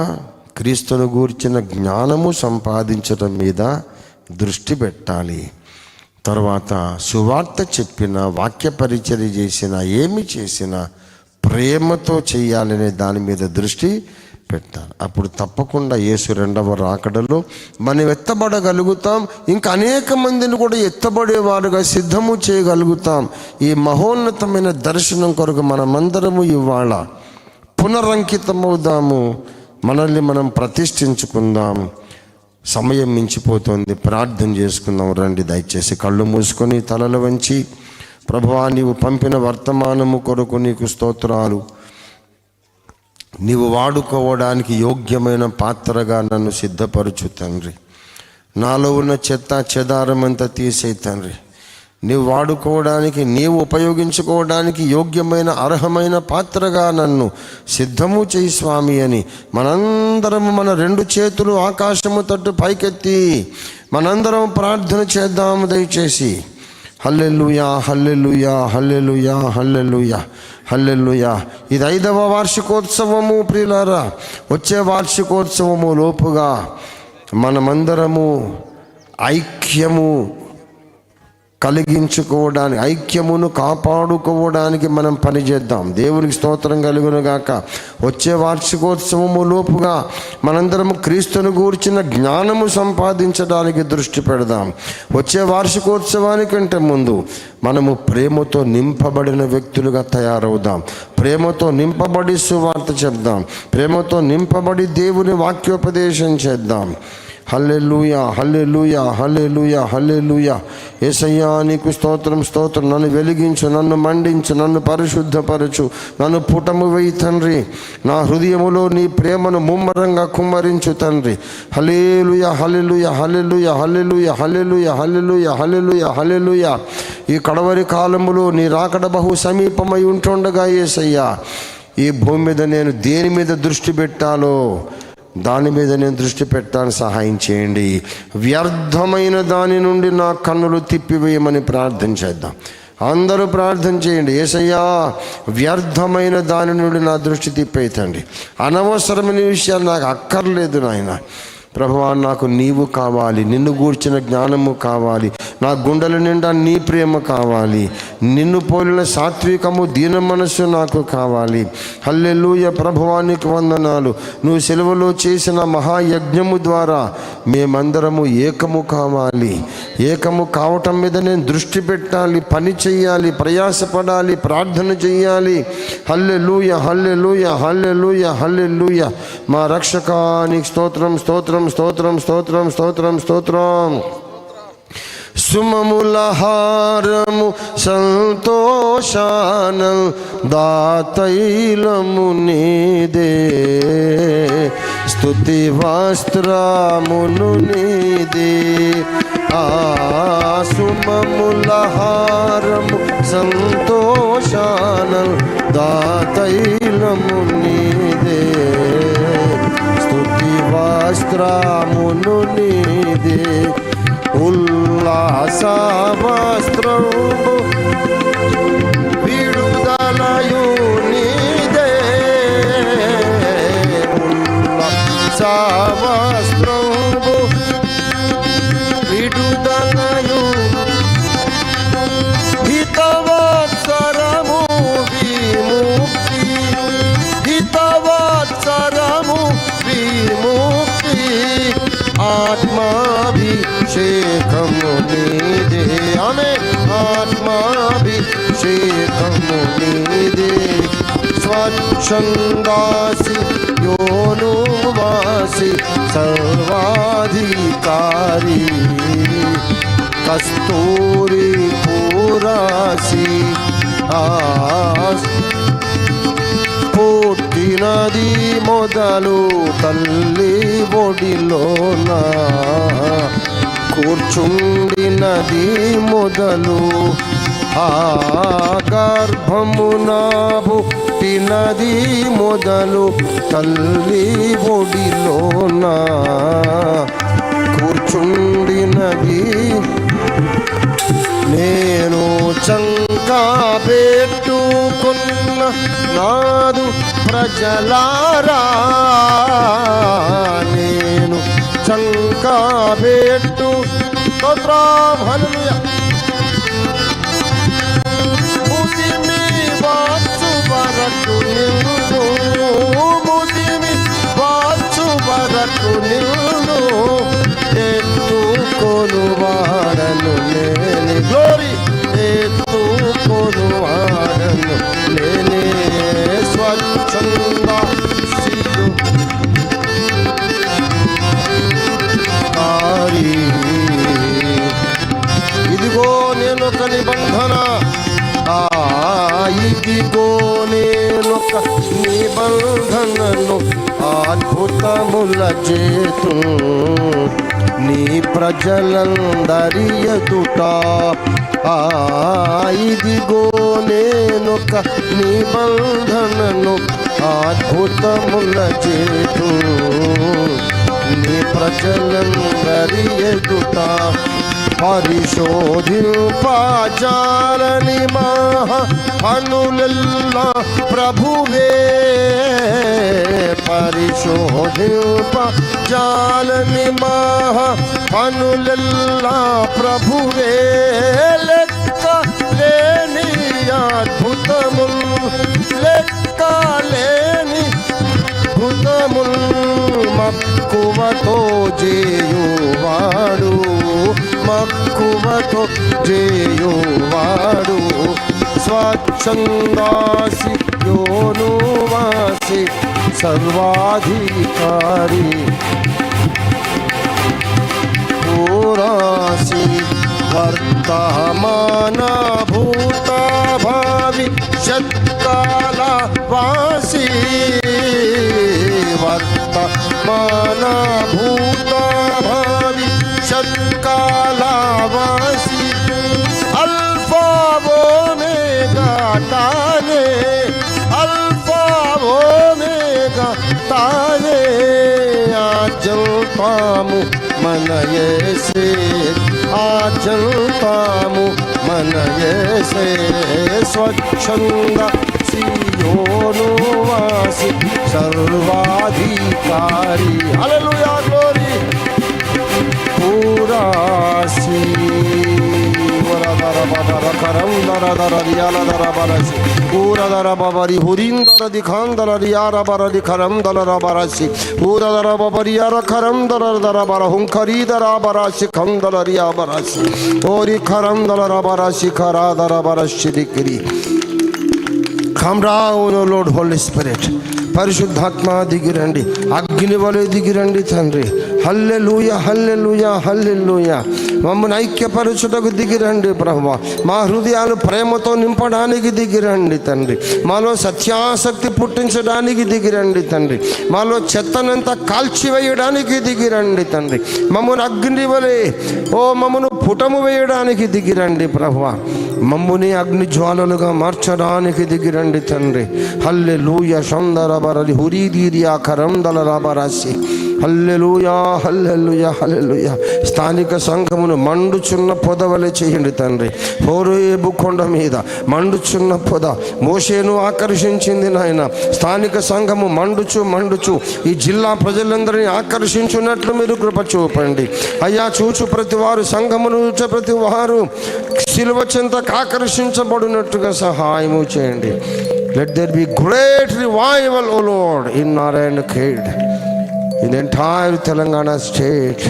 A: క్రీస్తును గూర్చిన జ్ఞానము సంపాదించడం మీద దృష్టి పెట్టాలి, తర్వాత సువార్త చెప్పిన, వాక్య పరిచర్య చేసిన, ఏమి చేసినా ప్రేమతో చేయాలనే దాని మీద దృష్టి పెట్టాలి. అప్పుడు తప్పకుండా యేసు రెండవ రాకడలో మనం ఎత్తబడగలుగుతాం. ఇంకా అనేక మందిని కూడా ఎత్తబడేవారుగా సిద్ధము చేయగలుగుతాం. ఈ మహోన్నతమైన దర్శనం కొరకు మనమందరము ఇవాళ పునరంకితమవుదాము. మనల్ని మనం ప్రతిష్ఠించుకుందాం. సమయం మించిపోతుంది. ప్రార్థన చేసుకుందాం. రండి, దయచేసి కళ్ళు మూసుకొని తలలు వంచి, ప్రభువా, నీవు పంపిన వర్తమానము కొరకు నీకు స్తోత్రాలు. నీవు వాడుకోవడానికి యోగ్యమైన పాత్రగా నన్ను సిద్ధపరచు తండ్రి. నాలో ఉన్న చెత్త చెదారమంతా తీసే తండ్రి. నీవు వాడుకోవడానికి, నీవు ఉపయోగించుకోవడానికి యోగ్యమైన అర్హమైన పాత్రగా నన్ను సిద్ధము చేయి స్వామి అని మనందరము మన రెండు చేతులు ఆకాశము తట్టు పైకెత్తి మనందరం ప్రార్థన చేద్దాము దయచేసి. హల్లెలూయా, హల్లెలూయా, హల్లెలూయా, హల్లెలూయా, హల్లెలూయా. ఇది 5వ వార్షికోత్సవము ప్రియులారా. వచ్చే వార్షికోత్సవము లోపుగా మనమందరము ఐక్యము కలిగించుకోవడానికి, ఐక్యమును కాపాడుకోవడానికి మనం పనిచేద్దాం. దేవునికి స్తోత్రం కలుగును గాక. వచ్చే వార్షికోత్సవము లోపుగా మనందరము క్రీస్తును గూర్చిన జ్ఞానము సంపాదించడానికి దృష్టి పెడదాం. వచ్చే వార్షికోత్సవానికంటే ముందు మనము ప్రేమతో నింపబడిన వ్యక్తులుగా తయారవుదాం. ప్రేమతో నింపబడి సువార్త చెప్దాం. ప్రేమతో నింపబడి దేవుని వాక్యోపదేశం చేద్దాం. హల్లెలూయా, హల్లెలూయా, హల్లెలూయా, హల్లెలూయా. యేసయ్యా నీకు స్తోత్రం, స్తోత్రం. నన్ను వెలిగించు, నన్ను మండించు, నన్ను పరిశుద్ధపరచు, నన్ను పుటము వేయి తండ్రి. నా హృదయములో నీ ప్రేమను ముమ్మరంగా కుమ్మరించు తండ్రి. హల్లెలూయా, హల్లెలూయా, హల్లెలూయా, హల్లెలూయా, హల్లెలూయా, హల్లెలూయా, హల్లెలూయా, హల్లెలూయా. ఈ కడవరి కాలములో నీ రాకడ బహు సమీపమై ఉంటుండగా యేసయ్యా, ఈ భూమి మీద నేను దేని మీద దృష్టి పెట్టాలో దాని మీద నేను దృష్టి పెట్టాలని సహాయం చేయండి. వ్యర్థమైన దాని నుండి నా కన్నులు తిప్పివేయమని ప్రార్థన చేద్దాం. అందరూ ప్రార్థన చేయండి. యేసయ్యా, వ్యర్థమైన దాని నుండి నా దృష్టి తిప్పేతండి. అనవసరమైన విషయాలు నాకు అక్కర్లేదు నాయన. ప్రభువా, నాకు నీవు కావాలి, నిన్ను గూర్చిన జ్ఞానము కావాలి, నా గుండెల నిండా నీ ప్రేమ కావాలి, నిన్ను పోలిన సాత్వికము దీన మనస్సు నాకు కావాలి. హల్లెలూయా. ప్రభువా, నీకు వందనాలు. నువ్వు సెలవులో చేసిన మహాయజ్ఞము ద్వారా మేమందరము ఏకము కావాలి. ఏకము కావటం మీద నేను దృష్టి పెట్టాలి, పని చెయ్యాలి, ప్రయాసపడాలి, ప్రార్థన చెయ్యాలి. హల్లెలూయా, హల్లెలూయా, హల్లెలూయా, హల్లెలూయా. మా రక్షకానికి స్తోత్రం, స్తోత్రం, స్తోత్రం, స్తోత్రం, స్తోత్రం, స్తోత్రం. సుమములహారము సంతోషాన దాతైలము నీదే, స్తుతి వస్త్రమును నీదే. ఆ సుమములహారము సంతోషాన దాతైలము నీదే, స్తుతి వస్త్రమును నీదే. ఉల్లాస వస్త్రము విడుదలయు నీదే, ఉల్లాస వస్త్రము విడుదలయు, హితవత్సరము విముక్తి, హితవత్సరము విముక్తి. ఆత్మాభిషేకము నీదే, ఆమేన్. ఆత్మాభిషేకము నీదే. స్వచ్ఛందాసి యోను వాసి సర్వాధికారి, కస్తూరి పూరాసి పుట్టినది మొదలు తల్లి ఒడిలోన, కూర్చుండినది మొదలు ఆ గర్భమున పుట్టినది మొదలు తల్లి ఒడిలోన, కూర్చుండినది. నేను చంకా పెట్టుకున్న నాదు ప్రజలారా, నేను చంకా పెట్టు స్తోత్రం. హల్లెలూయా. ముదిమి వచ్చు వరకు నిన్ను, ముదిమి ఇదిగో నేనొక నిబంధనను అద్భుతముల చేతు నీ ప్రజలందరి ఎదుట. ఇదిగో నేనొక నిబంధనను అద్భుతముల చేతు నీ ప్రజలందరి ఎదుట. పరిశోధింపజాలని మహా కనులెల్లా ప్రభువే, పరిశోధింపజాలని మహా కనులెల్లా ప్రభువే. లెక్క లేని అద్భుతముల్, లెక్క లేని అద్భుతముల్ మక్కువతో చేయువాడు, మక్కువతో చేయువాడు. స్వచ్ఛందాసి యోనువాసి సర్వాధికారి పురాసి వర్తమాన భూత భవిష్యత్కాల వాసి. వర్తమాన భూత భవిష్యత్కాల వాసి. అల్ఫా ఓమేగా తానే, అల్ఫా ఓమేగా తానే. ఆజల్తాము మన యేసే, ఆజల్తాము మన యేసే. స్వచ్ఛంద సియోను వాసి సర్వాధికారి. హల్లెలూయా, గ్లోరీ. పురాసి కరం దర దర రియాల దర బరసి ఊర దర బబరి హురిందర దిఖాందర రియార బరది ఖరం దర బరసి ఊర దర బబరియార ఖరం దర దర బర హుంఖరీ దర బరసి ఖం దర రియా బరసి ఓరి ఖరం దర బరసి ఖరా దర బరసి దిక్రి. Come down, O Lord, Holy Spirit. పరిశుద్ధాత్మ దిగిరండి, అగ్ని వలె దిగిరండి తండ్రి. హల్లెలూయా, హల్లెలూయా, హల్లెలూయా. మమ్మల్ని ఐక్యపరచుటకు దిగిరండి ప్రభువా. మా హృదయాలు ప్రేమతో నింపడానికి దిగిరండి తండ్రి. మాలో సత్యాసక్తి పుట్టించడానికి దిగిరండి తండ్రి. మాలో చెత్తనంతా కాల్చివేయడానికి దిగిరండి తండ్రి. మమ్మల్ని అగ్ని వలె మమ్మను పుటము వేయడానికి దిగిరండి ప్రభువా. మమ్ముని అగ్ని జ్వాలలుగా మార్చడానికి దిగిరండి తండ్రి. హల్లెలూయా. సందర బరది హురీదిరియా కరం దళరాబరాసి. హల్లెలూయా, హల్లెలూయా, హల్లెలూయా. స్థానిక సంఘమును మండుచున్న పొద వలె చేయండి తండ్రి. హోరేబు కొండ మీద మండుచున్న పొద మోషేను ఆకర్షించింది నాయన. స్థానిక సంఘము మండుచు ఈ జిల్లా ప్రజలందరినీ ఆకర్షించున్నట్లు మీరు కృప చూపండి అయ్యా. చూచు ప్రతి వారు, సంఘమును చూచు ప్రతి వారు శిలువ చెంతకు ఆకర్షించబడినట్టుగా సహాయము చేయండి. Let there be great revival, O Lord, in Narayan Khed, in the entire Telangana state.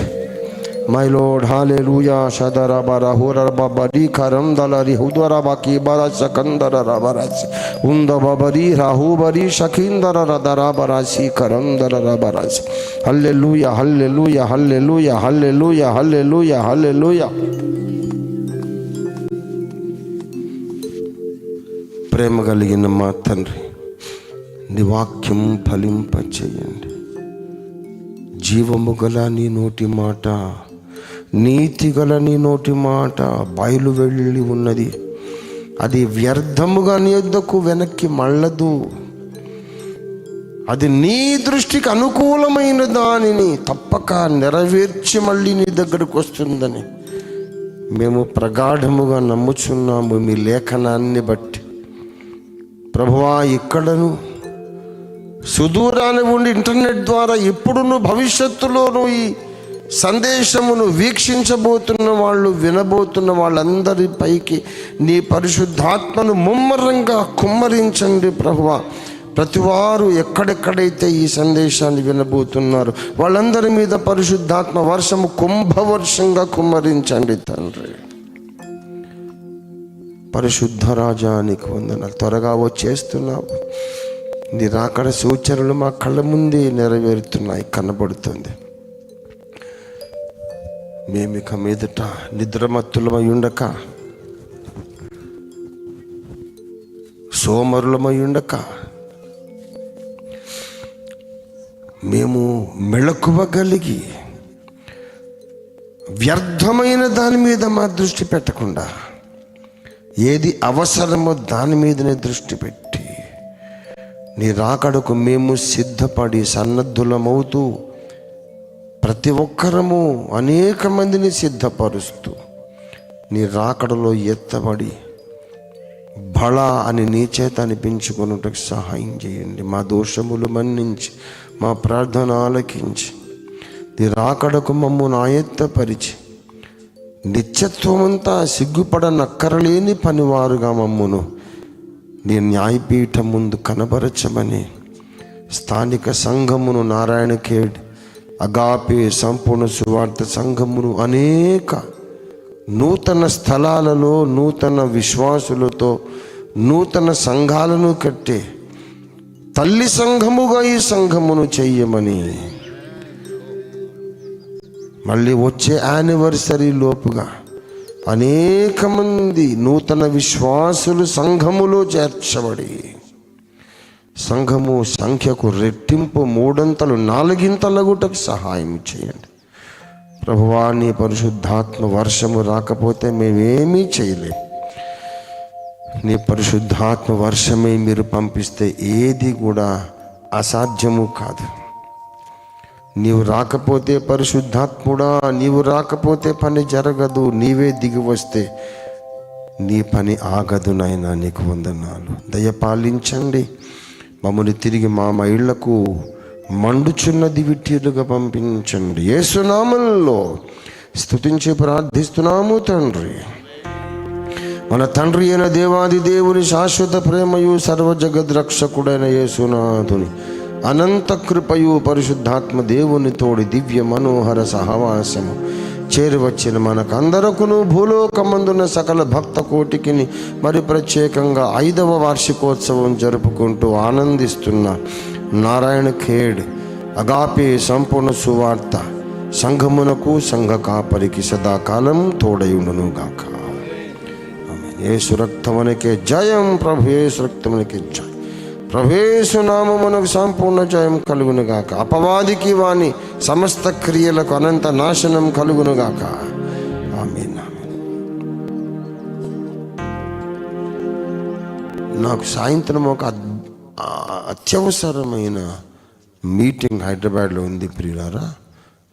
A: My Lord, hallelujah. Shadara bara hora babari karam dalari hudwara baki bara sakandara rabarasi unda babari rahu bari shakindara radara barasi karam dara rabarasi. Hallelujah, hallelujah, hallelujah, hallelujah, hallelujah, hallelujah. ప్రేమ కలిగిన మా తండ్రి, నీ వాక్యం ఫలింపచేయండి. జీవము గల నీ నోటి మాట, నీతి గల నీ నోటి మాట బయలు వెళ్ళి ఉన్నది. అది వ్యర్థముగా నీ యొద్దకు వెనక్కి మళ్ళదు. అది నీ దృష్టికి అనుకూలమైన దానిని తప్పక నెరవేర్చి మళ్ళీ నీ దగ్గరకు వస్తుందని మేము ప్రగాఢముగా నమ్ముచున్నాము మీ లేఖనాన్ని బట్టి. ప్రభువా, ఇక్కడను సుదూరాన్ని ఉండి ఇంటర్నెట్ ద్వారా ఎప్పుడును భవిష్యత్తులోనూ ఈ సందేశమును వీక్షించబోతున్న వాళ్ళు, వినబోతున్న వాళ్ళందరిపైకి నీ పరిశుద్ధాత్మను ముమ్మరంగా కుమ్మరించండి ప్రభువా. ప్రతివారు ఎక్కడెక్కడైతే ఈ సందేశాన్ని వినబోతున్నారు వాళ్ళందరి మీద పరిశుద్ధాత్మ వర్షము కుంభవర్షంగా కుమ్మరించండి తండ్రి. పరిశుద్ధ రాజానికి వందనాలు. త్వరగా వచ్చేస్తున్నావు. నీ రాకడ సూచనలు మా కళ్ళ ముందే నెరవేరుతున్నాయి, కనబడుతుంది. మేమిక మీదట నిద్రమత్తులమై ఉండక సోమరులమై ఉండక మేము మెళకువ కలిగి వ్యర్థమైన దాని మీద మా దృష్టి పెట్టకుండా ఏది అవసరమో దాని మీదనే దృష్టి పెట్టి నీ రాకడకు మేము సిద్ధపడి సన్నద్ధులమవుతూ ప్రతి ఒక్కరము అనేక మందిని సిద్ధపరుస్తూ నీ రాకడలో ఎత్తబడి బళ అని నీ చేత అనిపించుకున్నట్టుకు సహాయం చేయండి. మా దోషములు మన్నించి మా ప్రార్థన ఆలకించి నీ రాకడకు మమ్మల్ని ఆయత్తపరిచి నిత్యత్వమంతా సిగ్గుపడనక్కరలేని పనివారుగా మమ్మును నీ న్యాయపీఠం ముందు కనబరచమని స్థానిక సంఘమును, నారాయణ ఖేడ్, అగాపే, సంపూర్ణ సువార్త సంఘమును అనేక నూతన స్థలాలలో నూతన విశ్వాసులతో నూతన సంఘాలను కట్టే తల్లి సంఘముగా ఈ సంఘమును చెయ్యమని, మళ్ళీ వచ్చే యానివర్సరీ లోపుగా అనేక మంది నూతన విశ్వాసులు సంఘములో చేర్చబడి సంఘము సంఖ్యకు రెట్టింపు, మూడంతలు, నాలుగింతలగుటకు సహాయం చేయండి. ప్రభువా, నీ పరిశుద్ధాత్మ వర్షము రాకపోతే మేమేమీ చేయలేం. నీ పరిశుద్ధాత్మ వర్షమే మీరు పంపిస్తే ఏది కూడా అసాధ్యము కాదు. నీవు రాకపోతే పరిశుద్ధాత్ముడా, నీవు రాకపోతే పని జరగదు. నీవే దిగి వస్తే నీ పని ఆగదు. నాయనా, నీకు వందనాలు. దయపాలించండి. మమ్మల్ని తిరిగి మా ఇళ్లకు మండుచున్న దివిటీలుగా పంపించండి. యేసు నామములో స్తుతించి ప్రార్థిస్తున్నాము తండ్రి. మన తండ్రి అయిన దేవాది దేవుని శాశ్వత ప్రేమయు సర్వ జగద్రక్షకుడైన యేసునాథుని అనంత కృపయు పరిశుద్ధాత్మ దేవుని తోడి దివ్య మనోహర సహవాసము చేరువచ్చిన మనకందరకును భూలోకమందున సకల భక్త కోటికి మరి ప్రత్యేకంగా 5వ వార్షికోత్సవం జరుపుకుంటూ ఆనందిస్తున్న నారాయణ ఖేడ్, అగాపే, సంపూర్ణ సువార్త సంఘమునకు సంఘ కాపరికి సదాకాలం తోడయుండును గాక. యేసు రక్తమునకే జయం. ప్రభు యేసు రక్తమునకే జయం. ప్రభు యేసు నామమునకు సంపూర్ణ జయం కలుగును గాక. అపవాదికి వాని సమస్త క్రియలకు అనంత నాశనం కలుగును గాక. ఆమేన్. నాకు సాయంత్రం ఒక అత్యవసరమైన మీటింగ్ హైదరాబాద్లో ఉంది ప్రియులారా.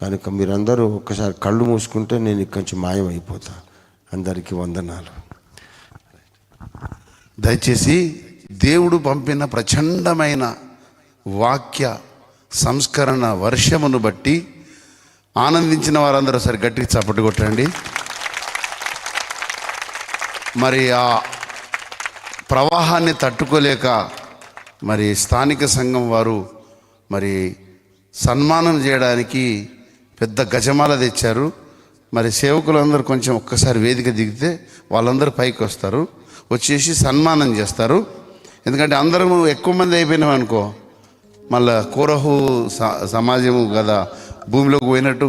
A: కనుక మీరందరూ ఒక్కసారి కళ్ళు మూసుకుంటే నేను ఇక్కడి నుంచి మాయమైపోతా. అందరికీ వందనాలు.
B: దయచేసి దేవుడు పంపిన ప్రచండమైన వాక్య సంస్కరణ వర్షమును బట్టి ఆనందించిన వారందరూ సరి గట్టిగా చప్పట్లు కొట్టండి. మరి ఆ ప్రవాహాన్ని తట్టుకోలేక మరి స్థానిక సంఘం వారు మరి సన్మానం చేయడానికి పెద్ద గజమాల తెచ్చారు. మరి సేవకులందరూ కొంచెం ఒక్కసారి వేదిక దిగితే వాళ్ళందరూ పైకి వస్తారు, వచ్చేసి సన్మానం చేస్తారు. ఎందుకంటే అందరం ఎక్కువ మంది అయిపోయినాం అనుకో, మళ్ళా కోరహు సమాజము కదా భూమిలోకి పోయినట్టు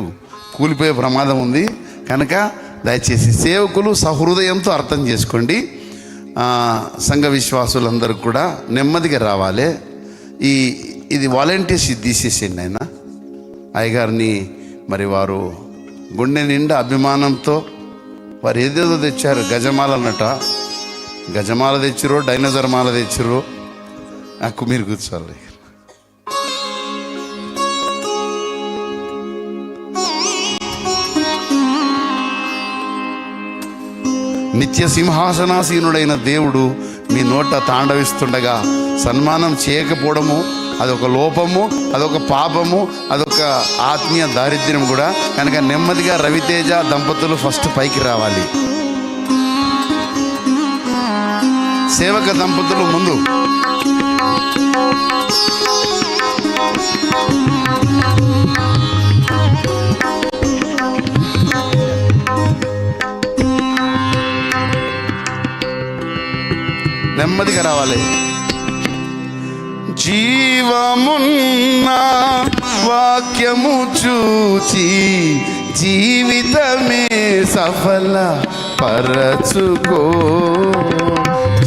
B: కూలిపోయే ప్రమాదం ఉంది. కనుక దయచేసి సేవకులు సహృదయంతో అర్థం చేసుకోండి. సంఘ విశ్వాసులందరూ కూడా నెమ్మదిగా రావాలి. ఇది వాలంటీర్స్ తీసేసేయండి. ఆయన అయ్యగారిని మరి వారు గుండె నిండా అభిమానంతో వారు ఏదేదో తెచ్చారు. గజమాల అన్నట, గజమాల తెచ్చిరో డైనోజర్ మాల తెచ్చిరో నాకు మీరు కూర్చోవాలి. నిత్య సింహాసనాసీనుడైన దేవుడు మీ నోట తాండవిస్తుండగా సన్మానం చేయకపోవడము అదొక లోపము, అదొక పాపము, అదొక ఆత్మీయ దారిద్ర్యం కూడా. కనుక నెమ్మదిగా రవితేజ దంపతులు ఫస్ట్ పైకి రావాలి. సేవక దంపతులు ముందు. నెమ్మదిగా రావాలి. జీవమున్న వాక్యము చూచి జీవితమే సఫల పరచుకో.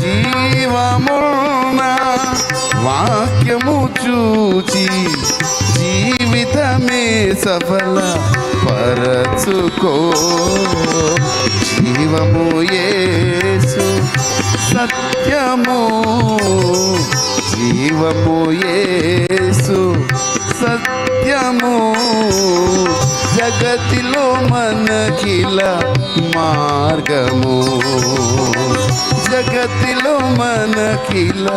B: జీవమున్న వాక్యము చూచి జీవితమే సఫల పరచుకో. జీవము యేసు సత్యము, జీవము యేసు సత్యము, జగతిలో మనకిల మార్గము, జగతిలో మనకిల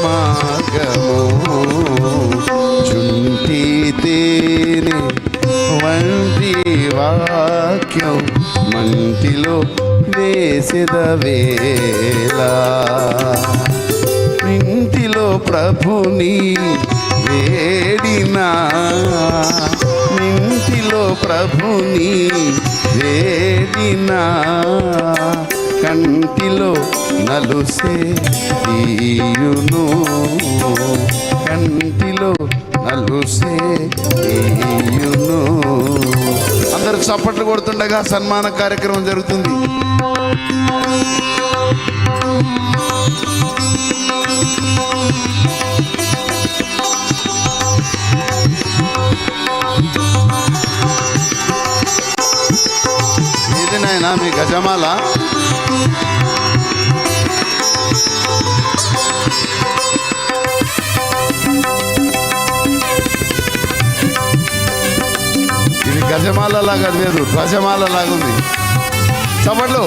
B: మార్గము. చుంటి తేనె వంటి వాక్యం మంటిలో వేసెద వేళ, ఇంటిలో ప్రభుని వేడినా, ఇంటిలో ప్రభుని వేడినా, కంటిలో నలుసే తీయును, కంటిలో నలుసే తీయును. అందరూ చప్పట్లు కొడుతుండగా సన్మాన కార్యక్రమం జరుగుతుంది. ఇది నాయనా మీ గజమాల. ఇది గజమాల లాగా లేదు, ధ్వజమాల లాగుంది. చప్పట్లు.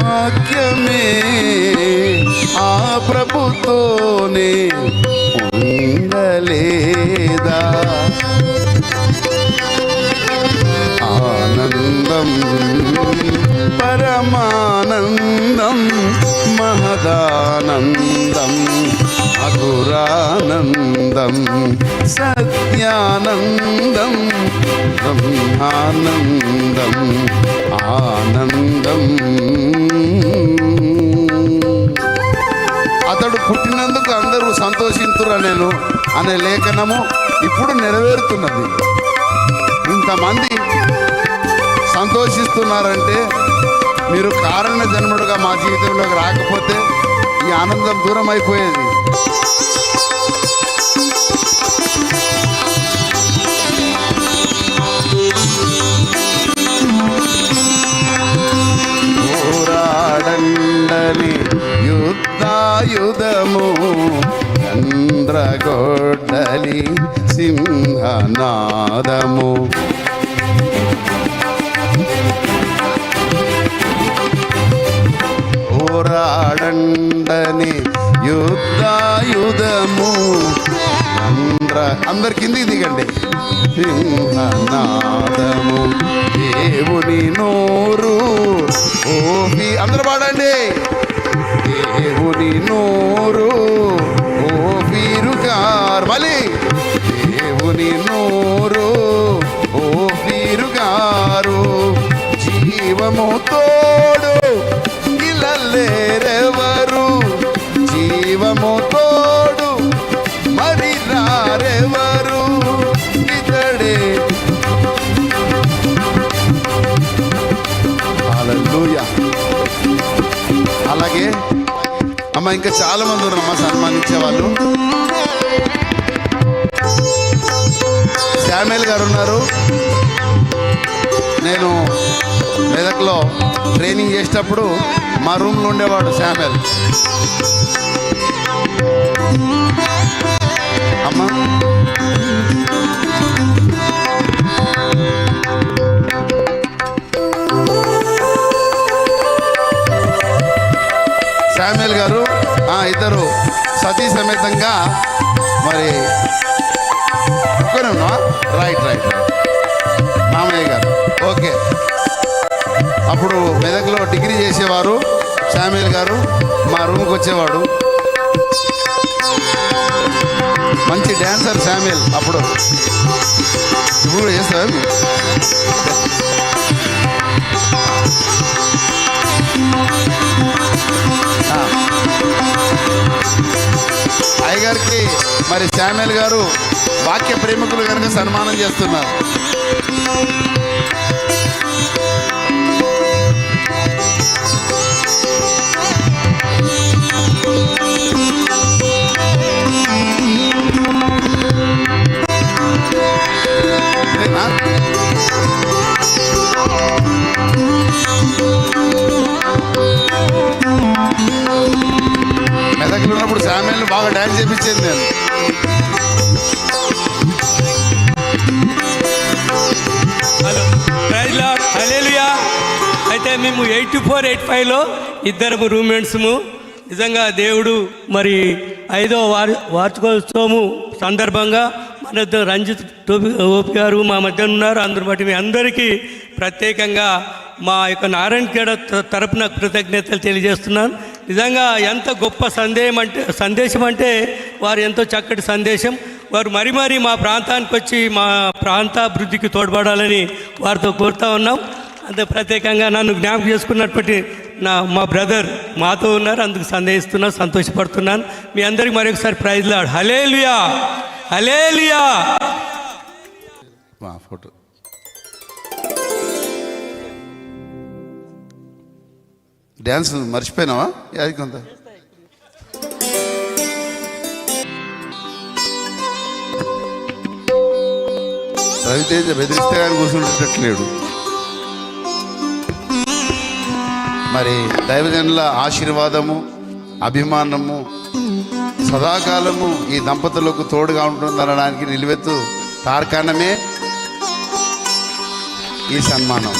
B: వాక్యమే ఆ ప్రభుతోనే ఉండలేదా, ఆనందం పరమానందం మహదానందం మధురానందం సత్యానందం బ్రహ్మానందం ఆనందం. అతడు పుట్టినందుకు అందరూ సంతోషింతురా నేను అనే లేఖనము ఇప్పుడు నెరవేరుతున్నది. ఇంతమంది సంతోషిస్తున్నారంటే మీరు కారణ జన్ముడుగా మా జీవితంలోకి రాకపోతే ఈ ఆనందం దూరం అయిపోయేది. పోరాడండని యుద్ధాయుధము చంద్రగొడ్డలి సింహనాదము, పోరాడండని యుద్ధాయుధము అందరి కిందికి దిగండి. సింహనాదము దేవుని నోరు ఓపి అందరూ పాడండి. దేవుని నోరు ఓపీరుగారు మళ్ళీ దేవుని నోరు ఓపీరుగారు, జీవము తోడు ఇలలేరెవరు, జీవము తోడు మరి రారెవరు, ఇతడే. హల్లెలూయా. అలాగే అమ్మ ఇంకా చాలా మంది ఉన్నారమ్మా సన్మానించే వాళ్ళు. శామ్యుల్ గారు ఉన్నారు. నేను మెదక్లో ట్రైనింగ్ చేసేటప్పుడు మా రూమ్లో ఉండేవాడు శామ్యుల్. అమ్మా శామ్యుల్ గారు ఇద్దరు సతీ సమేతంగా మరి రైట్ రైట్ మామయ్య గారు ఓకే. అప్పుడు మెదక్లో డిగ్రీ చేసేవారు శామ్యుల్ గారు. మా రూమ్కి వచ్చేవాడు. మంచి డ్యాన్సర్ శామ్యుల్. అప్పుడు ఇప్పుడు చేస్తావా? గారికి మరి శామ్యుల్ గారు వాక్య ప్రేమికులు కనుక సన్మానం చేస్తున్నారు. మెదక్లో ఉన్నప్పుడు శామ్యుల్ని బాగా డ్యాన్స్ చేపించేది నేను.
C: హలో, ప్రైజ్ లార్డ్, హల్లెలూయా. అయితే మేము 84, 85లో ఇద్దరము రూమ్మేట్స్ము. నిజంగా దేవుడు మరి 5వ వార్షికోత్సవము సందర్భంగా మన రంజిత్ ఓపి గారు మా మధ్య ఉన్నారు. అందరు బట్టి మీ అందరికీ ప్రత్యేకంగా మా యొక్క నారాయణఖేడ తరపున కృతజ్ఞతలు తెలియజేస్తున్నాను. నిజంగా ఎంత గొప్ప సందేశం అంటే వారు ఎంతో చక్కటి సందేశం. వారు మరీ మా ప్రాంతానికి వచ్చి మా ప్రాంతాభివృద్ధికి తోడ్పడాలని వారితో కోరుతా ఉన్నాం. అంతే ప్రత్యేకంగా నన్ను జ్ఞాపకం చేసుకున్నప్పటి మా బ్రదర్ మాతో ఉన్నారు. అందుకు సందేహిస్తున్నాను, సంతోషపడుతున్నాను. మీ అందరికీ మరొకసారి praise Lord, hallelujah, hallelujah.
B: Photo dance మర్చిపోయినావా? అది కొంత రవితేజ బెదిరిస్తే కానీ కూర్చుంటట్లేడు. మరి దైవజనుల ఆశీర్వాదము, అభిమానము సదాకాలము ఈ దంపతులకు తోడుగా ఉంటుందనడానికి నిలువెత్తు తార్కాణమే ఈ సన్మానం.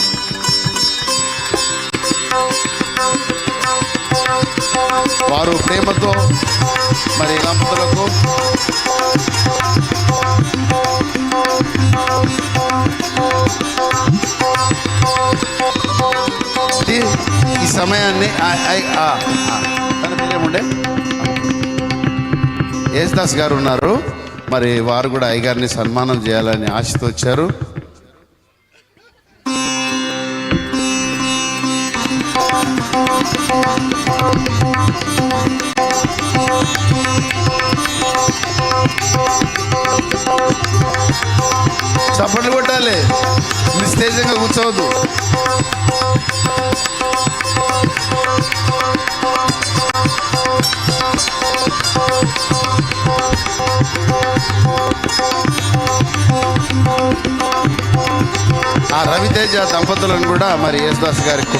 B: వారు ప్రేమతో మరి దంపతులకు ఈ సమయాన్ని తన పేరేముండే యేసుదాస్ గారు ఉన్నారు. మరి వారు కూడా అయ్యగారిని సన్మానం చేయాలని ఆశతో వచ్చారు. చప్పట్లు కొట్టాలి, నిస్తేజంగా కూర్చోవద్దు. ఆ రవితేజ దంపతులను కూడా మరి యేసుదాస్ గారికి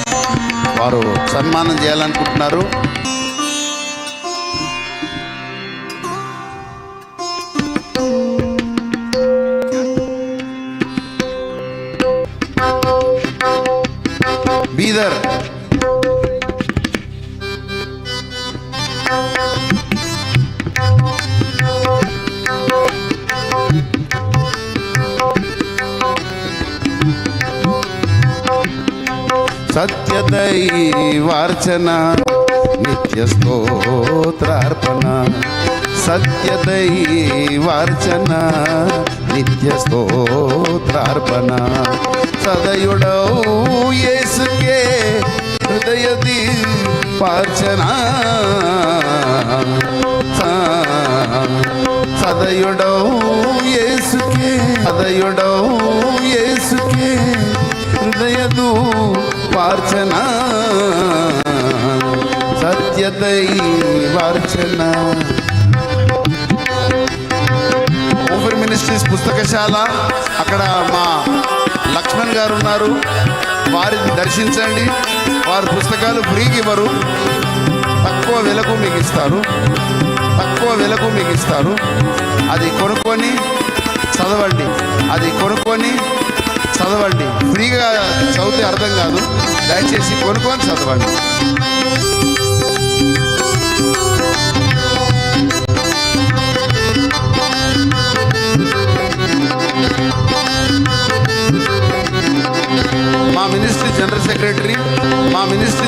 B: వారు సన్మానం చేయాలనుకుంటున్నారు. బీదర్ సత్యదైవార్చన నిత్య స్తోత్రార్పణ, సత్యదైవార్చన నిత్య స్తోత్రార్పణ. సదయుడౌ యేసుకే హృదయ దీపార్చన, సదయుడౌ యేసుకే, సదయుడౌ యేసుకే హృదయ దీపార్చన, సత్యదైవార్చన. ఓఫర్ మినిస్ట్రీస్ పుస్తకశాల, అక్కడ మా లక్ష్మణ్ గారు ఉన్నారు. వారిని దర్శించండి. వారి పుస్తకాలు ఫ్రీకి ఇవ్వరు, తక్కువ వెలకు మీకు ఇస్తారు, తక్కువ వెలకు మీకు ఇస్తారు. అది కొనుక్కొని చదవండి, అది కొనుక్కొని చదవండి. ఫ్రీగా చదివితే అర్థం కాదు, దయచేసి కొనుక్కొని చదవండి. మా ministry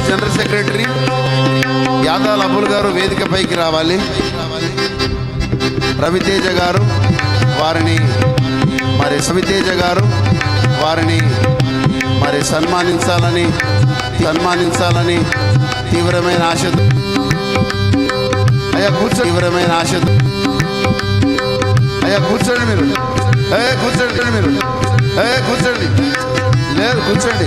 B: general secretary Yadala Abul గారు వేదికపైకి రావాలి. రవితేజ గారు వారిని మరి సన్మానించాలని తీవ్రమైన ఆశ, అయ్యా కూర్చో, తీవ్రమైన ఆశ అయ్యా కూర్చోండి మీరు. కూర్చోండి మీరు. కూర్చోండి. లేదు కూర్చోండి.